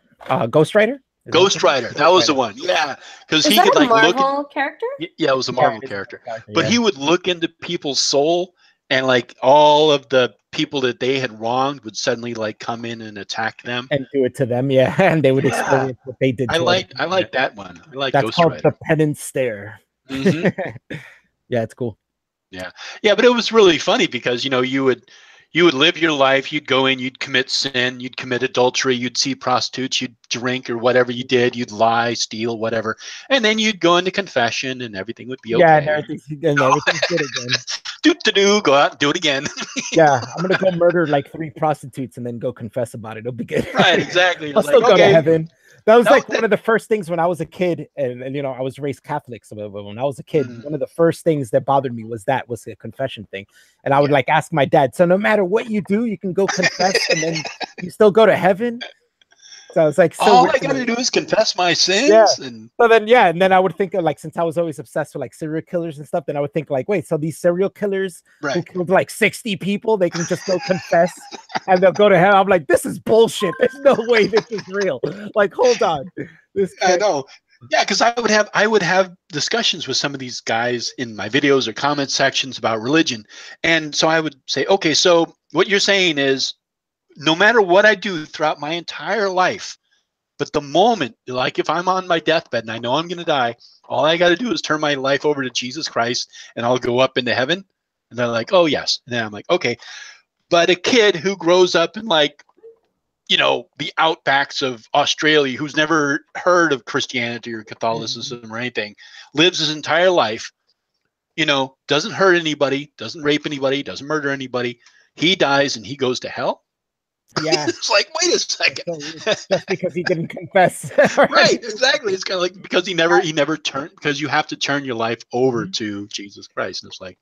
Ghost Rider? Ghost Rider. That was the one. Yeah. Because he could like look at character? Yeah, it was a Marvel character. But he would look into people's soul, and like all of the people that they had wronged would suddenly like come in and attack them. And do it to them, yeah. And they would experience what they did. I like that one. I like that's Ghost called Rider. The Penance Stare. Yeah, it's cool. Yeah. Yeah, but it was really funny because, you know, you would live your life, you'd go in, you'd commit sin, you'd commit adultery, you'd see prostitutes, you'd drink or whatever you did, you'd lie, steal, whatever. And then you'd go into confession and everything would be okay. Yeah, and everything's good again. Go out and do it again. Yeah, I'm going to go murder like 3 prostitutes and then go confess about it. It'll be good. Right, exactly. I'll still go to heaven. That was one of the first things when I was a kid, and you know, I was raised Catholic. So when I was a kid, one of the first things that bothered me was the confession thing. And I would like ask my dad, so no matter what you do, you can go confess and then you still go to heaven. So I was like, all I gotta do is confess my sins. Yeah. And then I would think of like, since I was always obsessed with like serial killers and stuff, then I would think like, wait, so these serial killers who killed like 60 people, they can just go confess and they'll go to hell. I'm like, this is bullshit. There's no way this is real. Like, hold on. I know. Yeah, because I would have discussions with some of these guys in my videos or comment sections about religion. And so I would say, okay, so what you're saying is, no matter what I do throughout my entire life, but the moment, like if I'm on my deathbed and I know I'm going to die, all I got to do is turn my life over to Jesus Christ and I'll go up into heaven. And they're like, oh, yes. And then I'm like, okay. But a kid who grows up in like, you know, the outbacks of Australia, who's never heard of Christianity or Catholicism or anything, lives his entire life, you know, doesn't hurt anybody, doesn't rape anybody, doesn't murder anybody. He dies and he goes to hell. Yeah. It's like, wait a second. Just because he didn't confess. Right, exactly. It's kind of like because he never turned, because you have to turn your life over to Jesus Christ. And it's like,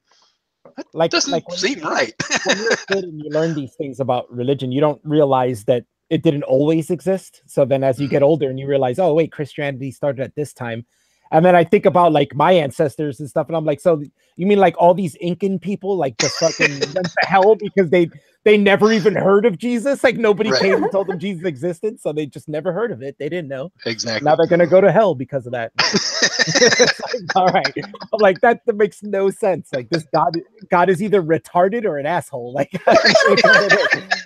that doesn't seem right. When you're a kid and you learn these things about religion, you don't realize that it didn't always exist. So then as you get older and you realize, oh wait, Christianity started at this time. And then I think about like my ancestors and stuff, and I'm like, so you mean like all these Incan people like just fucking went to hell because they never even heard of Jesus? Like nobody came and told them Jesus existed, so they just never heard of it. They didn't know. Exactly. Now they're gonna go to hell because of that. Like, all right. I'm like, that makes no sense. Like this God is either retarded or an asshole. Like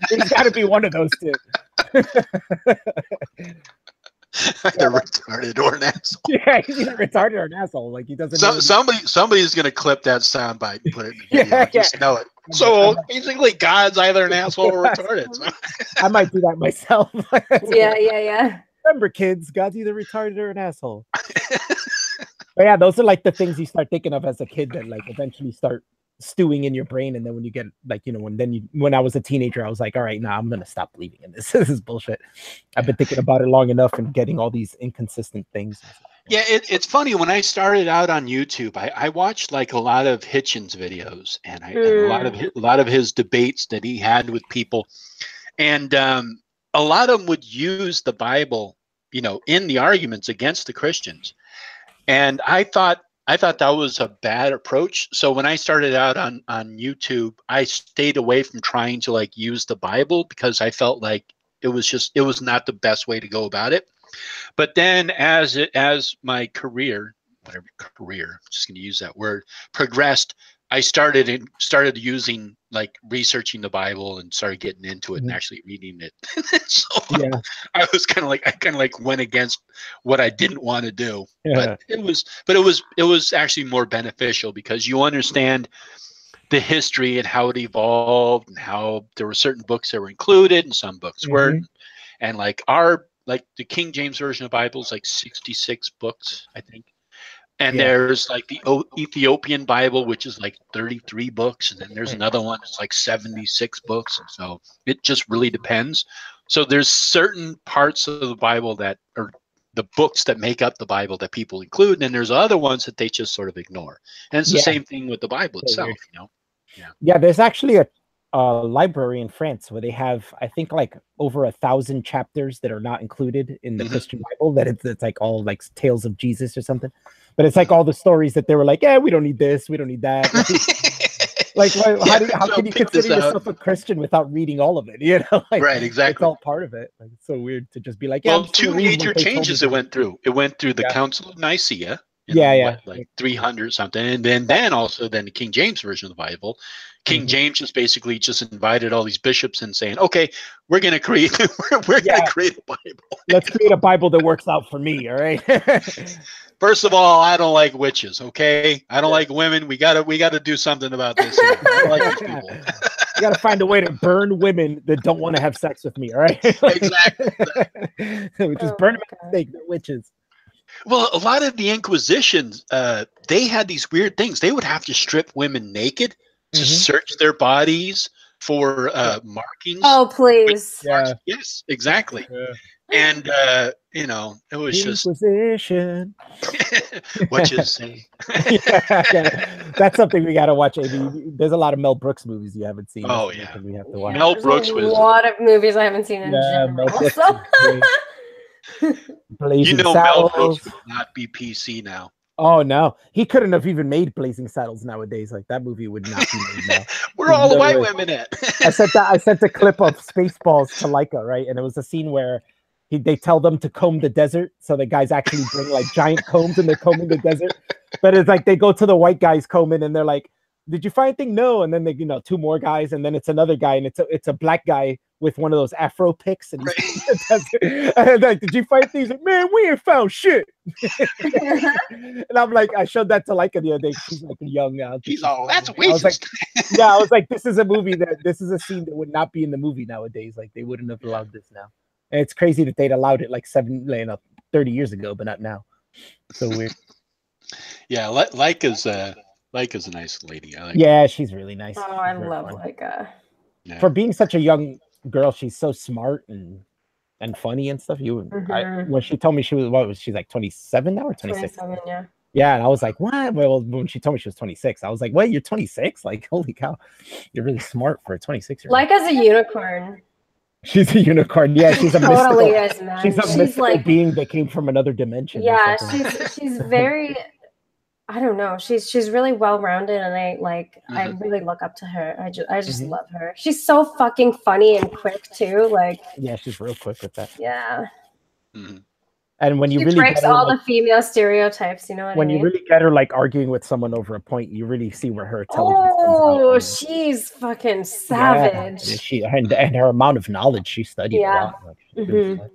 he's got to be one of those two. Either retarded or an asshole. Yeah, he's either retarded or an asshole. Like he doesn't. Somebody's gonna clip that soundbite and put it in the video. Just know it. So basically, God's either an asshole or retarded. So. I might do that myself. Yeah. Remember, kids, God's either retarded or an asshole. But yeah, those are like the things you start thinking of as a kid that like eventually start stewing in your brain. And then when you get like, you know, when I was a teenager, I was like, all right, now I'm going to stop believing in this. This is bullshit. I've been thinking about it long enough and getting all these inconsistent things. Yeah, it's funny. When I started out on YouTube, I watched like a lot of Hitchens videos and a lot of his debates that he had with people. And a lot of them would use the Bible, you know, in the arguments against the Christians. And I thought, I thought that was a bad approach. So when I started out on YouTube, I stayed away from trying to like use the Bible because I felt like it was not the best way to go about it. But then as my career, I'm just going to use that word, progressed, I started using, like, researching the Bible and started getting into it and actually reading it. So yeah. I kind of like went against what I didn't want to do. Yeah. But it was actually more beneficial because you understand the history and how it evolved and how there were certain books that were included and some books weren't. And like the King James Version of the Bible is like 66 books, I think. And there's like the Ethiopian Bible, which is like 33 books. And then there's another one that's like 76 books. And so it just really depends. So there's certain parts of the Bible that are the books that make up the Bible that people include. And then there's other ones that they just sort of ignore. And it's the same thing with the Bible itself, you know? Yeah, there's actually a library in France where they have, I think, like over 1,000 chapters that are not included in the Christian Bible, that it's like all like tales of Jesus or something. But it's like all the stories that they were like, yeah, we don't need this, we don't need that. Like, how can you consider yourself a Christian without reading all of it? You know, like, right? Exactly. It's all part of it. Like, it's so weird to just be like, well, two major changes it went through. It went through the Council of Nicaea. Like 300 something, and then also the King James Version of the Bible. King James just basically just invited all these bishops and saying, okay, we're gonna create gonna create a Bible. Let's create a Bible that works out for me. All right. First of all, I don't like witches. Okay, I don't like women. We gotta do something about this. I don't like these people. You gotta find a way to burn women that don't want to have sex with me. All right. Exactly. Just burn them at the stake, witches. Well, a lot of the Inquisitions, they had these weird things. They would have to strip women naked to search their bodies for markings. Oh, please. Yes, exactly. Yeah. And, you know, it was Inquisition. What you say? That's something we got to watch, AB. There's a lot of Mel Brooks movies you haven't seen. Oh, yeah. We have to watch. Mel Brooks was a lot of movies I haven't seen in general. Blazing Saddles. Mel Brooks would not be PC now. Oh no, he couldn't have even made Blazing Saddles nowadays. Like, that movie would not be made now. Where are all the white women at? I sent a clip of Spaceballs to Leica, right? And it was a scene where they tell them to comb the desert, so the guys actually bring like giant combs and they're combing the desert. But it's like they go to the white guys combing and they're like, "Did you find anything?" No, and then they, two more guys, and then it's another guy, and it's a black guy with one of those Afro picks, and he's and like, "Did you find things?" Like, "Man, we ain't found shit." And I'm like, I showed that to Leica the other day. She's like young now. She's all, "That's racist." I was like, this is a scene that would not be in the movie nowadays. Like, they wouldn't have allowed this now. And it's crazy that they'd allowed it like 30 years ago, but not now. So weird. Yeah, Leica's a nice lady. I like she's really nice. Oh, I love Leica. Yeah. For being such a young girl, she's so smart and funny and stuff. When she told me she's like 27 now or 26? 27, yeah. Yeah, and I was like, what? Well, when she told me she was 26, I was like, what? You're 26? Like, holy cow, you're really smart for a 26-year-old. Leica's a unicorn. She's a unicorn. Yeah, she's a totally mystical, is, man. She's a mystical being that came from another dimension. Yeah, she's very, I don't know. She's really well-rounded, and I really look up to her. I just love her. She's so fucking funny and quick too. Like, yeah, she's real quick with that. Yeah. Mm-hmm. And when you really breaks all the female stereotypes, you know what I mean? When you really get her like arguing with someone over a point, you really see where her intelligence comes out. She's fucking savage. Yeah, and her amount of knowledge she studied a lot. Like,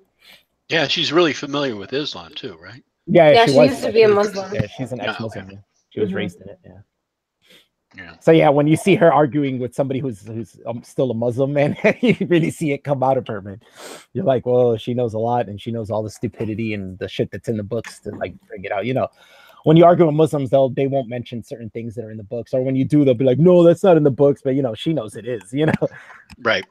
yeah, she's really familiar with Islam too, right? Yeah, she used to be a Muslim. Yeah, she's an ex-Muslim. Okay. She was raised in it. Yeah. Yeah. So yeah, when you see her arguing with somebody who's still a Muslim, man, you really see it come out of her, man. You're like, well, she knows a lot, and she knows all the stupidity and the shit that's in the books to like bring it out. You know, when you argue with Muslims, they won't mention certain things that are in the books, or when you do, they'll be like, no, that's not in the books, but she knows it is. You know, right?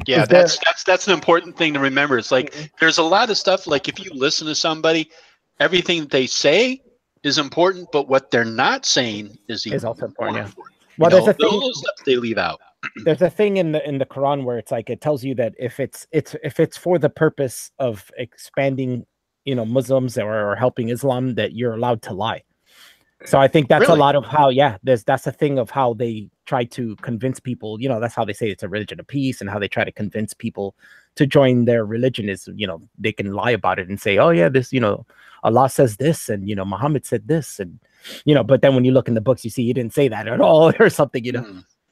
Yeah, that's an important thing to remember. It's like there's a lot of stuff. Like if you listen to somebody, everything that they say is important, but what they're not saying is also important. Yeah. Important. Well, there's a thing stuff they leave out. There's a thing in the Quran where it's like it tells you that if it's for the purpose of expanding, Muslims or helping Islam, that you're allowed to lie. So I think that's a lot of how, that's a thing of how they try to convince people, that's how they say it's a religion of peace, and how they try to convince people to join their religion is, they can lie about it and say, oh yeah, this, Allah says this, and, Muhammad said this, and, but then when you look in the books, you see he didn't say that at all or something,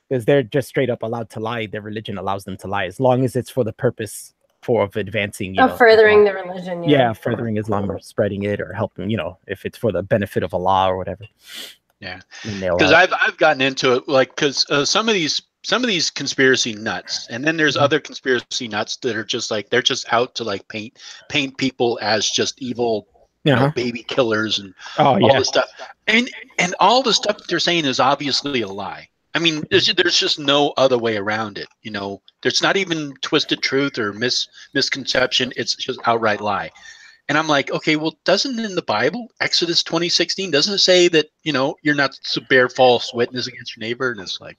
because they're just straight up allowed to lie. Their religion allows them to lie as long as it's for the purpose of advancing, furthering the religion. Yeah, furthering Islam or spreading it or helping, if it's for the benefit of Allah or whatever. Yeah, because I've gotten into it, like, because some of these conspiracy nuts, and then there's other conspiracy nuts that are just like, they're just out to like paint people as just evil, baby killers and all this stuff, and all the stuff that they're saying is obviously a lie. I mean, there's just no other way around it. There's not even twisted truth or misconception. It's just outright lie. And I'm like, okay, well, doesn't in the Bible, Exodus 20:16, doesn't it say that, you're not to bear false witness against your neighbor? And it's like,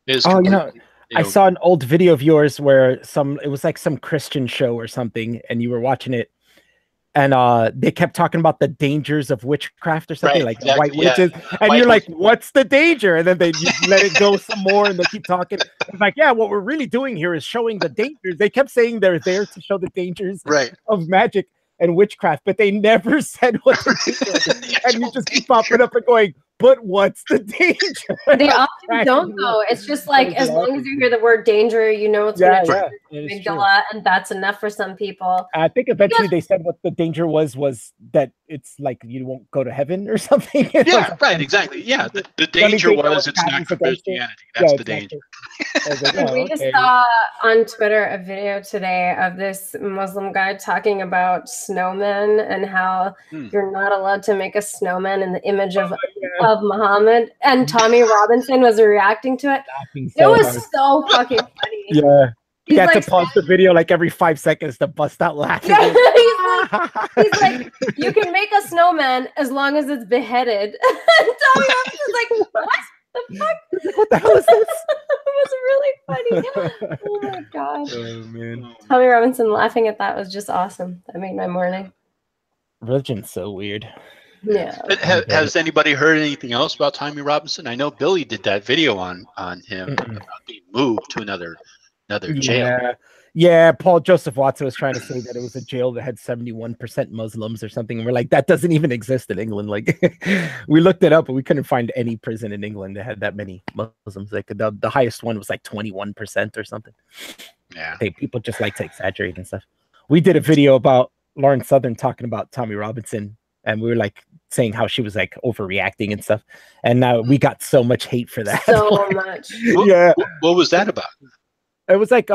I saw an old video of yours where it was like some Christian show or something, and you were watching it, and they kept talking about the dangers of witchcraft or something, like exactly, white witches, and you're like, what's the danger? And then they let it go some more, and they keep talking. It's like, yeah, what we're really doing here is showing the dangers. They kept saying they're there to show the dangers of magic and witchcraft, but they never said what the danger is. And you just keep popping up and going, but what's the danger? They often don't though. It's just like, as long as you hear the word danger, it's going to amygdala, and that's enough for some people. I think eventually they said what the danger was that it's like you won't go to heaven or something. Yeah, right, exactly. Yeah, the danger was it's not Christianity. That's the danger. We just saw on Twitter a video today of this Muslim guy talking about snowmen and how you're not allowed to make a snowman in the image of Muhammad, and Tommy Robinson was reacting to it. It was so fucking funny. Yeah. You got to pause the video like every 5 seconds to bust out laughing. Yeah, he's like, you can make a snowman as long as it's beheaded. And Tommy Robinson's like, what the fuck? Like, what the hell is this? It was really funny. Oh my god. Oh man. Tommy Robinson laughing at that was just awesome. That made my morning. Religion's so weird. Yeah. Has anybody heard anything else about Tommy Robinson? I know Billy did that video on him about being moved to another jail. Yeah, Paul Joseph Watson was trying to say that it was a jail that had 71% Muslims or something. And we're like, that doesn't even exist in England. Like, we looked it up, but we couldn't find any prison in England that had that many Muslims. Like, the highest one was like 21% or something. Yeah. People just like to exaggerate and stuff. We did a video about Lauren Southern talking about Tommy Robinson, and we were like saying how she was like overreacting and stuff. And now we got so much hate for that. So much. Yeah. What was that about? It was like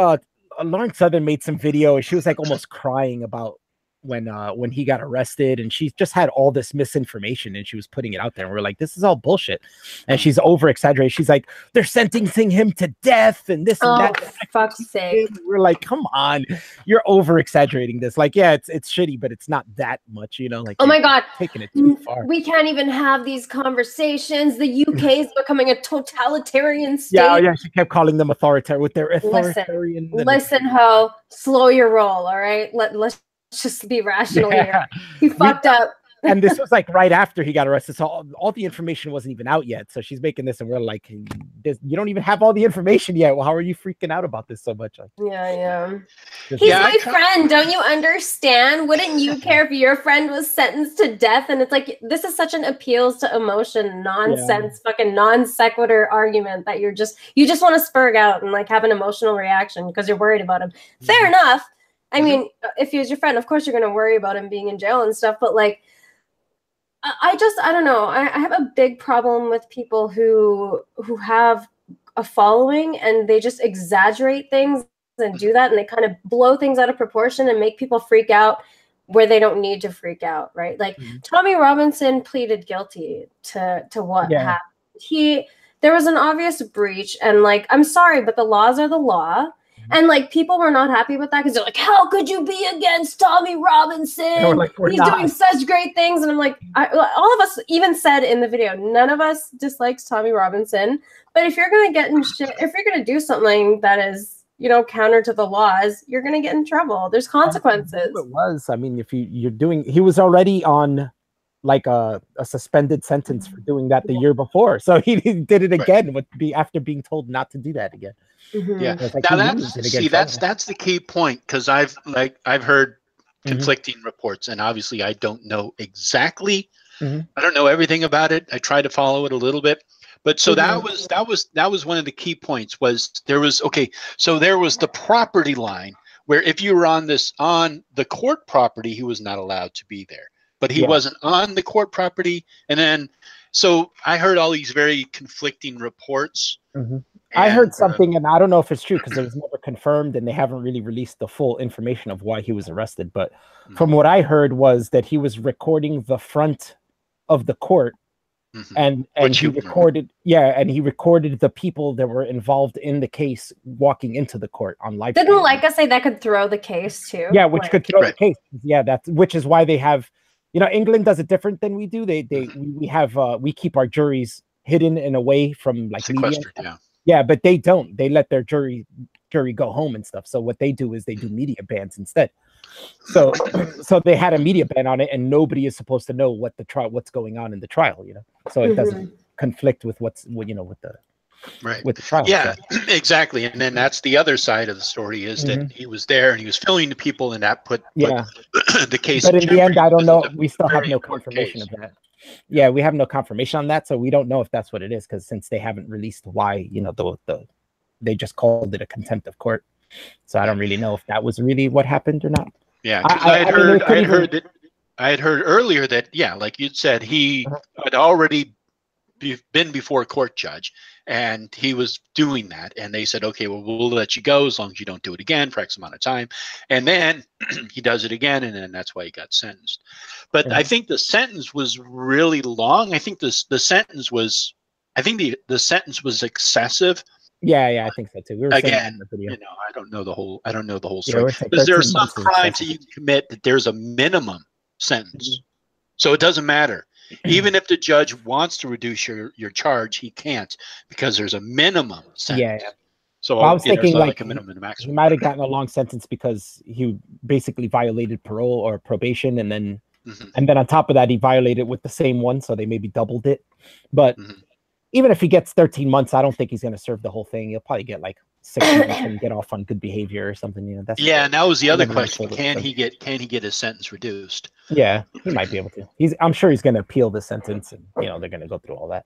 Lauren Southern made some video, and she was like almost crying about when he got arrested, and she just had all this misinformation and she was putting it out there, and we're like, this is all bullshit, and she's over exaggerating. She's like, they're sentencing him to death and this and that. For fuck's sake. We're like, come on, you're over exaggerating this. Like, yeah, it's shitty, but it's not that much, like, oh my god, taking it too far. We can't even have these conversations. The UK is becoming a totalitarian state. Yeah, she kept calling them authoritarian with their authoritarian. Listen, ho, slow your roll, all right? Let's just be rational here. He fucked up. And this was like right after he got arrested, so all the information wasn't even out yet. So she's making this, and we're like, you don't even have all the information yet. Well, how are you freaking out about this so much? Like, yeah. He's my friend. Don't you understand? Wouldn't you care if your friend was sentenced to death? And it's like, this is such an appeals to emotion nonsense, fucking non sequitur argument that you just want to spurg out and like have an emotional reaction because you're worried about him. Fair enough. I mean, if he was your friend, of course you're going to worry about him being in jail and stuff. But like, I don't know. I have a big problem with people who have a following and they just exaggerate things and do that. And they kind of blow things out of proportion and make people freak out where they don't need to freak out. Right. Like Tommy Robinson pleaded guilty to what happened. There was an obvious breach, and like, I'm sorry, but the laws are the law. And like, people were not happy with that because they're like, how could you be against Tommy Robinson? Like, he's doing such great things. And I'm like, all of us even said in the video, none of us dislikes Tommy Robinson. But if you're going to get in shit, if you're going to do something that is, counter to the laws, you're going to get in trouble. There's consequences. It was. I mean, if you're doing, he was already on like a suspended sentence for doing that the year before. So he did it again after being told not to do that again. Yeah. Like, now that's the key point, because I've heard conflicting reports, and obviously I don't know exactly. I don't know everything about it. I try to follow it a little bit. But so that was one of the key points. Was there was the property line where if you were on the court property, he was not allowed to be there, but he wasn't on the court property. And then so I heard all these very conflicting reports. I heard something, and I don't know if it's true because it was never confirmed, and they haven't really released the full information of why he was arrested. But from what I heard was that he was recording the front of the court. And he recorded, he recorded the people that were involved in the case walking into the court on live. Didn't Leica say that could throw the case too? Yeah, which could throw the case. Yeah, which is why they have, England does it different than we do. We keep our juries hidden and away from like media. Yeah, but they don't. They let their jury go home and stuff. So what they do is they do media bans instead. So they had a media ban on it, and nobody is supposed to know what's going on in the trial, so it doesn't conflict with with the trial. Yeah, exactly. And then that's the other side of the story is that he was there and he was filming the people, and that put the case. But in the end, I don't know. We still have no confirmation of that. Yeah, we have no confirmation on that, so we don't know if that's what it is, because since they haven't released why, they just called it a contempt of court. So I don't really know if that was really what happened or not. Yeah, I had heard earlier that like you'd said, he had already been before a court judge, and he was doing that, and they said, okay, well, we'll let you go as long as you don't do it again for X amount of time. And then he does it again, and then that's why he got sentenced. But I think the sentence was really long. I think the sentence was excessive. Yeah, I think so too. We were again, I don't know the whole story, because there are some crimes that you can commit that there's a minimum sentence, so it doesn't matter. Even if the judge wants to reduce your charge, he can't, because there's a minimum sentence. Yeah. So I was thinking like a minimum and a maximum. He might have gotten a long sentence because he basically violated parole or probation, and then on top of that, he violated with the same one, so they maybe doubled it. But even if he gets 13 months, I don't think he's going to serve the whole thing. He'll probably get like 6 months and get off on good behavior or something. And that was the other question. Can he get his sentence reduced? Yeah, he might be able to. I'm sure he's going to appeal the sentence, and they're going to go through all that.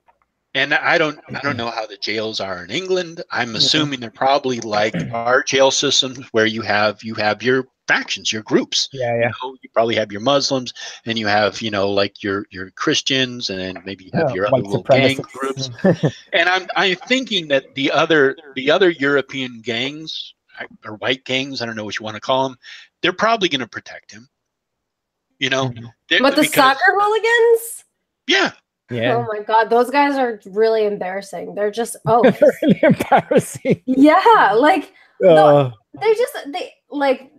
And I don't know how the jails are in England. I'm assuming they're probably like our jail systems, where you have your factions, your groups. Yeah. You probably have your Muslims, and you have like your Christians, and then maybe you have your other little gang groups. And I'm thinking that the other European gangs or white gangs, I don't know what you want to call them, they're probably going to protect him. But the soccer hooligans? Yeah. Yeah. Oh my God, those guys are really embarrassing. They're just really embarrassing. Yeah, like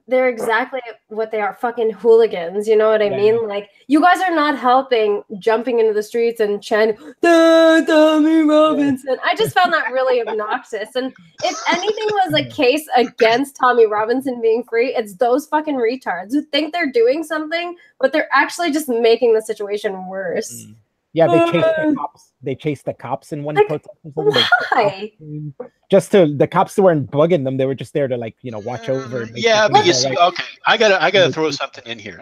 they're exactly what they are, fucking hooligans. You know what I mean? Like, you guys are not helping jumping into the streets and chanting Tommy Robinson. I just found that really obnoxious. And if anything was a case against Tommy Robinson being free, it's those fucking retards who think they're doing something, but they're actually just making the situation worse. Yeah, they chased the cops in one protest. Why? The cops weren't bugging them. They were just there to watch over. But you see, okay, I gotta throw something in here.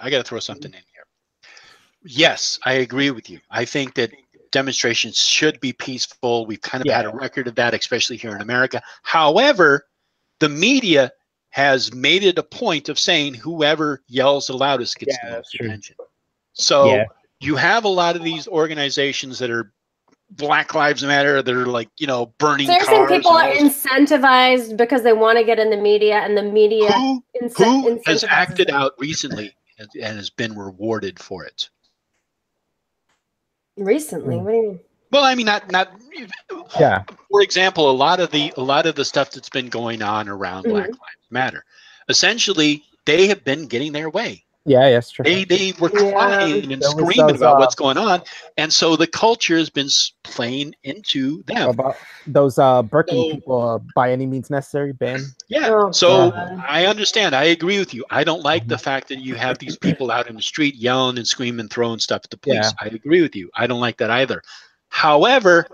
Yes, I agree with you. I think that demonstrations should be peaceful. We've kind of had a record of that, especially here in America. However, the media has made it a point of saying whoever yells the loudest gets the most attention. So you have a lot of these organizations that are Black Lives Matter, that are like, burning cars. So you're saying people are incentivized because they want to get in the media, and the media who has acted out recently and has been rewarded for it? Recently? What do you mean? Well, I mean, not. Yeah. For example, a lot of the stuff that's been going on around Black Lives Matter, essentially, they have been getting their way. Yeah, that's true. They were crying and screaming about what's going on, and so the culture has been playing into them. About those Berkeley people, by any means necessary, ban. Yeah. So I understand. I agree with you. I don't like the fact that you have these people out in the street yelling and screaming, throwing stuff at the police. I agree with you. I don't like that either. However,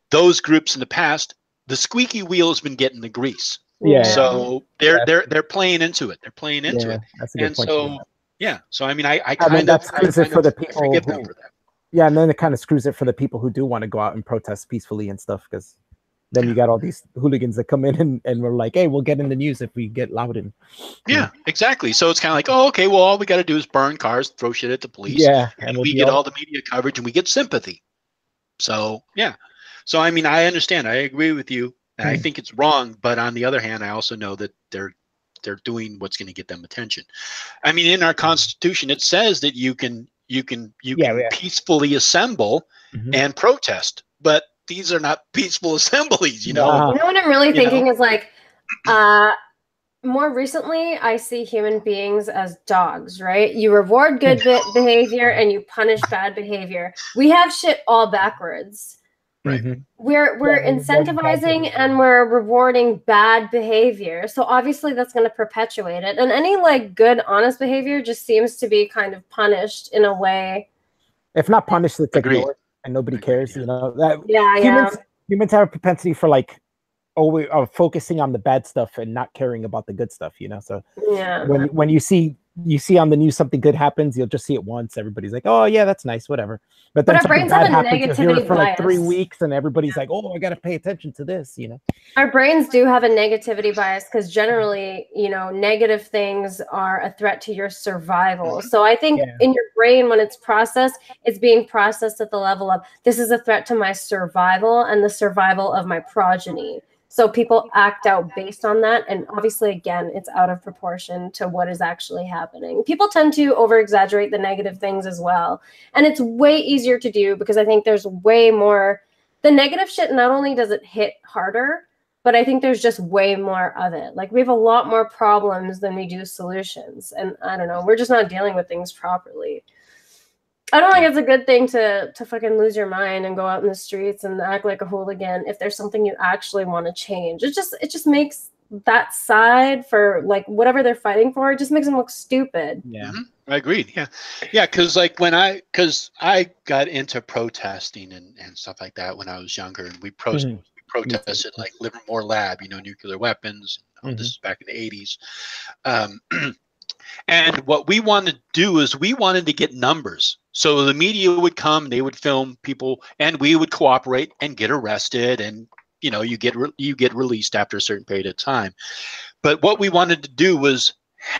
those groups in the past, the squeaky wheel has been getting the grease. Yeah. So they're playing into it. They're playing into it. That's a good point. So yeah. So I mean, I kind of screws it for the people forgive them for that. Yeah, and then it kind of screws it for the people who do want to go out and protest peacefully and stuff, because then you got all these hooligans that come in and we're like, hey, we'll get in the news if we get loud. And yeah, exactly. So it's kind of like, oh, okay, well, all we got to do is burn cars, throw shit at the police. Yeah, and we get all the media coverage and we get sympathy. So yeah. So I mean, I understand. I agree with you. And I think it's wrong, but on the other hand, I also know that they're doing what's going to get them attention. I mean, in our Constitution, it says that you can peacefully assemble and protest, but these are not peaceful assemblies, you know. You know what I'm really thinking is like, more recently, I see human beings as dogs, right? You reward good behavior and you punish bad behavior. We have shit all backwards. Right. We're incentivizing and we're rewarding bad behavior. So obviously that's going to perpetuate it. And any like good, honest behavior just seems to be kind of punished in a way. If not punished, it's ignored and nobody cares, you know. That humans have a propensity for like focusing on the bad stuff and not caring about the good stuff, you know. So when you see on the news something good happens, you'll just see it once. Everybody's like, oh yeah, that's nice, whatever. But then something bad happens, you'll hear it for like 3 weeks and everybody's like, oh, I got to pay attention to this, you know. Our brains do have a negativity bias because generally, you know, negative things are a threat to your survival. So I think in your brain, when it's processed, it's being processed at the level of, this is a threat to my survival and the survival of my progeny. So people act out based on that. And obviously, again, it's out of proportion to what is actually happening. People tend to over-exaggerate the negative things as well. And it's way easier to do because I think there's way more. The negative shit, not only does it hit harder, but I think there's just way more of it. Like we have a lot more problems than we do solutions. And I don't know, we're just not dealing with things properly. I don't think it's a good thing to fucking lose your mind and go out in the streets and act like a hooligan if there's something you actually want to change. It just makes that side for like whatever they're fighting for, it just makes them look stupid. Yeah. I agreed. Yeah. Because like because I got into protesting and stuff like that when I was younger, and we protested like Livermore Lab, you know, nuclear weapons. This is back in the 80s. And what we wanted to do is we wanted to get numbers. So the media would come, they would film people, and we would cooperate and get arrested, and you know, you get released after a certain period of time. But what we wanted to do was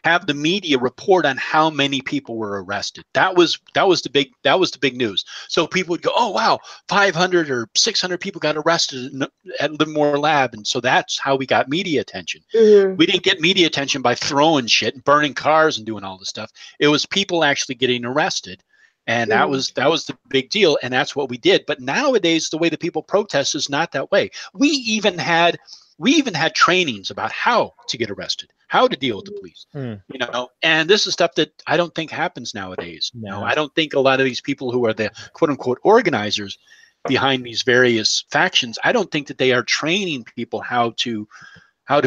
have the media report on how many people were arrested. That was the big news. So people would go, oh wow, 500 or 600 people got arrested at Livermore Lab, and so that's how we got media attention. We didn't get media attention by throwing shit and burning cars and doing all this stuff. It was people actually getting arrested, and that was the big deal, and that's what we did. But nowadays, the way that people protest is not that way. We even had trainings about how to get arrested, how to deal with the police, you know, and this is stuff that I don't think happens nowadays. No, I don't think a lot of these people who are the quote unquote organizers behind these various factions, I don't think that they are training people how to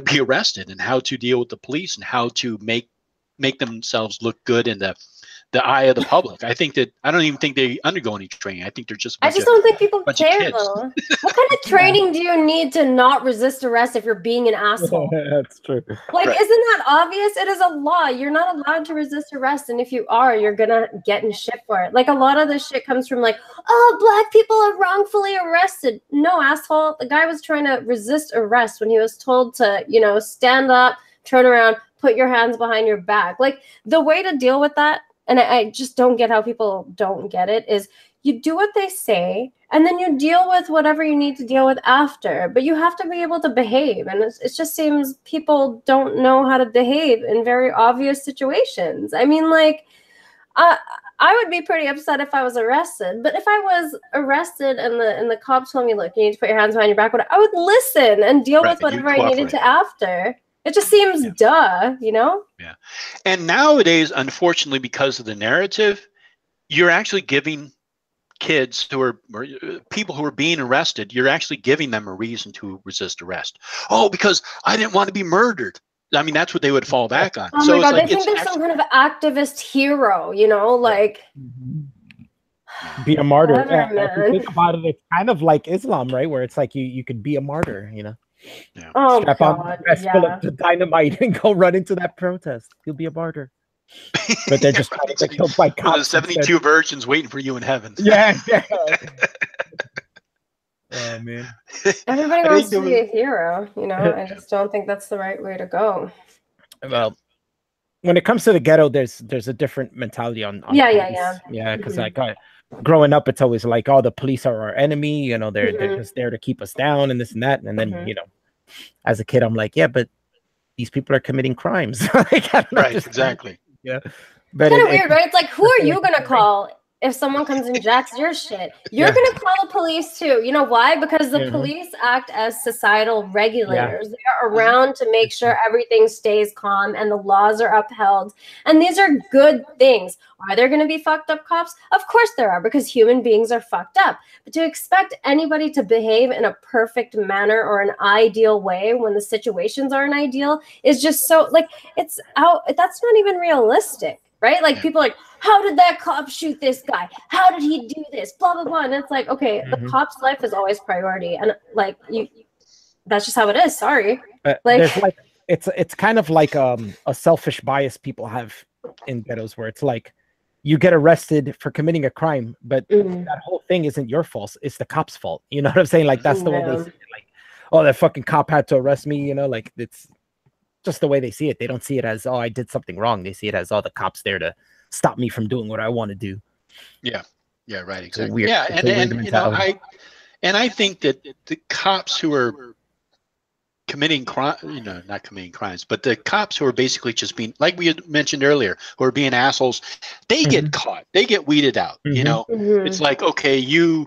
be arrested and how to deal with the police and how to make themselves look good in the eye of the public. I don't even think they undergo any training. I think they're just I just don't think people care though. What kind of training do you need to not resist arrest if you're being an asshole? That's true. Like, isn't that obvious? It is a law. You're not allowed to resist arrest, and if you are, you're gonna get in shit for it. Like, a lot of this shit comes from like, oh, black people are wrongfully arrested. No, asshole. The guy was trying to resist arrest when he was told to, you know, stand up, turn around, put your hands behind your back. Like, the way to deal with that, and I just don't get how people don't get it, is you do what they say, and then you deal with whatever you need to deal with after. But you have to be able to behave. And it just seems people don't know how to behave in very obvious situations. I mean, like, I would be pretty upset if I was arrested. But if I was arrested and the cops told me, look, you need to put your hands behind your back, I would listen and deal with whatever I needed to after. It just seems duh, you know? Yeah. And nowadays, unfortunately, because of the narrative, you're actually giving kids who are, or people who are being arrested, you're actually giving them a reason to resist arrest. Oh, because I didn't want to be murdered. I mean, that's what they would fall back on. Oh my God, they think they're some kind of activist hero, you know, like be a martyr. If you think about it, it's kind of like Islam, right? Where it's like you could be a martyr, you know. Yeah. Oh Strap God, on full of the dynamite and go run into that protest. You'll be a martyr. But they're just trying to get killed by cops. 72 virgins waiting for you in heaven. Yeah. Oh man. Everybody wants to be a hero, you know. I just don't think that's the right way to go. Well, when it comes to the ghetto, there's a different mentality on yeah. Because like growing up, it's always like, oh, the police are our enemy. You know, they're just there to keep us down and this and that. And then you know, as a kid, I'm like, yeah, but these people are committing crimes. Like, right, exactly. Yeah, but it's kind of weird, right? It's like, who are you gonna call if someone comes and jacks your shit? You're gonna call the police too. You know why? Because the police act as societal regulators. They are around to make sure everything stays calm and the laws are upheld. And these are good things. Are there going to be fucked up cops? Of course there are, because human beings are fucked up. But to expect anybody to behave in a perfect manner or an ideal way when the situations aren't ideal is just so, like, it's out. That's not even realistic, right? Like, people are like, how did that cop shoot this guy? How did he do this? Blah, blah, blah. And it's like, okay, the cop's life is always priority. And like, that's just how it is. Sorry. There's like, it's kind of like a selfish bias people have in ghettos where it's like, you get arrested for committing a crime, but that whole thing isn't your fault. It's the cop's fault. You know what I'm saying? Like, that's the way they see it. Like, oh, that fucking cop had to arrest me. You know, like, it's just the way they see it. They don't see it as, oh, I did something wrong. They see it as, oh, the cop's there to stop me from doing what I want to do. Yeah. Yeah. Right. Exactly. Yeah. And you know, I think that the cops who are committing crime, you know, not committing crimes, but the cops who are basically just being, like we had mentioned earlier, who are being assholes, they get caught, they get weeded out. You know, it's like, okay, you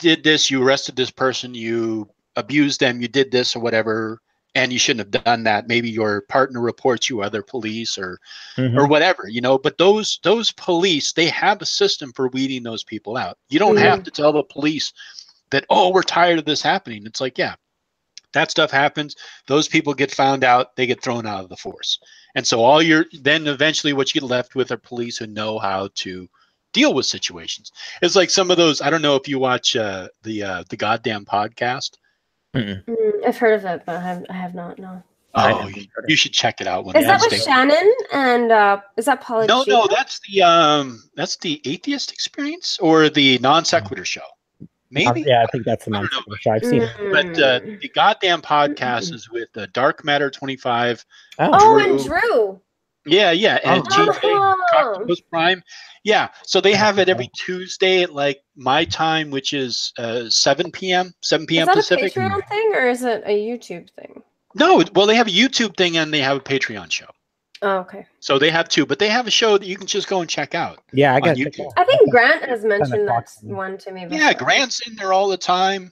did this, you arrested this person, you abused them, you did this or whatever, and you shouldn't have done that. Maybe your partner reports you other police or whatever, you know. But those police, they have a system for weeding those people out. You don't have to tell the police that, oh, we're tired of this happening. It's like, yeah, that stuff happens. Those people get found out. They get thrown out of the force. And so then eventually what you get left with are police who know how to deal with situations. It's like some of those, I don't know if you watch the Goddamn Podcast. I've heard of it, but I have not, no. Oh, you should check it out. Is that with Shannon and is that Paula? No, that's the Atheist Experience or the Non Sequitur Show. Maybe. Yeah, I think that's the non show. I've seen it. But the Goddamn Podcast is with Dark Matter 25. And Drew. Yeah, and GJ Prime. Yeah, so they have it every Tuesday at like my time, which is 7 p.m. Pacific. Is that a Patreon thing or is it a YouTube thing? No, well, they have a YouTube thing and they have a Patreon show. Oh, okay. So they have two, but they have a show that you can just go and check out. Yeah, I got YouTube. I think Grant has mentioned that one to me before. Yeah, Grant's in there all the time.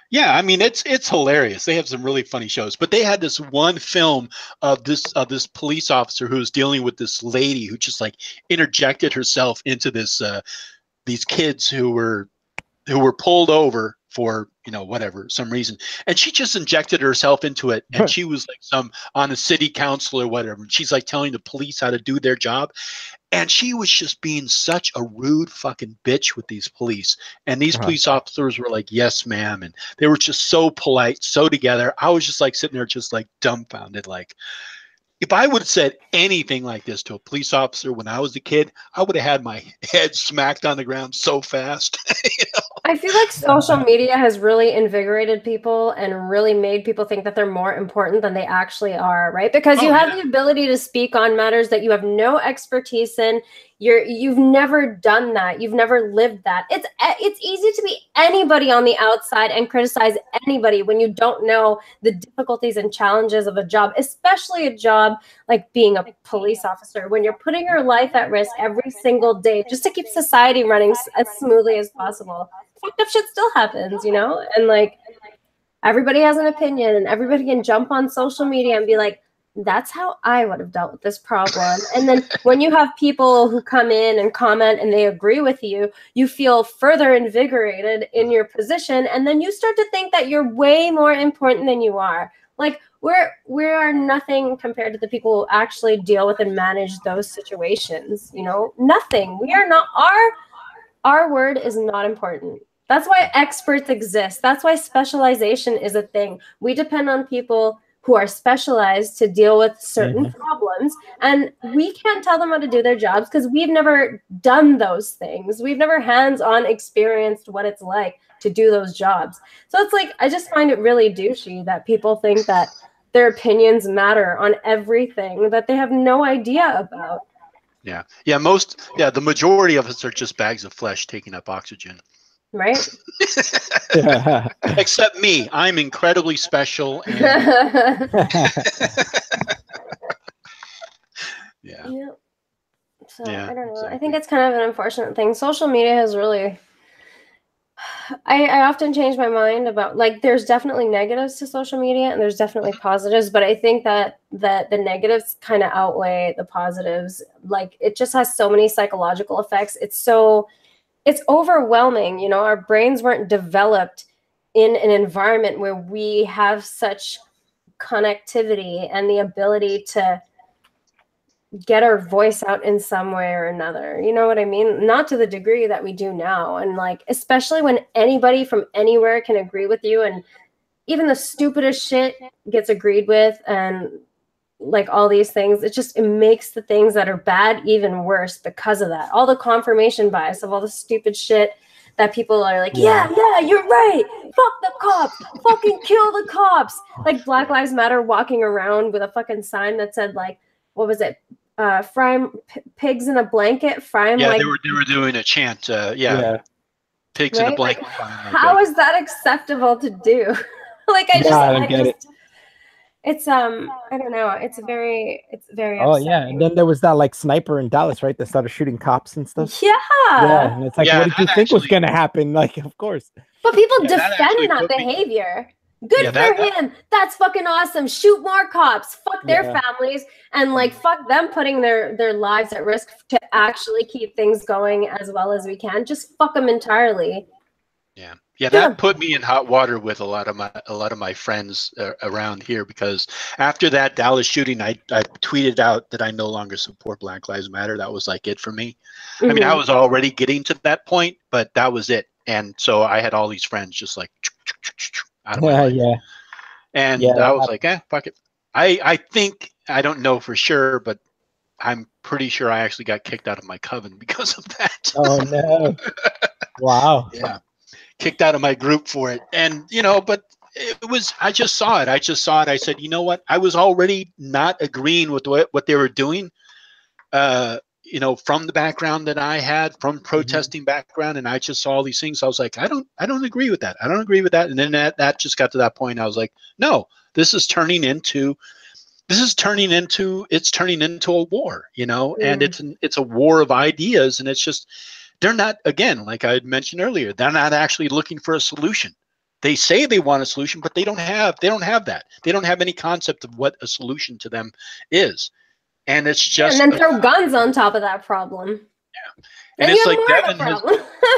Yeah, I mean it's hilarious. They have some really funny shows. But they had this one film of this police officer who was dealing with this lady who just like interjected herself into this these kids who were pulled over for, you know, whatever, some reason. And she just injected herself into it. And she was like on a city council or whatever. And she's like telling the police how to do their job. And she was just being such a rude fucking bitch with these police. And these police officers were like, yes, ma'am. And they were just so polite, so together. I was just like sitting there just like dumbfounded. Like, if I would have said anything like this to a police officer when I was a kid, I would have had my head smacked on the ground so fast. You know? I feel like social media has really invigorated people and really made people think that they're more important than they actually are, right? Because you have the ability to speak on matters that you have no expertise in. You've never done that. You've never lived that. It's easy to be anybody on the outside and criticize anybody when you don't know the difficulties and challenges of a job, especially a job like being a police officer, when you're putting your life at risk every single day just to keep society running as smoothly as possible. Fucked up shit still happens, you know? And like, everybody has an opinion and everybody can jump on social media and be like, that's how I would have dealt with this problem. And then when you have people who come in and comment and they agree with you, you feel further invigorated in your position. And then you start to think that you're way more important than you are. Like we are nothing compared to the people who actually deal with and manage those situations. You know, nothing. We are not, our word is not important. That's why experts exist. That's why specialization is a thing. We depend on people who are specialized to deal with certain problems. And we can't tell them how to do their jobs because we've never done those things. We've never hands-on experienced what it's like to do those jobs. So it's like, I just find it really douchey that people think that their opinions matter on everything that they have no idea about. Yeah. Yeah. The majority of us are just bags of flesh taking up oxygen. Right. Except me. I'm incredibly special. And... yeah. So I don't know. Exactly. I think it's kind of an unfortunate thing. Social media has really. I often change my mind about, like, there's definitely negatives to social media and there's definitely positives, but I think that the negatives kind of outweigh the positives. Like, it just has so many psychological effects. It's overwhelming. You know, our brains weren't developed in an environment where we have such connectivity and the ability to get our voice out in some way or another. You know what I mean? Not to the degree that we do now. And like, especially when anybody from anywhere can agree with you, and even the stupidest shit gets agreed with, and like all these things, it makes the things that are bad even worse because of that. All the confirmation bias of all the stupid shit that people are like, yeah, you're right. Fuck the cops. Fucking kill the cops. Like Black Lives Matter walking around with a fucking sign that said, like, what was it? Fry pigs in a blanket. Fry yeah, like, they were doing a chant. Pigs in a blanket. Like, how is that acceptable to do? Like, I don't get it. It's I don't know. It's very upsetting. Yeah, and then there was that like sniper in Dallas, right? That started shooting cops and stuff. Yeah. And it's like, what did you think was gonna happen? Like, of course. But people defend that behavior. Good for him. That's fucking awesome. Shoot more cops. Fuck their families, and like fuck them putting their lives at risk to actually keep things going as well as we can. Just fuck them entirely. Yeah, that put me in hot water with a lot of my friends around here, because after that Dallas shooting, I tweeted out that I no longer support Black Lives Matter. That was like it for me. I mean, I was already getting to that point, but that was it. And so I had all these friends just like out of my life. And I was like, fuck it. I think, I don't know for sure, but I'm pretty sure I actually got kicked out of my coven because of that. Oh no! Wow. Yeah. Kicked out of my group for it. And you know, but it was, I just saw it. I said, you know what? I was already not agreeing with what they were doing, you know, from the background that I had, from protesting background, and I just saw all these things. I was like, I don't agree with that. I don't agree with that. And then that just got to that point. I was like, no, this is turning into a war, you know, and it's a war of ideas, and it's just, they're not, again, like I had mentioned earlier, they're not actually looking for a solution. They say they want a solution, but they don't have that. They don't have any concept of what a solution to them is. And it's just, and then throw guns on top of that problem. Yeah. And it's like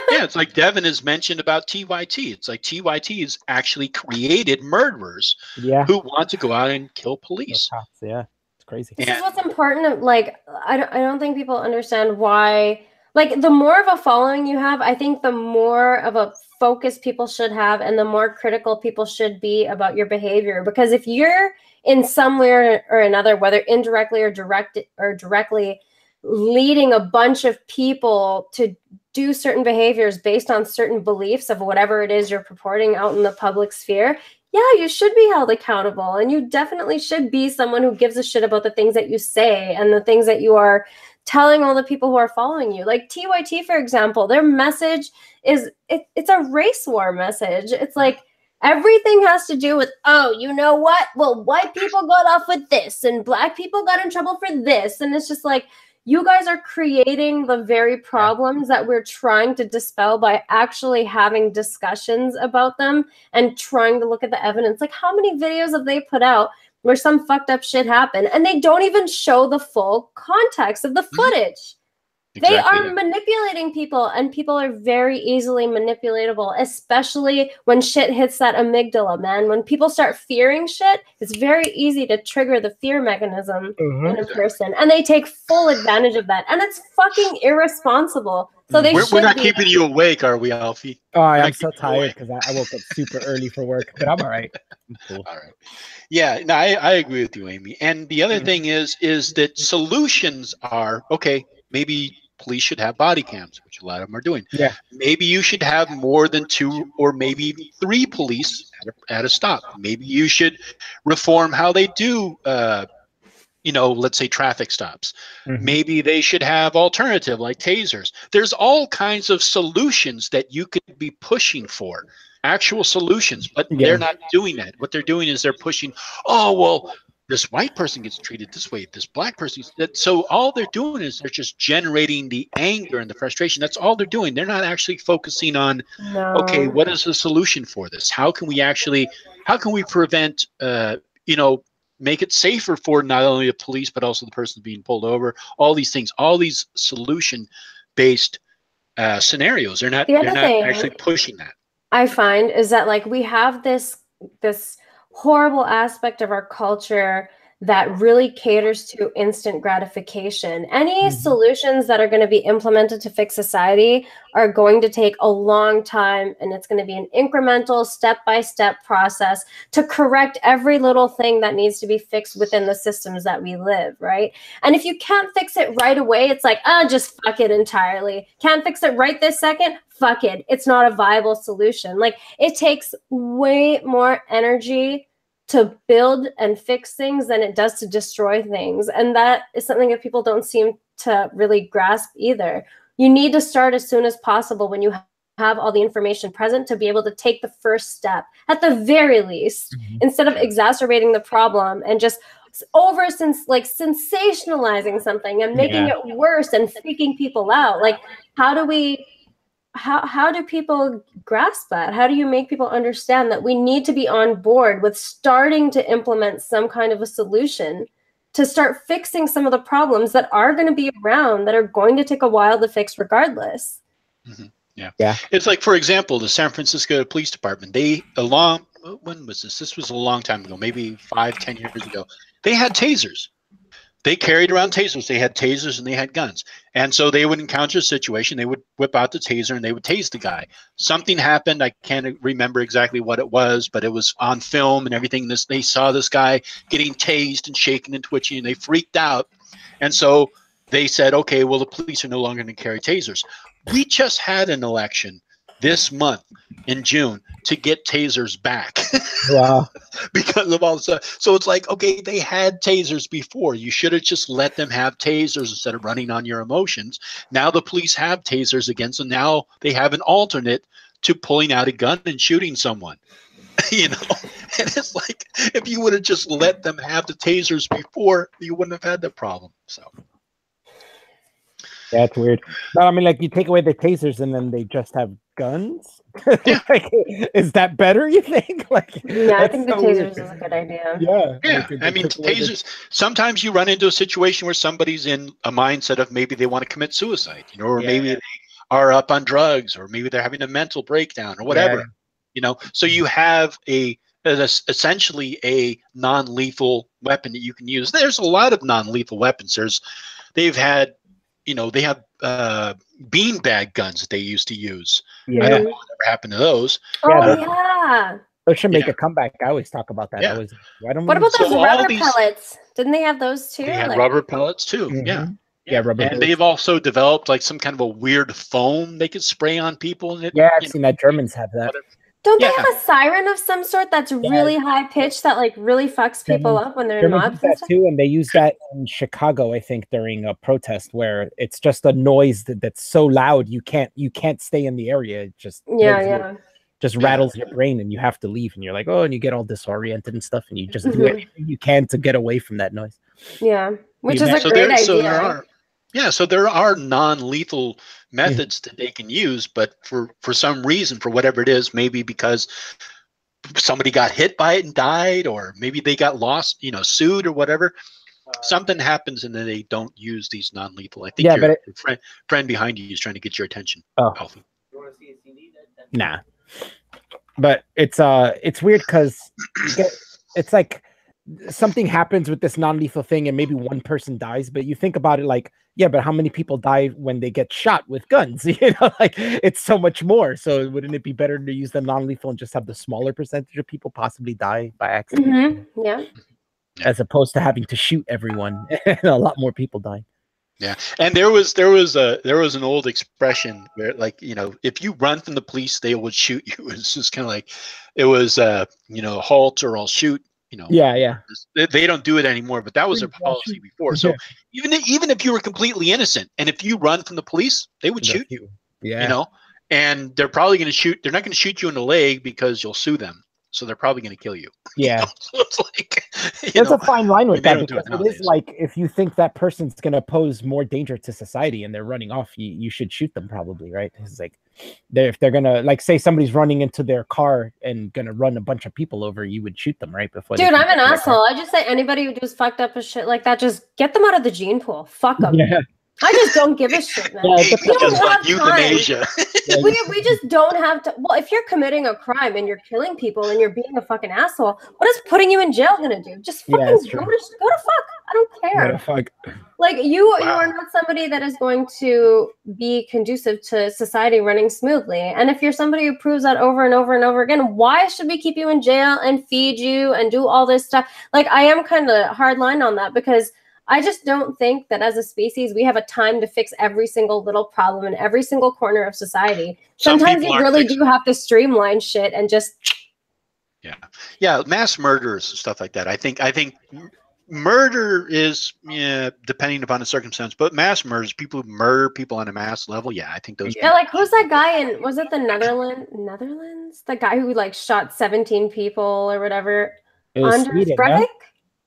it's like Devin has mentioned about TYT. It's like TYT has actually created murderers who want to go out and kill police. Yeah, it's crazy. This is what's important. Like, I don't think people understand why. Like, the more of a following you have, I think the more of a focus people should have, and the more critical people should be about your behavior. Because if you're in some way or another, whether indirectly or directly leading a bunch of people to do certain behaviors based on certain beliefs of whatever it is you're purporting out in the public sphere, you should be held accountable. And you definitely should be someone who gives a shit about the things that you say and the things that you are telling all the people who are following you. Like TYT, for example, their message is, it's a race war message. It's like, everything has to do with, oh, you know what? Well, white people got off with this and black people got in trouble for this. And it's just like, you guys are creating the very problems that we're trying to dispel by actually having discussions about them and trying to look at the evidence. Like, how many videos have they put out where some fucked up shit happened and they don't even show the full context of the footage? Exactly. They are manipulating people, and people are very easily manipulatable, especially when shit hits that amygdala, man. When people start fearing shit, it's very easy to trigger the fear mechanism in a person, and they take full advantage of that, and it's fucking irresponsible. So we're not keeping you awake, are we, Alfie? Oh, I'm so tired because I woke up super early for work, but I'm all right. I'm cool. All right. Yeah, no, I agree with you, Amy. And the other thing is that solutions are, okay, maybe police should have body cams, which a lot of them are doing. Yeah. Maybe you should have more than 2 or maybe even 3 police at a stop. Maybe you should reform how they do, let's say traffic stops. Maybe they should have alternative like tasers. There's all kinds of solutions that you could be pushing for, actual solutions, but they're not doing that. What they're doing is they're pushing, oh, well, this white person gets treated this way, this black person. So all they're doing is they're just generating the anger and the frustration. That's all they're doing. They're not actually focusing on, okay, what is the solution for this? How can we prevent, make it safer for not only the police, but also the person being pulled over, all these things, all these solution-based scenarios. They're not actually pushing that. I find is that like we have this horrible aspect of our culture that really caters to instant gratification. Any solutions that are going to be implemented to fix society are going to take a long time, and it's going to be an incremental, step-by-step process to correct every little thing that needs to be fixed within the systems that we live, right? And if you can't fix it right away, it's like, just fuck it entirely. Can't fix it right this second? Fuck it. It's not a viable solution. Like, it takes way more energy to build and fix things than it does to destroy things. And that is something that people don't seem to really grasp either. You need to start as soon as possible when you have all the information present to be able to take the first step at the very least, instead of exacerbating the problem and just sensationalizing something and making it worse and freaking people out. Like, how do people grasp that? How do you make people understand that we need to be on board with starting to implement some kind of a solution to start fixing some of the problems that are going to be around, that are going to take a while to fix regardless? Yeah. It's like, for example, the San Francisco Police Department, when was this? This was a long time ago, maybe 5-10 years ago. They had tasers. They carried around tasers. They had tasers and they had guns. And so they would encounter a situation. They would whip out the taser and they would tase the guy. Something happened. I can't remember exactly what it was, but it was on film and everything. They saw this guy getting tased and shaking and twitching, and they freaked out. And so they said, okay, well, the police are no longer going to carry tasers. We just had an election this month in June to get tasers back. Wow. Because of all this stuff. So it's like, okay, they had tasers before. You should have just let them have tasers instead of running on your emotions. Now the police have tasers again, so now they have an alternate to pulling out a gun and shooting someone. And it's like, if you would have just let them have the tasers before, you wouldn't have had the problem. So that's weird. No, I mean, like, you take away the tasers and then they just have guns. Like, is that better, you think? Like, I think the tasers is a good idea. Yeah. I mean, tasers. Sometimes you run into a situation where somebody's in a mindset of maybe they want to commit suicide, or maybe they are up on drugs, or maybe they're having a mental breakdown, or whatever. So you have essentially a non-lethal weapon that you can use. There's a lot of non-lethal weapons. They have beanbag guns that they used to use. I don't know whatever happened to those. Those should make a comeback. I always talk about that. What about those rubber pellets? Didn't they have those too? They had rubber pellets too. Rubber and pellets. They've also developed like some kind of a weird foam they could spray on people. And I've seen that. Germans have that. Don't they have a siren of some sort that's really high pitched that like really fucks people up when they're in mobs? That too, and they use that in Chicago, I think, during a protest where it's just a noise that's so loud you can't stay in the area. It just rattles your brain and you have to leave, and you're like, and you get all disoriented and stuff, and you just do anything you can to get away from that noise. Which is a great idea. So Yeah, so there are non-lethal methods that they can use, but for some reason, for whatever it is, maybe because somebody got hit by it and died, or maybe they got lost, sued or whatever. Something happens and then they don't use these non-lethal. I think your friend behind you is trying to get your attention. Oh, Alfie. You want to see a CD? Nah. But it's weird because it's like something happens with this non-lethal thing and maybe one person dies, but you think about it like, yeah, but how many people die when they get shot with guns? Like it's so much more. So wouldn't it be better to use the non-lethal and just have the smaller percentage of people possibly die by accident? Mm-hmm. Yeah. As opposed to having to shoot everyone and a lot more people die. Yeah, and there was an old expression where, like, if you run from the police, they would shoot you. It's just kind of like it was, halt or I'll shoot. Yeah. They don't do it anymore, but that was their policy before. So even if you were completely innocent, and if you run from the police, they would shoot you. Yeah, and they're probably going to shoot. They're not going to shoot you in the leg because you'll sue them. So they're probably going to kill you. Yeah. So it's like, there's a fine line with that, because it is like, if you think that person's going to pose more danger to society and they're running off, you should shoot them probably, right? It's like, if they're going to, like, say somebody's running into their car and going to run a bunch of people over, you would shoot them, right? Before. Dude, I'm an asshole. I just say anybody who does fucked up as shit like that, just get them out of the gene pool. Fuck them. Yeah. I just don't give a shit, man. We don't have euthanasia. we just don't have to. Well, if you're committing a crime and you're killing people and you're being a fucking asshole, what is putting you in jail gonna do? Just fucking go to fuck. I don't care. Fuck. Like you are not somebody that is going to be conducive to society running smoothly. And if you're somebody who proves that over and over and over again, why should we keep you in jail and feed you and do all this stuff? Like, I am kind of hard line on that, because I just don't think that as a species, we have a time to fix every single little problem in every single corner of society. Sometimes you really do have to streamline shit and just. Yeah. Mass murders and stuff like that. I think murder is, depending upon the circumstance, but mass murders, people who murder people on a mass level. Yeah, I think those. Yeah, like who's that guy in? Was it the Netherlands? The guy who like shot 17 people or whatever. It was Sweden, no?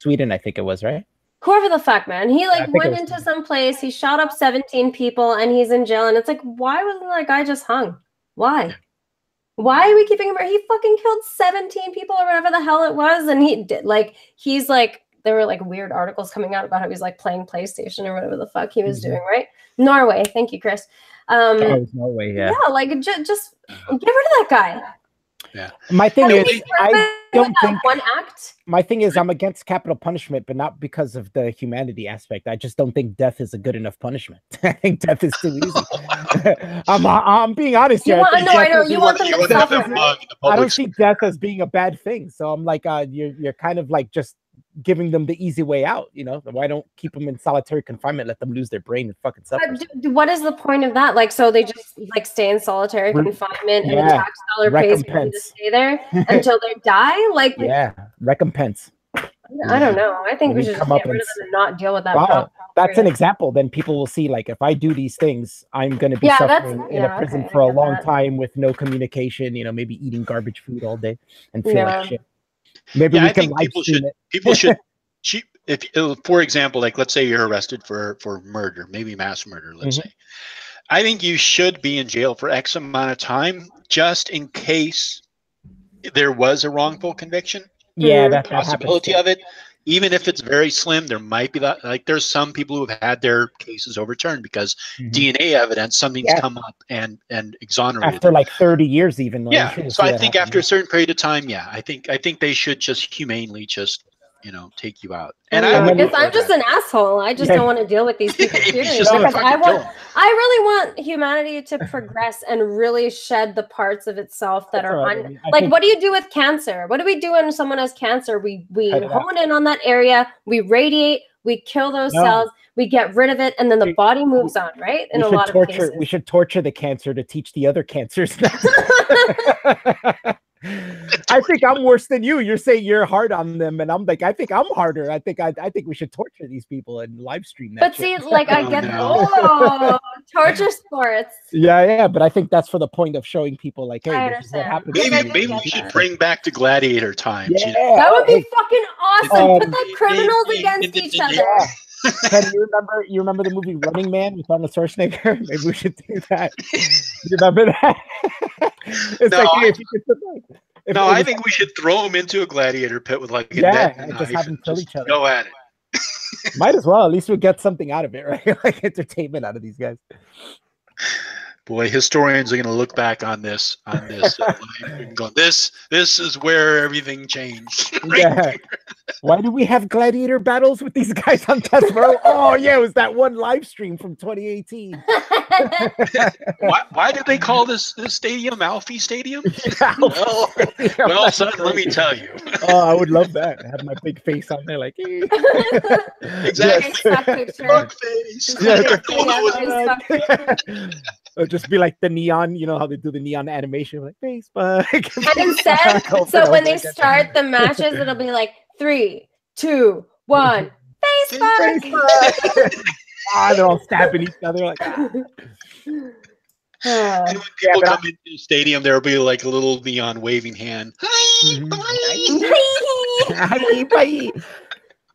Sweden, I think it was, right? Whoever the fuck, man. He like went into some place, he shot up 17 people and he's in jail. And it's like, why wasn't that guy just hung? Why? Why are we keeping him? He fucking killed 17 people or whatever the hell it was. And he's like, there were like weird articles coming out about how he's like playing PlayStation or whatever the fuck he was doing, right? Norway. Thank you, Chris. Norway, yeah. Yeah, like just get rid of that guy. Yeah. My thing is, I don't think one act. My thing is, I'm against capital punishment, but not because of the humanity aspect. I just don't think death is a good enough punishment. I think death is too easy. I'm being honest here. I know. You want them to suffer. I don't see death as being a bad thing. So I'm like, you're kind of like just giving them the easy way out. Why don't keep them in solitary confinement? Let them lose their brain and fucking suffer. What is the point of that? Like, so they just like stay in solitary confinement and the tax dollar pays for them to stay there until they die? Like, recompense. I don't know. I think we should just get rid of them and not deal with that problem. That's an example. Then people will see, like, if I do these things, I'm going to be suffering in a prison for a long time with no communication, maybe eating garbage food all day and feel like shit. Maybe we can live stream it. People should, if, for example, like, let's say you're arrested for murder, maybe mass murder, let's say. I think you should be in jail for X amount of time, just in case there was a wrongful conviction. Yeah, that possibility of it. Even if it's very slim, there might be that. Like, there's some people who have had their cases overturned because DNA evidence, something's come up and exonerated after like 30 years, even. So I think after a certain period of time, I think they should just humanely just take you out. And I'm just an asshole. I just don't want to deal with these people. Because I really want humanity to progress and really shed the parts of itself that are like, what do you do with cancer? What do we do when someone has cancer? We hone in on that area, we radiate, we kill those cells, we get rid of it, and then the body moves on, right? In a lot of cases. We should torture the cancer to teach the other cancers. I think I'm worse than you. You're saying you're hard on them, and I'm like, I think I'm harder. I think we should torture these people and live stream that. But see, like, I get torture sports. Yeah, but I think that's for the point of showing people, like, hey, this is what happens. Maybe we should bring back the gladiator times. That would be fucking awesome. Put like criminals against each other. Ken, you remember the movie Running Man with Arnold Schwarzenegger? Maybe we should do that. You remember that? It's no, like, hey, I think we should throw him into a gladiator pit with like a net and just have them kill each other. Go at it. Might as well. At least we'll get something out of it, right? Like entertainment out of these guys. Boy, historians are going to look back on this and go, this is where everything changed. Right? Yeah. Why do we have gladiator battles with these guys on death row? Oh yeah, it was that one live stream from 2018. Why did they call this stadium Alfie Stadium? Well, son, let me tell you. Oh, I would love that. I have my big face on there, like exactly. Fuck face. It'll just be like the neon, you know how they do the neon animation, like Facebook. And instead, so when they start the matches, it'll be like 3, 2, 1, Facebook. They're all stabbing each other like. And when people come into the stadium, there'll be like a little neon waving hand. Hi, bye.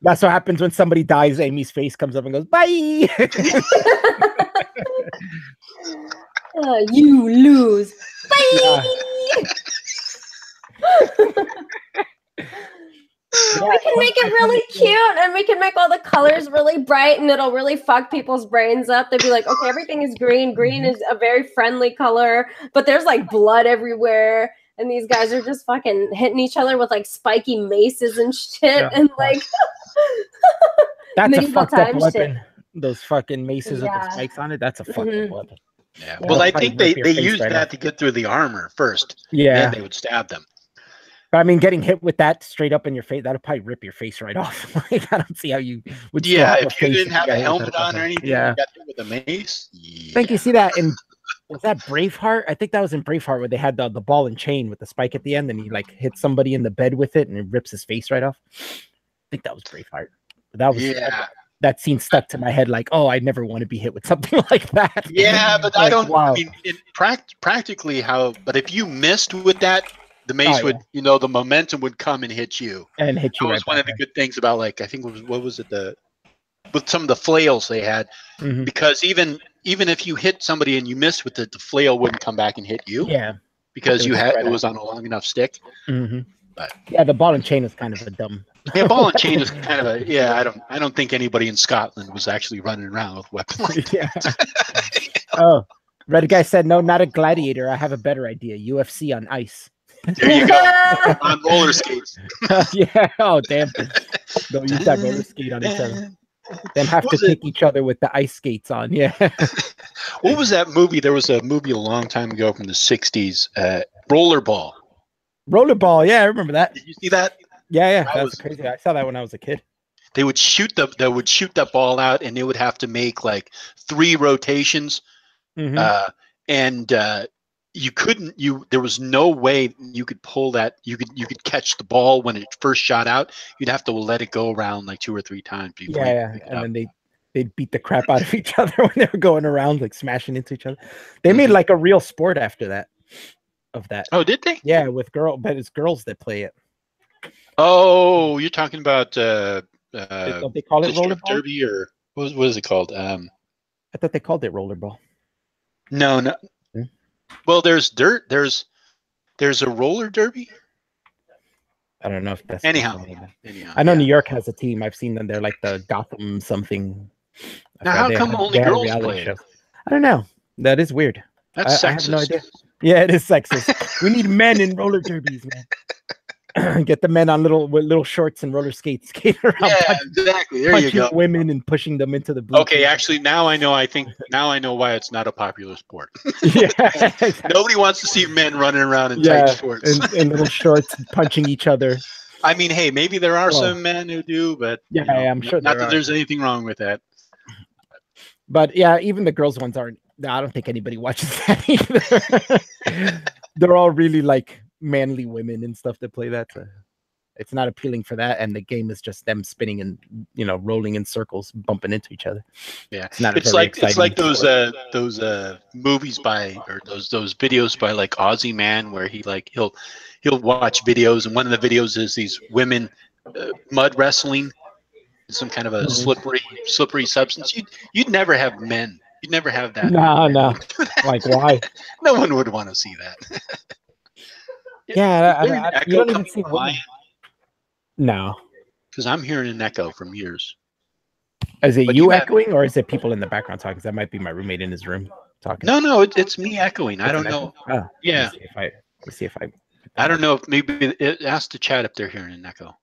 That's what happens when somebody dies. Amy's face comes up and goes, "Bye." You lose. Bye. We can make it really cute, and we can make all the colors really bright, and it'll really fuck people's brains up. They'll be like, okay, everything is green. Green is a very friendly color, but there's like blood everywhere, and these guys are just fucking hitting each other with like spiky maces and shit, and like that's a fucked up weapon. Those fucking maces with the spikes on it. That's a fucking weapon. Yeah. Well, I think they used that to get through the armor first. Yeah. Then they would stab them. But I mean, getting hit with that straight up in your face, that'll probably rip your face right off. Like, I don't see how you would. Yeah, if you didn't have a helmet on or anything, you got hit with a mace. I think you see that in, was that Braveheart? I think that was in Braveheart where they had the ball and chain with the spike at the end, and he like hit somebody in the bed with it, and it rips his face right off. I think that was Braveheart. But that was that scene stuck to my head. Like, oh, I never want to be hit with something like that. Yeah, but like, I don't. Wow. I mean, practically how. But if you missed with that. The mace would, you know, the momentum would come and hit you. And hit you. That was one of the good things about, like, I think it was, what was it, with some of the flails they had, because even if you hit somebody and you missed with it, the flail wouldn't come back and hit you. Yeah. Because it was on a long enough stick. But yeah, the ball and chain is kind of a dumb. Yeah, ball and chain is kind of a I don't think anybody in Scotland was actually running around with weapons like that. Oh, Red guy said no, not a gladiator. I have a better idea. UFC on ice. There you go. On roller skates. Yeah. Oh, damn. They'll use that roller skate on each other. Then have to kick each other with the ice skates on. Yeah. What was that movie? There was a movie a long time ago from the 60s. Rollerball. Rollerball. Yeah, I remember that. Did you see that? Yeah. That was crazy. I saw that when I was a kid. They would shoot that ball out, and they would have to make like 3 rotations. There was no way you could pull that. You could catch the ball when it first shot out. You'd have to let it go around like 2 or 3 times before. Yeah, and then they'd beat the crap out of each other when they were going around, like smashing into each other. They made like a real sport after that. Of that. Oh, did they? Yeah, but it's girls that play it. Oh, you're talking about don't they call it rollerball? Derby, or what is it called? I thought they called it rollerball. No. Well, there's dirt. There's a roller derby. I don't know if that's anyhow. I know New York has a team. I've seen them. They're like the Gotham something. Now, how come only girls play it? I don't know. That is weird. That's sexist. I have no idea. Yeah, it is sexist. We need men in roller derbies, man. Get the men on little shorts and roller skates, skate around. Yeah, exactly. There you go. Women and pushing them into the blue. Okay, actually, now I know. I know why it's not a popular sport. Yeah, exactly. Nobody wants to see men running around in tight shorts and little shorts, punching each other. I mean, hey, maybe there are some men who do, but yeah, I'm sure. Not that there's anything wrong with that. But yeah, even the girls ones aren't. I don't think anybody watches that either. They're all really like manly women and stuff that play that. So it's not appealing for that, and the game is just them spinning and rolling in circles, bumping into each other. Yeah, it's like those movies or those videos by like Aussie Man, where he'll watch videos, and one of the videos is these women mud wrestling. some kind of a slippery substance, you'd never have men. You'd never have that. No. Like, why? No one would want to see that. Yeah, you don't even see women. No. Because I'm hearing an echo from yours. Is it you echoing, or is it people in the background talking? Because that might be my roommate in his room talking. No, it's me echoing. I don't know. Oh, yeah. Let's see if I. I don't know if maybe it asked the chat if they're hearing an echo.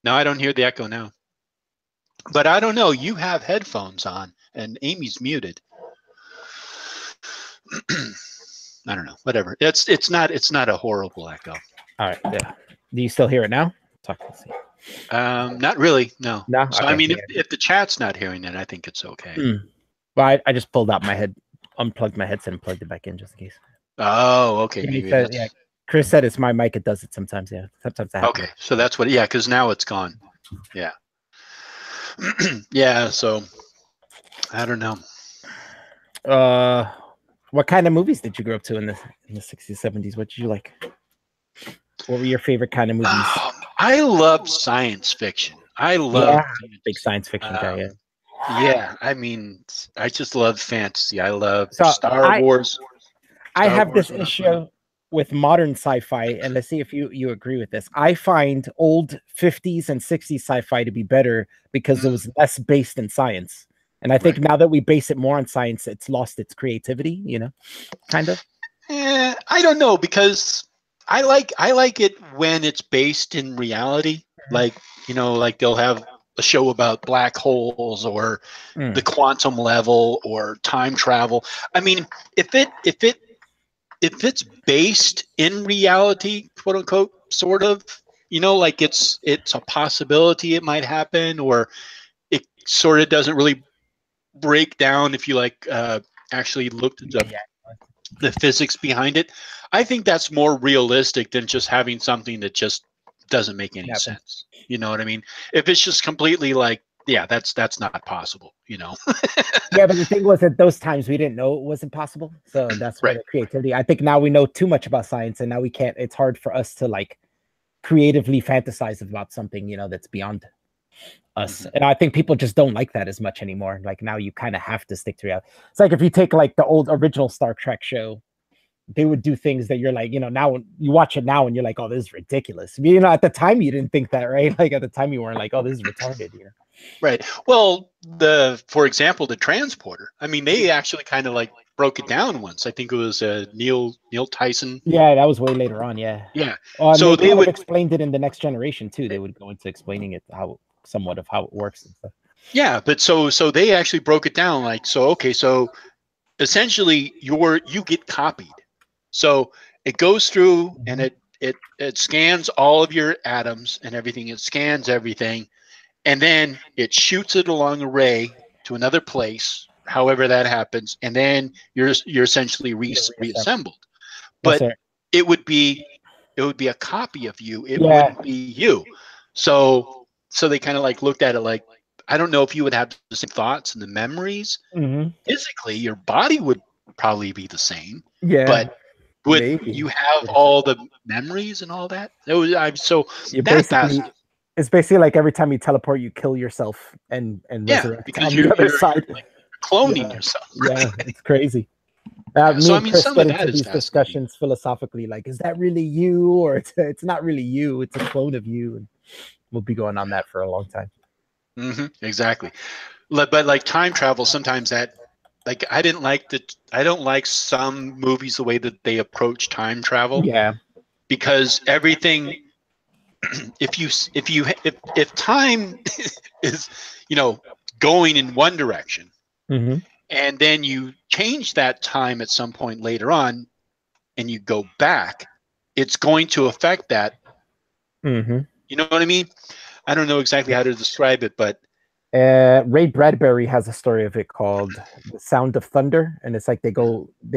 No, I don't hear the echo now. But I don't know. You have headphones on, and Amy's muted. I don't know. Whatever. It's not a horrible echo. All right. Yeah. Do you still hear it now? Not really. No. No. So okay, I mean, if the chat's not hearing it, I think it's okay. Well, I just pulled out my unplugged my headset and plugged it back in just in case. Oh, okay. Maybe yeah. Chris said it's my mic. It does it sometimes. Yeah. Sometimes that happens. Okay. So that's what. Yeah. Because now it's gone. Yeah. Yeah. So I don't know. What kind of movies did you grow up to in the 60s, 70s? What did you like? What were your favorite kind of movies? I love science fiction. I love big science fiction guy. Yeah. Yeah, I mean, I just love fantasy. I love Star Wars. I have this issue with modern sci-fi, and let's see if you agree with this. I find old 50s and 60s sci-fi to be better because it was less based in science. And I think now that we base it more on science, it's lost its creativity, kind of. I don't know, because I like it when it's based in reality. Like, like they'll have a show about black holes or the quantum level or time travel. I mean, if it's based in reality, quote unquote, sort of, like it's a possibility it might happen, or it sort of doesn't really break down if you actually looked at the physics behind it. I think that's more realistic than just having something that just doesn't make any sense. You know what I mean? If it's just completely that's not possible, Yeah, but the thing was, at those times we didn't know it wasn't possible. So that's where the creativity. I think now we know too much about science, and now we can't. It's hard for us to creatively fantasize about something, that's beyond us. And I think people just don't like that as much anymore. Like now you kind of have to stick to reality. It's like if you take the old original Star Trek show, they would do things that you're like, now you watch it now and you're like, oh, this is ridiculous. At the time you didn't think that, right? Like at the time you weren't like, oh, this is retarded, Right. Well, for example, the transporter. I mean, they actually kind of broke it down once. I think it was Neil Tyson. Yeah, that was way later on. Yeah. Yeah. So they would have explained it in the Next Generation too. They would go into explaining it somewhat of how it works and stuff. Yeah, but so they actually broke it down so essentially you get copied. So it goes through and it scans all of your atoms and everything. It scans everything, and then it shoots it along a ray to another place, however that happens, and then you're essentially reassembled. But it would be a copy of you. It wouldn't be you. So they kind of looked at it I don't know if you would have the same thoughts and the memories. Physically, your body would probably be the same. Yeah. But would you have all the memories and all that? It's basically like every time you teleport, you kill yourself and resurrect because on the other side. Cloning yourself. Yeah, it's crazy. Me and Chris get into these discussions philosophically, is that really you, or it's not really you, it's a clone of you, and we'll be going on that for a long time. Exactly. But time travel, sometimes that I don't like some movies the way that they approach time travel. Yeah. Because everything, if time is going in one direction, and then you change that time at some point later on, and you go back, it's going to affect that. You know what I mean? I don't know exactly how to describe it, but Ray Bradbury has a story of it called The Sound of Thunder, and it's they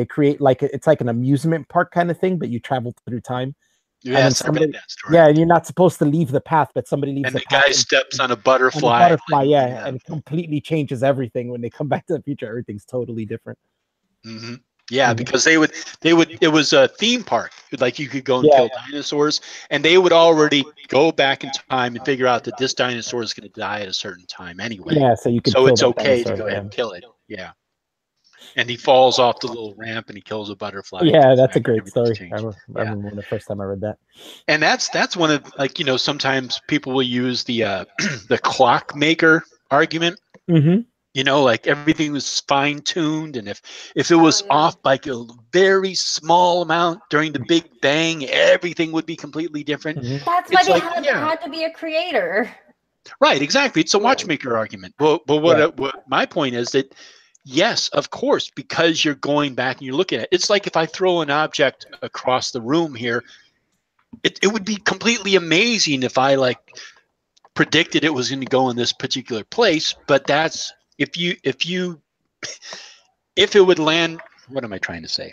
create it's like an amusement park kind of thing, but you travel through time. Yes, I read that story. Yeah, and you're not supposed to leave the path, but somebody leaves the path. And the guy steps on a butterfly. And it completely changes everything. When they come back to the future, everything's totally different. Yeah, because they would. It was a theme park. Like you could go and kill dinosaurs, and they would already go back in time and figure out that this dinosaur is going to die at a certain time anyway. Yeah, so you could. So kill it's okay dinosaur, to go ahead and kill it. Yeah. And he falls off the little ramp and he kills a butterfly. Yeah, that's a great story. I remember the first time I read that. And that's one of, like, you know, sometimes people will use the the clockmaker argument. Mm-hmm. You know, like everything was fine tuned, and if it was off by a very small amount during the Big Bang, everything would be completely different. Mm-hmm. That's why they had to be a creator. Right, exactly. It's a watchmaker argument. But what my point is that, yes, of course, because you're going back and you're looking at it. It's like if I throw an object across the room here, it would be completely amazing if I like predicted it was going to go in this particular place. But that's if it would land. What am I trying to say?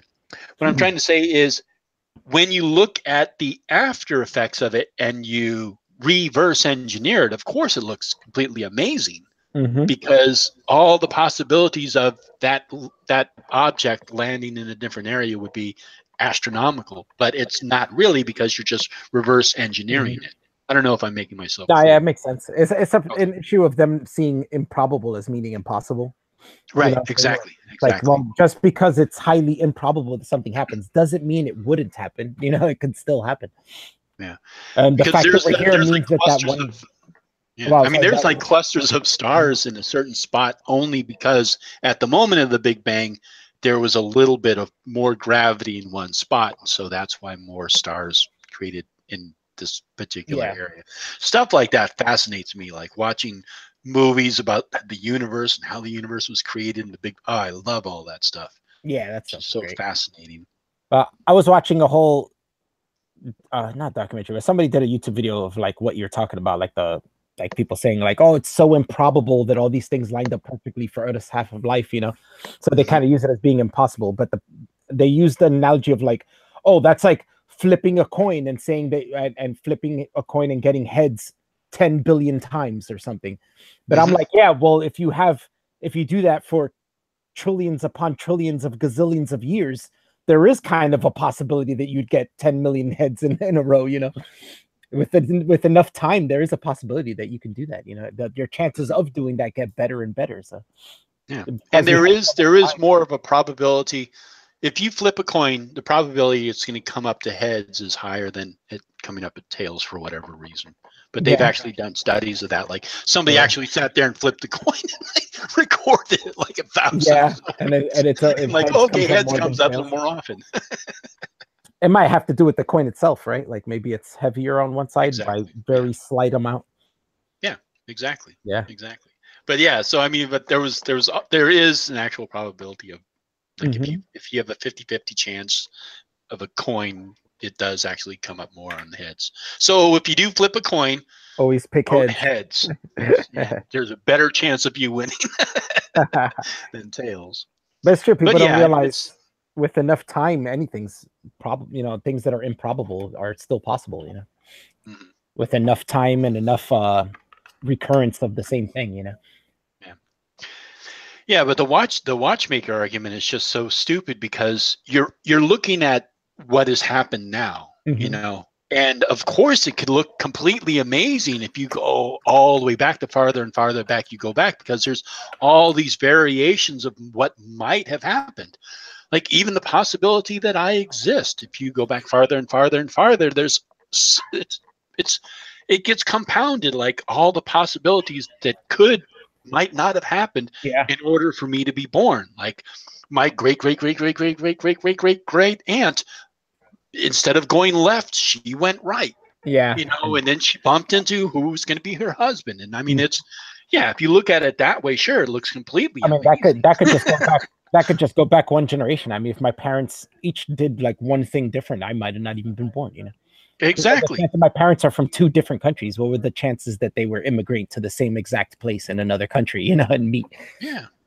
What I'm trying to say is when you look at the after effects of it and you reverse engineer it, of course it looks completely amazing. Because all the possibilities of that object landing in a different area would be astronomical, but it's not really because you're just reverse engineering it. I don't know if I'm making myself clear. Yeah, it makes sense. It's an issue of them seeing improbable as meaning impossible. Right, you know? Exactly. Like, well, just because it's highly improbable that something happens doesn't mean it wouldn't happen. You know, it could still happen. Yeah. And the fact that we're here means that one... Yeah. Well, I mean, there's like clusters of stars in a certain spot only because at the moment of the Big Bang, there was a little bit of more gravity in one spot. And so that's why more stars created in this particular area. Stuff like that fascinates me, like watching movies about the universe and how the universe was created in the Big... Oh, I love all that stuff. Yeah, that's so great. Fascinating. I was watching a whole, not documentary, but somebody did a YouTube video of like what you're talking about, like people saying like, oh, it's so improbable that all these things lined up perfectly for Earth's half of life, you know? So they kind of use it as being impossible, but they use the analogy of like, oh, that's like flipping a coin and saying that, and flipping a coin and getting heads 10 billion times or something. But I'm like, yeah, well, if you do that for trillions upon trillions of gazillions of years, there is kind of a possibility that you'd get 10 million heads in a row, you know? With enough time, there is a possibility that you can do that. You know, that your chances of doing that get better and better. So, yeah, and there is more of a probability. If you flip a coin, the probability it's going to come up to heads is higher than it coming up at tails for whatever reason. But they've actually done studies of that. Like somebody actually sat there and flipped the coin and like recorded it like 1,000. Yeah, and it's like heads comes up more often. It might have to do with the coin itself, right? Like maybe it's heavier on one side by very slight amount. Yeah, exactly. Yeah, exactly. But yeah, so I mean, but there is an actual probability of like if you have a 50-50 chance of a coin, it does actually come up more on the heads. So if you do flip a coin, always pick heads. There's a better chance of you winning than tails. But it's true. People don't realize with enough time, anything's probably, you know, things that are improbable are still possible, you know, with enough time and enough recurrence of the same thing, you know. Yeah, but the watchmaker argument is just so stupid because you're looking at what has happened now, you know, and of course it could look completely amazing if you go all the way back, the farther and farther back you go back, because there's all these variations of what might have happened. Like even the possibility that I exist, if you go back farther and farther and farther, it gets compounded, like all the possibilities that might not have happened in order for me to be born. Like my great aunt, instead of going left, she went right. Yeah. You know, and then she bumped into who's going to be her husband. And I mean, it's, if you look at it that way, sure, it looks completely amazing. that could just go back. That could just go back one generation. I mean, if my parents each did like one thing different, I might have not even been born, you know? Exactly. My parents are from two different countries. What were the chances that they were immigrate to the same exact place in another country, you know, and meet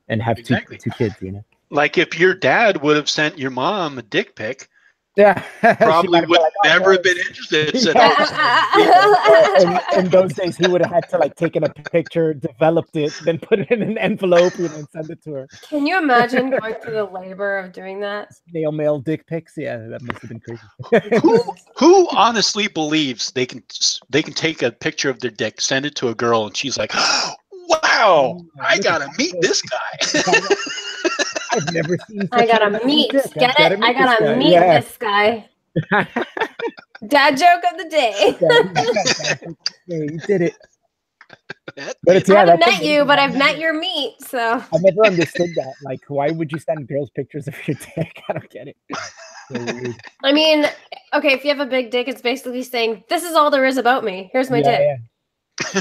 and have two kids, you know? Like if your dad would have sent your mom a dick pic, Yeah, probably would never have been interested. Said, in those days, he would have had to like taken a picture, developed it, then put it in an envelope, and send it to her. Can you imagine going through the labor of doing that? Snail mail dick pics. Yeah, that must have been crazy. Who honestly believes they can take a picture of their dick, send it to a girl, and she's like, "Wow, I gotta meet this guy." I've never seen. I gotta meet. Get it? I gotta meet this guy. Dad joke of the day. Yeah, you did it. But it's, I haven't met you, but I've met your meat. So I never understood that. Like, why would you send girls pictures of your dick? I don't get it. So I mean, okay, if you have a big dick, it's basically saying, "This is all there is about me. Here's my dick." Yeah.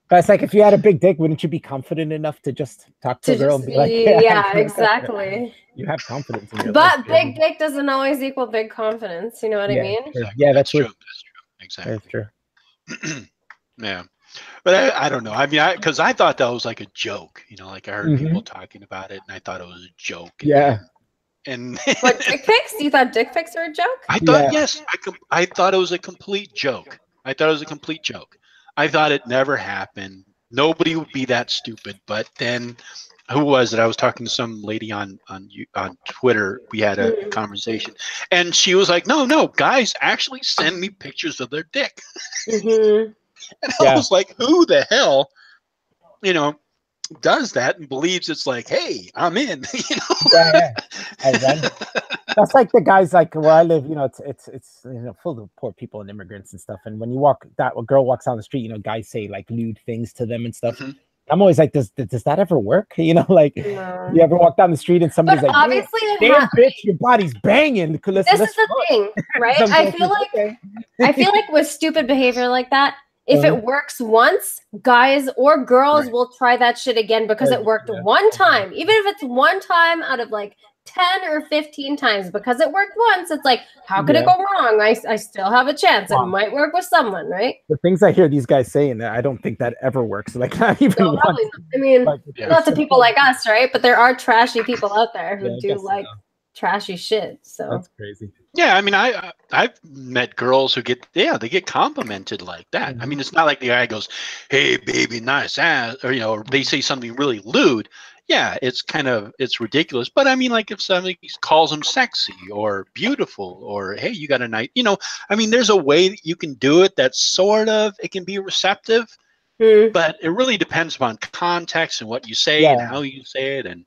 But it's like, if you had a big dick, wouldn't you be confident enough to just talk to a girl and be like, yeah, exactly. You have confidence in your life, big dick doesn't always equal big confidence. You know what I mean? True. Yeah, that's true. That's true. Exactly. That's true. Yeah. But I don't know. I mean, because I thought that was like a joke. You know, like I heard people talking about it, and I thought it was a joke. Yeah. And what, dick pics? You thought dick pics are a joke? I thought yes. I thought it was a complete joke. I thought it never happened. Nobody would be that stupid. But then, who was it? I was talking to some lady on Twitter. We had a conversation, and she was like, "No, guys actually send me pictures of their dick." And I was like, "Who the hell, does that and believes it's like, hey, I'm in?" Yeah. That's like the guys like where I live. It's full of poor people and immigrants and stuff. And when a girl walks down the street, guys say like lewd things to them and stuff. I'm always like, does that ever work? You ever walk down the street and somebody's like, obviously, damn bitch, your body's banging. This is the thing, right? I feel like with stupid behavior like that, if it works once, guys or girls will try that shit again because it worked one time. Even if it's one time out of like 10 or 15 times, because it worked once, it's like, how could it go wrong? I still have a chance. It might work with someone, right? The things I hear these guys saying, I don't think that ever works. Like, not even once. Not. I mean, not to people like us, right? But there are trashy people out there who do like trashy shit. So that's crazy. Yeah, I mean, I've met girls who get complimented like that. I mean, it's not like the guy goes, "Hey, baby, nice ass," or they say something really lewd. Yeah, it's ridiculous. But I mean, like if somebody calls them sexy or beautiful or, hey, you got a nice, I mean, there's a way that you can do it that's it can be receptive, but it really depends upon context and what you say and how you say it. And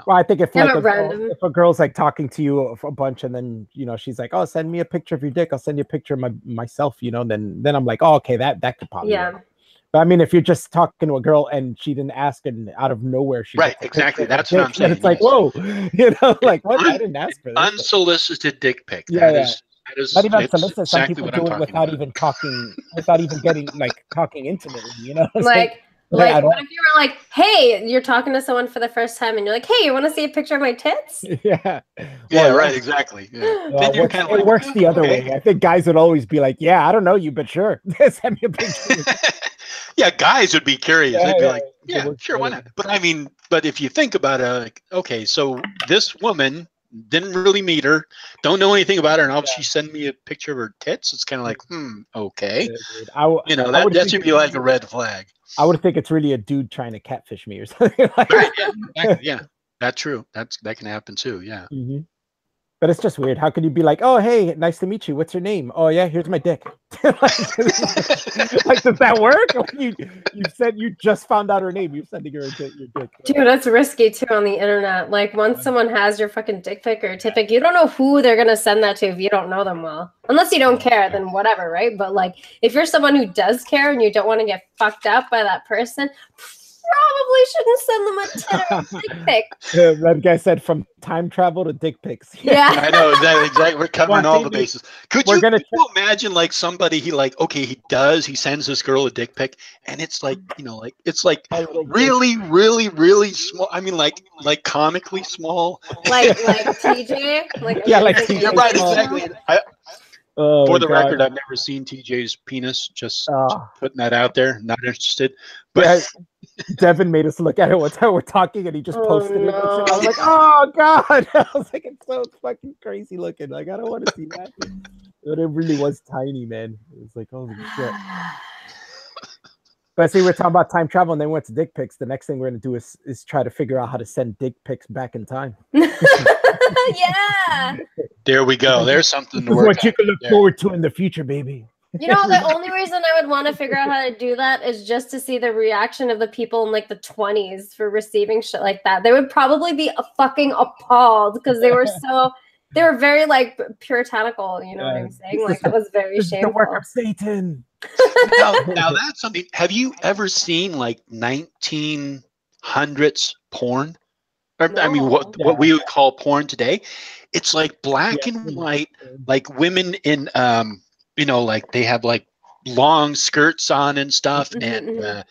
Well, I think if a girl's like talking to you a bunch and then, she's like, "Oh, send me a picture of your dick. I'll send you a picture of myself," then I'm like, "Oh, okay, that could probably work." But I mean, if you're just talking to a girl and she didn't ask and out of nowhere she exactly. That's what I'm saying. It's like, whoa, like what? I didn't ask for that. Unsolicited dick pic. That is not even unsolicited. Some people do it without even talking, without even getting like talking intimately. Like what if you were like, "Hey," you're talking to someone for the first time and you're like, "Hey, you want to see a picture of my tits?" Yeah, right, exactly. Yeah. Well, it works the other way. I think guys would always be like, "Yeah, I don't know you, but sure, send me a picture." Yeah, guys would be curious. They'd be like, "Yeah, sure, why not?" But I mean, if you think about it, like, okay, so this woman didn't really meet her, don't know anything about her, and obviously send me a picture of her tits. It's kind of like, okay, that should be like a red flag. I would think it's really a dude trying to catfish me or something like that. Yeah, that's true. That can happen too. Yeah. But it's just weird. How could you be like, "Oh, hey, nice to meet you. What's your name?" "Oh, yeah, here's my dick." Like, does that work? You said you just found out her name. You're sending her your dick. Dude, that's risky too on the internet. Like once someone has your fucking dick pic or tit pic, you don't know who they're gonna send that to if you don't know them well. Unless you don't care, then whatever, right? But like if you're someone who does care and you don't want to get fucked up by that person, probably shouldn't send them a dick pic. That guy said from time travel to dick pics. Yeah. I know exactly. We're covering all the bases. Could you imagine like somebody he sends this girl a dick pic and it's like, it's like really, really, really small. I mean like comically small. Like TJ? Like TJ. Yeah, right, exactly. For the record, I've never seen TJ's penis. Just putting that out there. Not interested. But yeah, Devin made us look at it one time we're talking, and he just posted it. I was like, "Oh God!" I was like, "It's so fucking crazy looking. Like, I don't want to see that." But it really was tiny, man. It was like, holy shit. But see, we're talking about time travel, and then went to dick pics. The next thing we're gonna do is try to figure out how to send dick pics back in time. Yeah. There we go. There's something to work. What you can look forward to in the future, baby. You know, the only reason I would want to figure out how to do that is just to see the reaction of the people in like the 20s for receiving shit like that. They would probably be fucking appalled because they were very like puritanical. You know what I'm saying? Like, it was very shameful. The work of Satan. now that's something. Have you ever seen like 1900s porn? Or, no. I mean, what we would call porn today? It's like black and white, like women in you know, like they have like long skirts on and stuff, I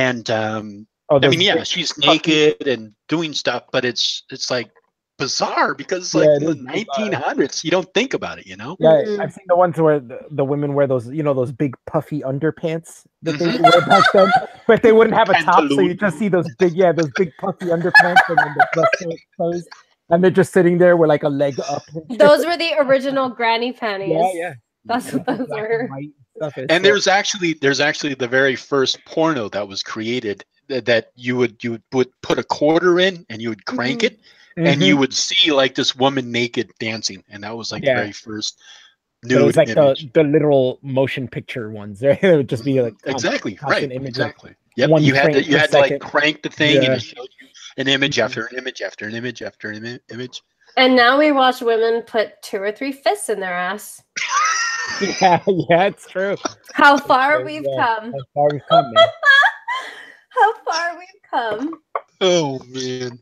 mean, yeah, she's naked and doing stuff, but it's like bizarre because like in the 1900s, you don't think about it, you know? Yeah, I've seen the ones where the women wear those, you know, those big puffy underpants that they wear back then, but they wouldn't have a top, so you just see those big puffy underpants and then the breast closed, and they're just sitting there with like a leg up. Those were the original granny panties. Yeah. That's what those were. And there's actually the very first porno that was created that you would put a quarter in and you would crank it. And you would see like this woman naked dancing, and that was like the very first nude. It was like image. the literal motion picture ones. Right? It would just be like exactly right, exactly. Yep. You had to like crank the thing, and it showed you an image after an image after an image after an image. And now we watch women put 2 or 3 fists in their ass. Yeah, it's true. How far we've come. How far we've come, man. How far we've come. Oh man.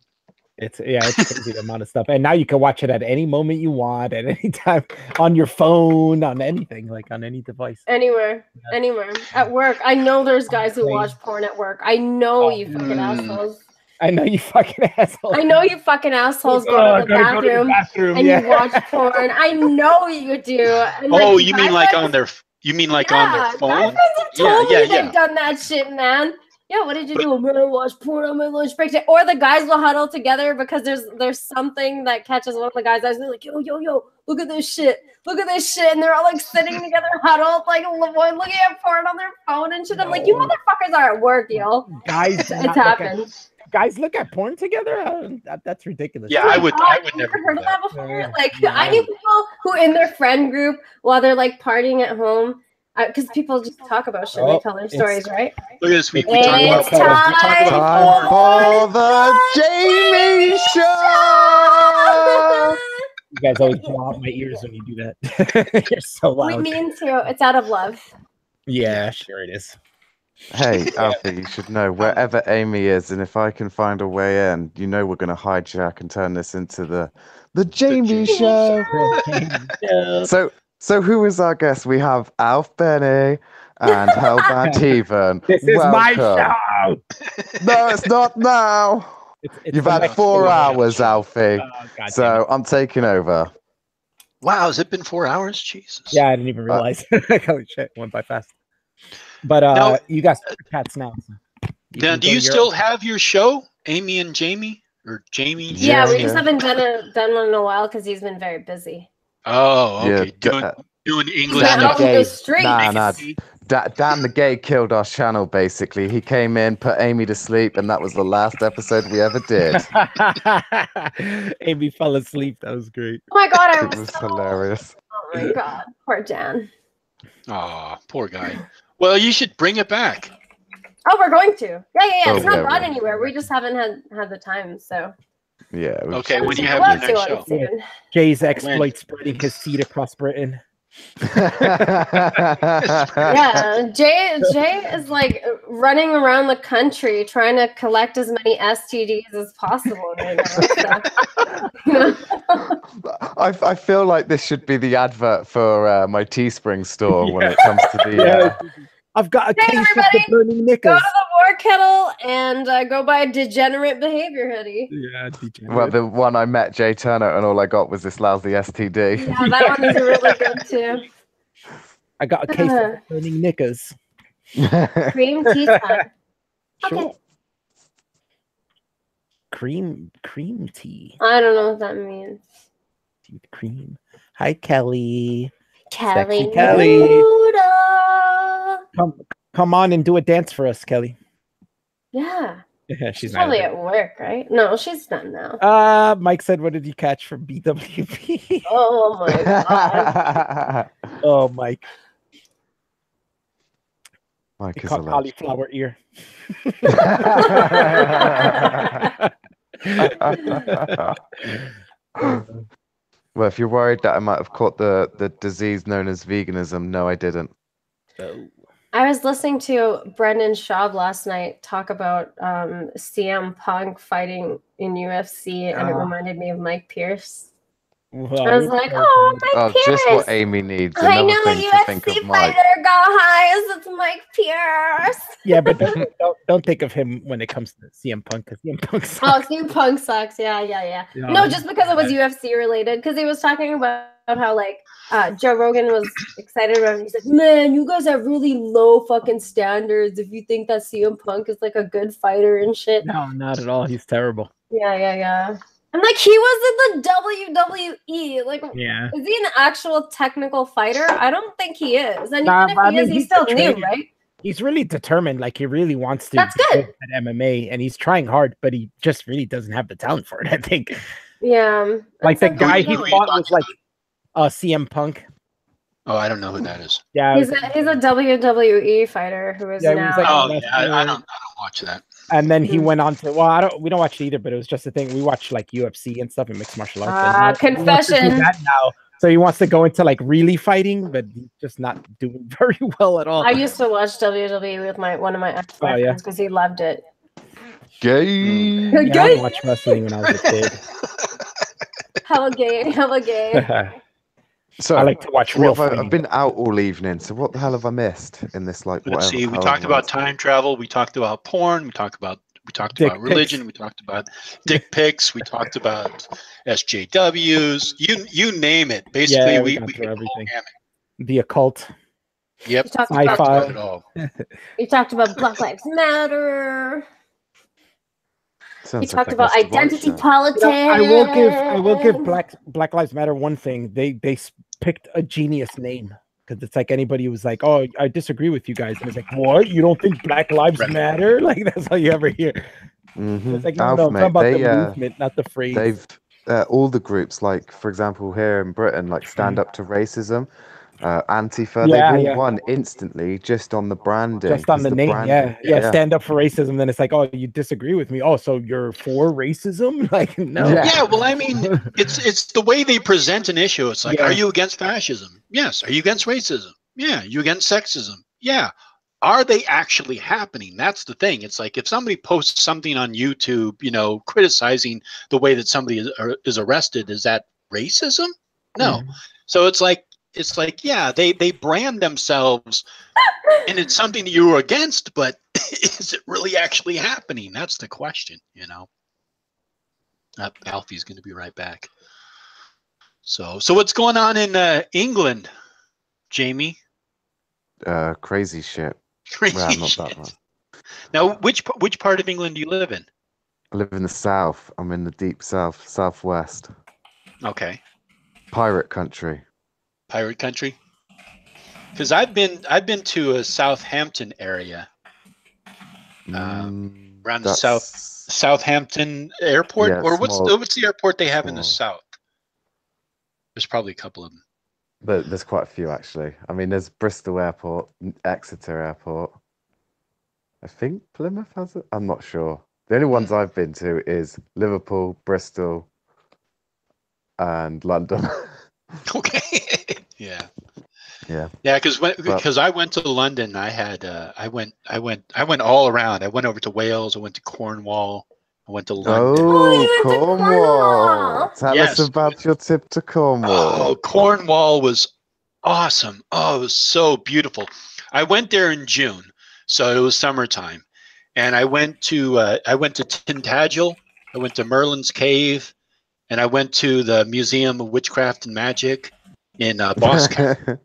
It's crazy the amount of stuff, and now you can watch it at any moment you want, at any time, on your phone, on anything, like on any device, anywhere, at work. I know there's guys who watch porn at work. I know you fucking assholes. I know you fucking assholes. I know you fucking assholes go to the bathroom and you watch porn. I know you do. And you mean like on their? You mean like on their phone? My friends have told me they've done that shit, man. Yeah, what did you do? I'm gonna watch porn on my lunch break. Or the guys will huddle together because there's something that catches one of the guys' eyes. They're like, yo, look at this shit. Look at this shit. And they're all like sitting together, huddled, like looking at porn on their phone and shit. I'm like, you motherfuckers are at work, yo. Guys, it's happened. Guys look at porn together? That's ridiculous. Yeah, I would never heard of that before. Yeah. Like, I knew people who in their friend group, while they're like partying at home, because people just talk about shit, they tell their stories, right? Look at this. We talk about for the Jamie Show. You guys always blow out my ears when you do that. You're so loud. We mean to. It's out of love. Yeah, sure it is. Hey, Alfie, you should know wherever Amy is, and if I can find a way in, you know we're going to hijack and turn this into the Jamie Show. So who is our guest? We have Alf Benny and Hellbound Heathen. This is my show. No, it's not now. You've had 4 hours, Alfie. So I'm taking over. Wow, has it been 4 hours? Jesus. Yeah, I didn't even realize. Holy shit, went by fast. But you got cats now. Do you still have your show, Amy and Jamie, or Jamie? Yeah, we just haven't done one in a while because he's been very busy. Oh, okay. Doing English stuff. Dan the Gay killed our channel, basically. He came in, put Amy to sleep, and that was the last episode we ever did. Amy fell asleep. That was great. Oh my God, it was hilarious. Oh my God, poor Dan. Oh, poor guy. Well, you should bring it back. Oh, we're going to. Yeah. It's not gone anywhere. We just haven't had the time, so. Yeah. Okay, when you have your next show. Jay's exploit spreading his seed across Britain. Yeah, Jay is like running around the country trying to collect as many STDs as possible right now. I feel like this should be the advert for my Teespring store when it comes to the. I've got a case of the burning knickers. Go to the kettle and go by degenerate behavior hoodie. Yeah, degenerate. Well, the one I met, Jay Turner, and all I got was this lousy STD. Yeah, that one is really good too. I got a case of burning knickers. Cream tea time. Sure. Okay. Cream tea. I don't know what that means. Tea with cream. Hi, Kelly. Kelly. Sexy Kelly. Noodle. Come on and do a dance for us, Kelly. Yeah. Yeah, She's probably at work, right? No, she's done now. Mike said, what did you catch from BWP? Oh my god. Oh, Mike. Mike is caught cauliflower ear. Well, if you're worried that I might have caught the disease known as veganism, no, I didn't. Oh. I was listening to Brendan Schaub last night talk about CM Punk fighting in UFC, and it reminded me of Mike Pierce. Well, I was like, oh, Mike Pierce. Just what Amy needs. I Another know thing a to think UFC of Mike. fighter got highs. It's Mike Pierce. Yeah, but don't think of him when it comes to CM Punk, because CM Punk sucks. Oh, CM Punk sucks. Yeah. No, just because it was UFC related. Because he was talking about how like Joe Rogan was excited about it. He's like, man, you guys have really low fucking standards if you think that CM Punk is like a good fighter and shit. No, not at all. He's terrible. Yeah. I'm like, he was in the WWE. Like, yeah. Is he an actual technical fighter? I don't think he is. And even if he is, he's still new, right? He's really determined. Like, he really wants to. That's good. At MMA, and he's trying hard, but he just really doesn't have the talent for it, I think. Yeah. Like, the guy he fought was like CM Punk. Oh, I don't know who that is. Yeah. He's a WWE fighter who is now. I don't watch that. And then he went on to we don't watch it either, but it was just a thing. We watch like UFC and stuff and mixed martial arts. Confession. Now. So he wants to go into like really fighting, but he's just not doing very well at all. I used to watch WWE with one of my ex-boyfriends because he loved it. Gay. Yeah, I watched wrestling when I was a kid. Hella gay. So I like to watch real fighting. I've been out all evening, so what the hell have I missed in this like whatever? Let's see, we talked about time travel, we talked about porn, we talked about religion, we talked about dick pics, we talked about SJWs, you name it. Basically, we through everything. The occult. Yep. Sci-fi. We talked about Black Lives Matter. Sounds talked about identity politics. I will give Black Lives Matter one thing. They picked a genius name, because it's like anybody who was like, "Oh, I disagree with you guys," and it's like, "What? You don't think Black Lives Matter?" Like, that's all you ever hear. Mm-hmm. It's like, no, it's about the movement, not the phrase. They've all the groups, like for example here in Britain, like Stand Up to Racism, Antifa, they've all won instantly just on the branding, just on the name. Yeah. Stand Up for Racism. Then it's like, oh, you disagree with me? Oh, so you're for racism? Like, no. Yeah. Well, I mean, it's the way they present an issue. It's like, are you against fascism? Yes. Are you against racism? Yeah. Are you against sexism? Yeah. Are they actually happening? That's the thing. It's like if somebody posts something on YouTube, criticizing the way that somebody is arrested, is that racism? No. So it's like, yeah, they brand themselves, and it's something that you were against, but is it really actually happening? That's the question, Alfie's going to be right back. So what's going on in England, Jamie? Crazy shit. Crazy not shit. That one. Now, which part of England do you live in? I live in the south. I'm in the deep south, southwest. Okay. Pirate country. Pirate country? Because I've been to a Southampton area, around the Southampton airport, or what's the airport they have in the south? There's probably a couple of them. But there's quite a few actually. I mean, there's Bristol Airport, Exeter Airport. I think Plymouth has it. I'm not sure. The only ones I've been to is Liverpool, Bristol, and London. Okay. Yeah. Because I went to London, I went all around. I went over to Wales. I went to Cornwall. I went to London. Oh, Cornwall! Tell us about your trip to Cornwall. Oh, Cornwall was awesome. Oh, it was so beautiful. I went there in June, so it was summertime, and I went to Tintagel. I went to Merlin's Cave, and I went to the Museum of Witchcraft and Magic in Boston.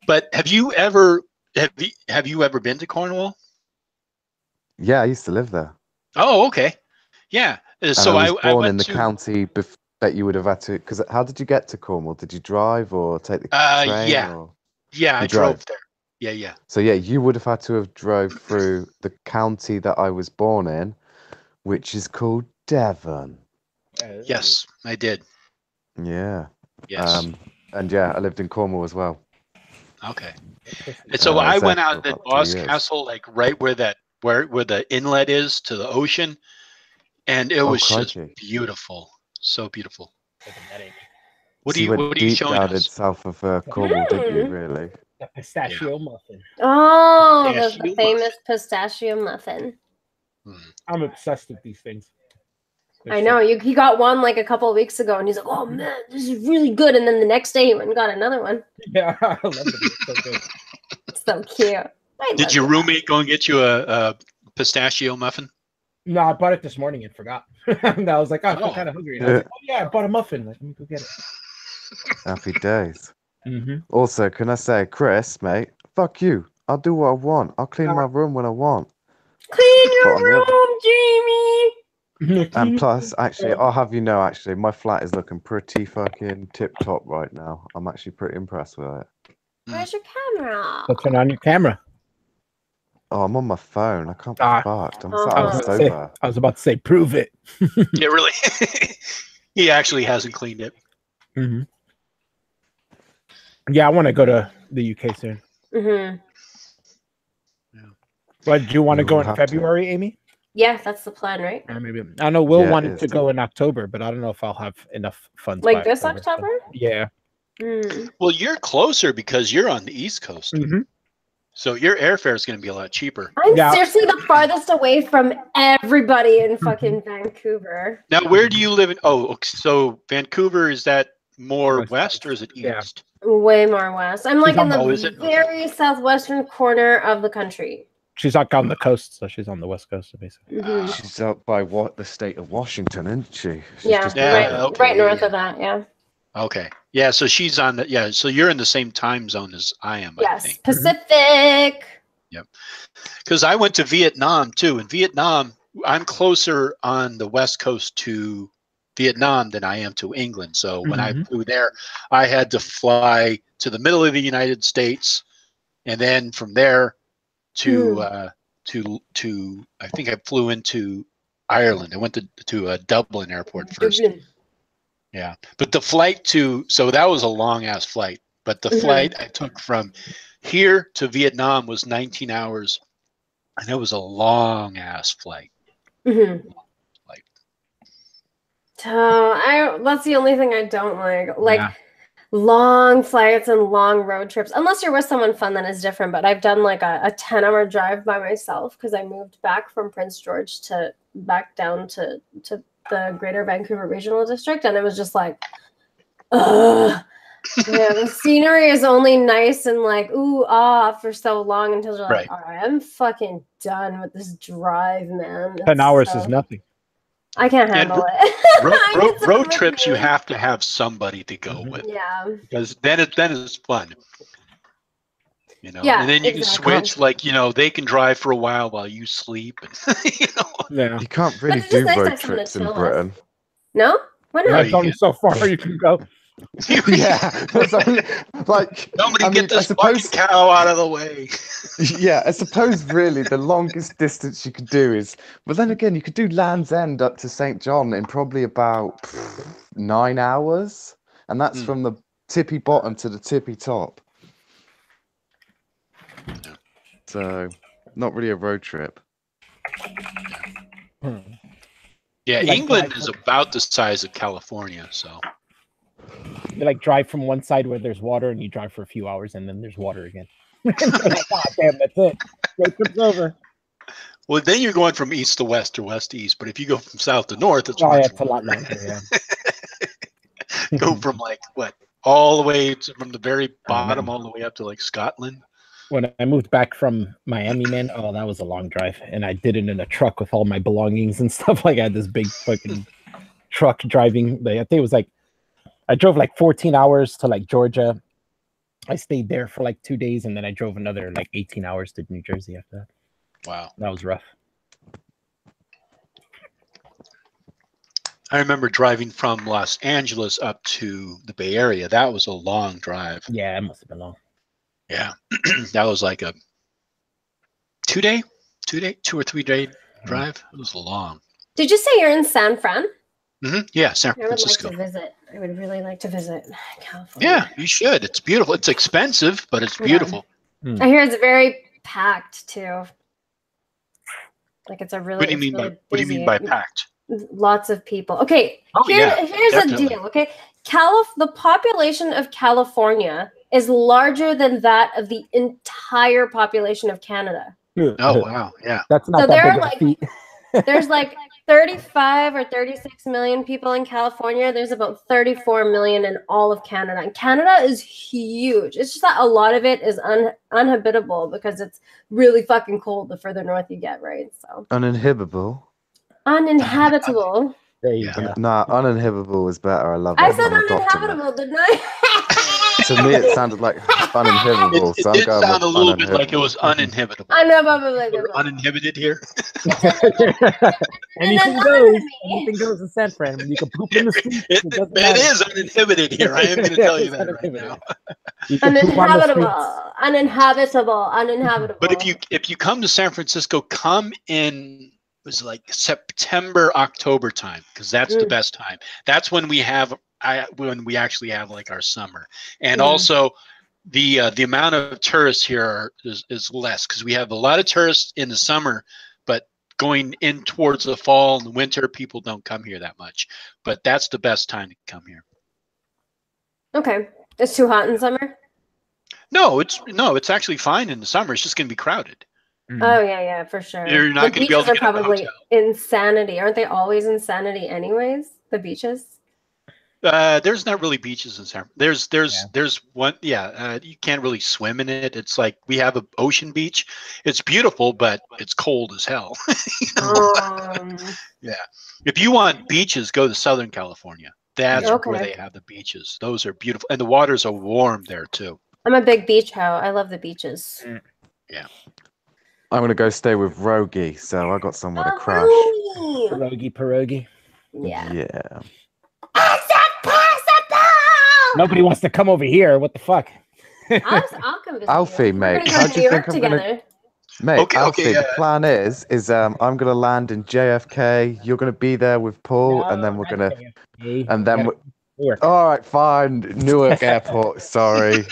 But have you ever been to Cornwall? Yeah, I used to live there. Oh, okay. Yeah. So I was born went in the county that you would have had to. Because how did you get to Cornwall? Did you drive or take the train? Yeah. Or... Yeah, I drove there. Yeah, yeah. So yeah, you would have had to have drove through the county that I was born in, which is called Devon. Yes, I did. Yeah. Yes. And yeah, I lived in Cornwall as well. Okay. And so I went out at Boss Castle, like right where the inlet is to the ocean, and it was just beautiful, so beautiful. What are you showing us? South of Cornwall, didn't you? Really? The pistachio muffin. Oh, the famous pistachio muffin. I'm obsessed with these things. I know. He got one like a couple of weeks ago, and he's like, "Oh man, this is really good." And then the next day, he went and got another one. Yeah, I love it. It's so good. It's so cute. Did your roommate go and get you a pistachio muffin? No, I bought it this morning and forgot. And I was like, I'm kind of hungry. And I was like, oh yeah, I bought a muffin. Like, let me go get it. Happy days. Also, can I say, Chris, mate, fuck you. I'll do what I want. I'll clean my room when I want. Clean your room, Jamie. And plus, actually, I'll have you know, actually, my flat is looking pretty fucking tip-top right now. I'm actually pretty impressed with it. Where's your camera? Go turn on your camera. Oh, I'm on my phone. I can't be fucked. I was about to say, prove it. Yeah, really. He actually hasn't cleaned it. Yeah, I want to go to the UK soon. But do you want to go in February, Amy? Yeah, that's the plan, right? Maybe. I know Will wanted to go in October, but I don't know if I'll have enough funds. Like this October? Yeah. Well, you're closer because you're on the East Coast. So your airfare is going to be a lot cheaper. I'm seriously the farthest away from everybody in fucking Vancouver. Now, where do you live? So Vancouver, is that more west or is it east? Way more west. I'm like in the very southwestern corner of the country. She's like on the coast, so she's on the west coast, basically. She's up by the state of Washington, isn't she? Right north of that, yeah. Okay. Yeah, so she's on the so you're in the same time zone as I am, I think. Pacific. Yep. Because I went to Vietnam too. In Vietnam, I'm closer on the west coast to Vietnam than I am to England. So when I flew there, I had to fly to the middle of the United States, and then from there to I think I flew into Ireland. I went to Dublin airport first. Yeah, but the flight so that was a long ass flight. But the flight I took from here to Vietnam was 19 hours, and it was a long ass flight. That's the only thing I don't like. Long flights and long road trips, unless you're with someone fun, then it's different. But I've done like a 10-hour drive by myself because I moved back from Prince George back down to the Greater Vancouver Regional District, and it was just like, ugh. Yeah, the scenery is only nice and like for so long until you're like, all right, I'm fucking done with this drive, man. 10 hours is nothing. I can't handle it. Road trips, you have to have somebody to go with. Yeah. Because then it's fun. You know, and then you can switch, like, you know, they can drive for a while you sleep. And, you know. You can't really do road trips in Britain. No? Why not? It's only so far you can go. Like somebody get this fucking cow out of the way. Yeah, I suppose really the longest distance you could do is, but then again, you could do Land's End up to St. John in probably about 9 hours, and that's from the tippy bottom to the tippy top. So, not really a road trip. Yeah, England is about the size of California, so. You like drive from one side where there's water, and you drive for a few hours, and then there's water again. Like, God damn, that's it. Road trip's over. Well, then you're going from east to west or west to east. But if you go from south to north, it's it's a lot longer. Yeah. Go from like all the way from the very bottom all the way up to like Scotland. when I moved back from Miami, man, oh, that was a long drive, and I did it in a truck with all my belongings and stuff. Like I had this big fucking truck driving. I think it was like I drove like 14 hours to like Georgia. I stayed there for like 2 days, and then I drove another like 18 hours to New Jersey after that. Wow, that was rough. I remember driving from Los Angeles up to the Bay Area. That was a long drive. Yeah, it must have been long. Yeah, that was like a 2 or 3 day drive. It was long. Did you say you're in San Fran? Mm-hmm. Yeah, San Francisco. I would like to visit. I would really like to visit California. Yeah, you should. It's beautiful. It's expensive, but it's beautiful. Yeah. I hear it's very packed too. Like it's a really. What do you mean by What do you mean by packed? Lots of people. Okay, here's definitely. A deal. Okay, the population of California is larger than that of the entire population of Canada. Oh wow, yeah. That's not so that there big are of a feat. There's like 35 or 36 million people in California. There's about 34 million in all of Canada. And Canada is huge. It's just that a lot of it is uninhabitable because it's really fucking cold the further north you get, right? So uninhabitable. Uninhabitable. There you go. Nah, uninhabitable is better. I love it. I said uninhabitable, didn't I? To me, it sounded like uninhabitable. It did sound a little bit like it was uninhabitable. Uninhabitable. Uninhibited here. Anything goes. Anything goes in San Fran. You can poop in the street. It is uninhibited here. I am going to tell you that right now. Uninhabitable. But if you come to San Francisco, come in. It was like September, October time, because that's the best time. That's when we actually have like our summer, and also the amount of tourists here is less because we have a lot of tourists in the summer, but going in towards the fall and the winter, people don't come here that much. But that's the best time to come here. Okay, it's too hot in summer. No, it's actually fine in the summer. It's just going to be crowded. Oh yeah, for sure. You're not going to be able to get probably insanity. Aren't they always insanity anyways? The beaches. There's not really beaches in San. There's one. Yeah, you can't really swim in it. It's like we have an ocean beach. It's beautiful, but it's cold as hell. Yeah. If you want beaches, go to Southern California. That's where they have the beaches. Those are beautiful, and the waters are warm there too. I'm a big beach hoe. I love the beaches. Yeah. I'm gonna go stay with Rogi, so I got somewhere to crash. Pierogi. Yeah. Yeah. It's impossible! Nobody wants to come over here. What the fuck? I'll come visit Alfie, you. mate, How do you think I'm gonna? Mate, Alfie, the plan is I'm gonna land in JFK. You're gonna be there with Paul, and then we're gonna, and then all right, fine, Newark Airport. Sorry,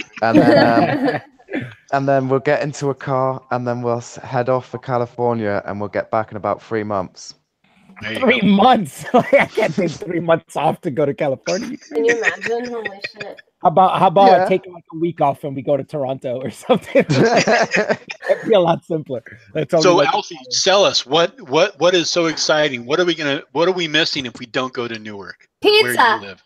and then we'll get into a car, and then we'll head off for California, and we'll get back in about 3 months. 3 months? I can't take 3 months off to go to California. Can you imagine? Holy shit. How about I take like a week off and we go to Toronto or something? It'd be a lot simpler. So Alfie, sell us what is so exciting? What are we missing if we don't go to Newark? Pizza. Where do you live?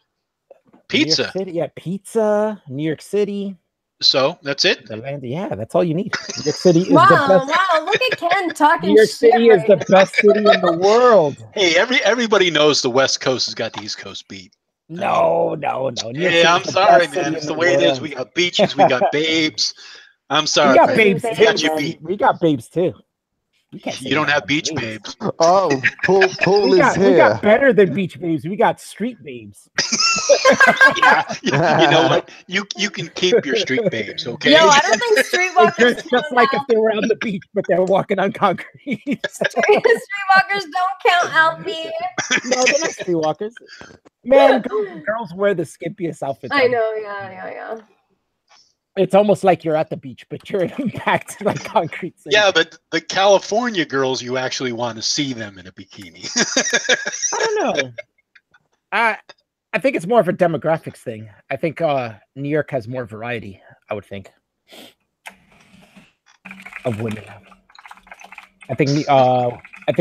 Pizza. Pizza. New York City. So that's it. Yeah, that's all you need. New York City is the best. Wow! Look at Ken talking. New York City is the best city in the world. Hey, everybody knows the West Coast has got the East Coast beat. No. Yeah, I'm sorry, man. It's the way it is. We got beaches. We got babes. I'm sorry. We got babes. We got you beat. We got babes too. You don't have beach babes. Oh, Paul is here. We got better than beach babes. We got street babes. You know what? You can keep your street babes, okay? Yo, I don't think streetwalkers just like if they were on the beach, but they're walking on concrete. Streetwalkers don't count, Alfie. No, they're not streetwalkers. Man, girls wear the skimpiest outfits. I know, yeah. It's almost like you're at the beach, but you're in packed like concrete. Yeah, but the California girls, you actually want to see them in a bikini. I don't know. I think it's more of a demographics thing. I think New York has more variety, I would think, of women. I think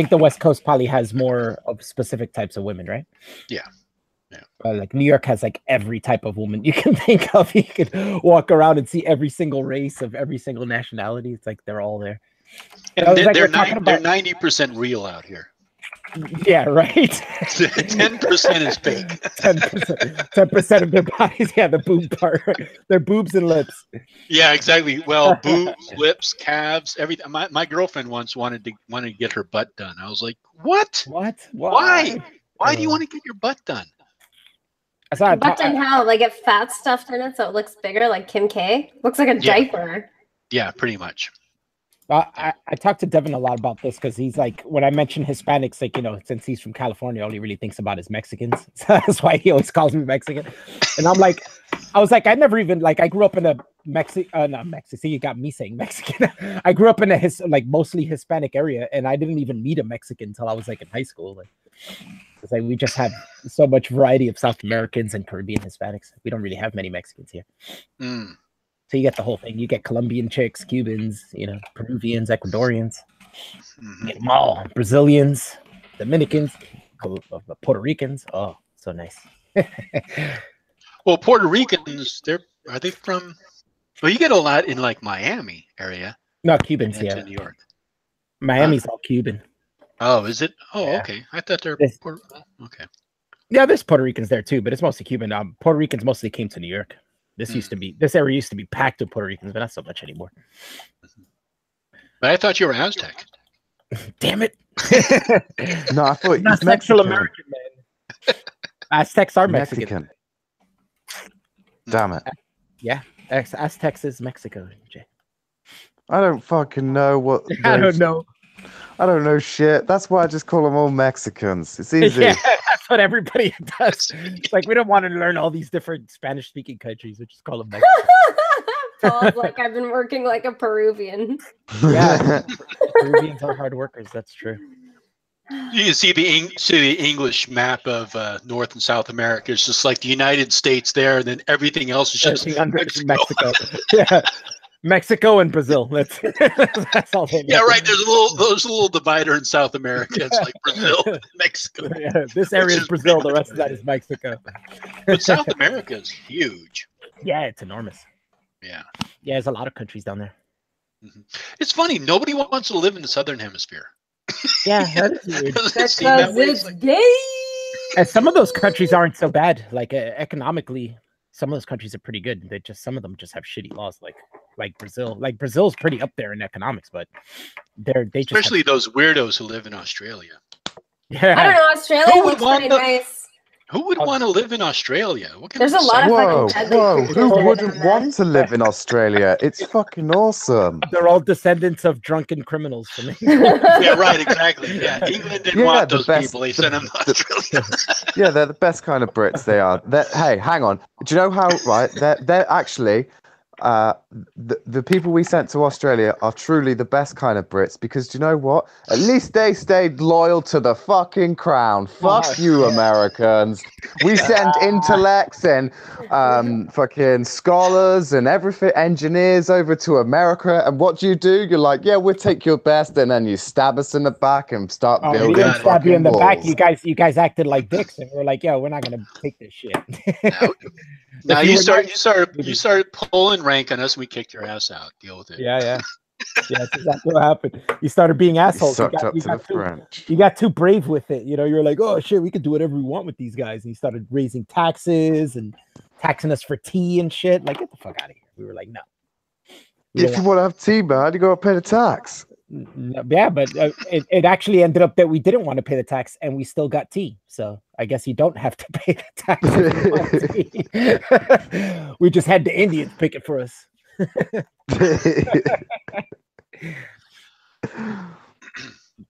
the West Coast probably has more of specific types of women, right? Yeah. Like New York has like every type of woman you can think of. You can walk around and see every single race of every single nationality. It's like they're all there. And they're 90% real out here. Yeah, right. 10% is fake. 10% of their bodies. Yeah, the boob part. Their boobs and lips. Yeah, exactly. Well, boobs, lips, calves, everything. My girlfriend once wanted to get her butt done. I was like, what? What? Why? Why do you want to get your butt done? Butt done how? Like get fat stuffed in it so it looks bigger, like Kim K? Looks like a diaper. Yeah, pretty much. I talked to Devin a lot about this because he's like, when I mention Hispanics, like, you know, since he's from California, all he really thinks about is Mexicans. So that's why he always calls me Mexican. And I'm like, I was like, I never even, like, I grew up in a not Mexican. See, you got me saying Mexican. I grew up in a mostly Hispanic area, and I didn't even meet a Mexican until I was like in high school. Like, it's like we just have so much variety of South Americans and Caribbean Hispanics. We don't really have many Mexicans here. So you get the whole thing. You get Colombian chicks, Cubans, you know, Peruvians, Ecuadorians. You get them all. Brazilians, Dominicans, Puerto Ricans. Oh, so nice. Well, Puerto Ricans, are they from? Well, you get a lot in like Miami area. No, Cubans, in New York. Miami's all Cuban. Oh, is it? Oh, yeah. Okay. I thought they're okay. Yeah, there's Puerto Ricans there too, but it's mostly Cuban. Puerto Ricans mostly came to New York. This area used to be packed with Puerto Ricans, but not so much anymore. But I thought you were Aztec. Damn it! No, I thought not Central American, man. Aztecs are Mexican. Damn it! Yeah, Aztecs is Mexico. Jay. I don't fucking know what. I don't know. I don't know shit. That's why I just call them all Mexicans. It's easy. Yeah, that's what everybody does. It's like we don't want to learn all these different Spanish-speaking countries. We just call them Mexicans. Paul's like, I've been working like a Peruvian. Yeah, Peruvians are hard workers. That's true. You can see the English map of North and South America. It's just like the United States there, and then everything else is just Mexico. Yeah. Mexico and Brazil. That's all they know. Yeah, right. There's a little divider in South America. It's like Brazil, Mexico. Yeah, this area is Brazil. The rest of that is Mexico. But South America is huge. Yeah, it's enormous. Yeah. Yeah, there's a lot of countries down there. It's funny. Nobody wants to live in the Southern Hemisphere. Yeah, that is weird. Because it's gay. And some of those countries aren't so bad. Like economically, some of those countries are pretty good. Some of them just have shitty laws, like Brazil. Like Brazil's pretty up there in economics, but especially those weirdos who live in Australia. Yeah, I don't know. Australia looks pretty nice. Who would want to live in Australia? There's a lot of whoa! Who wouldn't want to live in Australia? It's fucking awesome. They're all descendants of drunken criminals from England. Yeah, right. Exactly. Yeah, England didn't want those people. They sent them to Australia. Yeah, they're the best kind of Brits. They are. Hey, hang on. Do you know how? Right? They're actually. The people we sent to Australia are truly the best kind of Brits because do you know what? At least they stayed loyal to the fucking crown. Fuck you, Americans. We send intellects and fucking scholars and everything, engineers over to America. And what do? You're like, yeah, we'll take your best, and then you stab us in the back and start building. We didn't stab you in the back. You guys acted like dicks, and we're like, yeah, we're not gonna take this shit. Now you started pulling rank on us. We kicked your ass out. Deal with it. Yeah, that's exactly what happened. You started being assholes. You got too brave with it. You know, you're like, oh shit, we could do whatever we want with these guys. And you started raising taxes and taxing us for tea and shit. Like, get the fuck out of here. We were like, no. If you want to have tea, man, you gotta pay the tax. Yeah, but it actually ended up that we didn't want to pay the tax and we still got tea. So I guess you don't have to pay the tax. We just had the Indians pick it for us.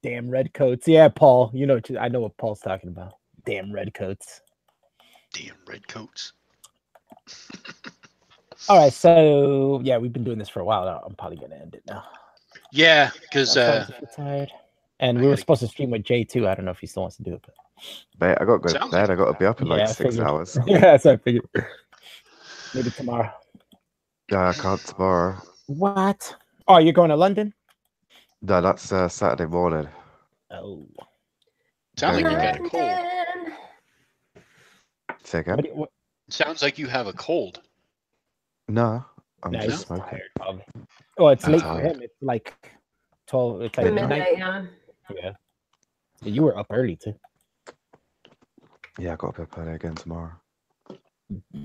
Damn redcoats. Yeah, Paul. You know, I know what Paul's talking about. Damn redcoats. Damn redcoats. All right, so yeah, we've been doing this for a while now. I'm probably gonna end it now. Yeah, because tired. And we were supposed to stream with Jay too. I don't know if he still wants to do it. Mate, I got to go to bed. I got to be up in like 6 hours. Yeah, so I figured. Maybe tomorrow. Yeah, I can't tomorrow. What? Oh, you're going to London? No, that's Saturday morning. Oh. Sounds like you got a cold. Say again? Sounds like you have a cold. No, I'm just smoking. Tired, probably. Oh, it's late for him. It's like 12. It's like midnight. Yeah. You were up early too. Yeah, I got to be up early again tomorrow.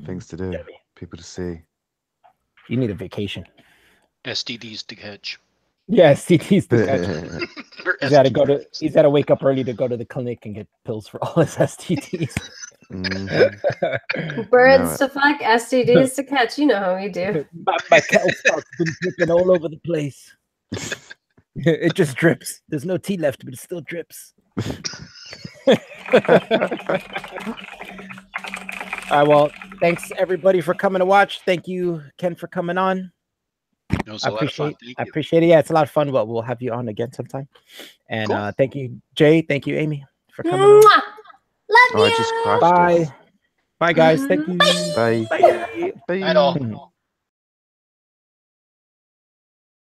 Things to do, people to see. You need a vacation. STDs to catch. Yeah, STDs to catch. He's got to wake up early to go to the clinic and get pills for all his STDs. Birds to fuck, STDs to catch. You know how we do. My kettle stock's been dripping all over the place. It just drips. There's no tea left, but it still drips. All right, well, thanks everybody for coming to watch. Thank you, Ken, for coming on. It was a lot of fun. I appreciate it. Yeah, it's a lot of fun. We'll have you on again sometime. And cool. Thank you, Jay. Thank you, Amy, for coming on. Love you. Bye. Bye, guys. Thank you. Bye. Bye. Bye. Bye.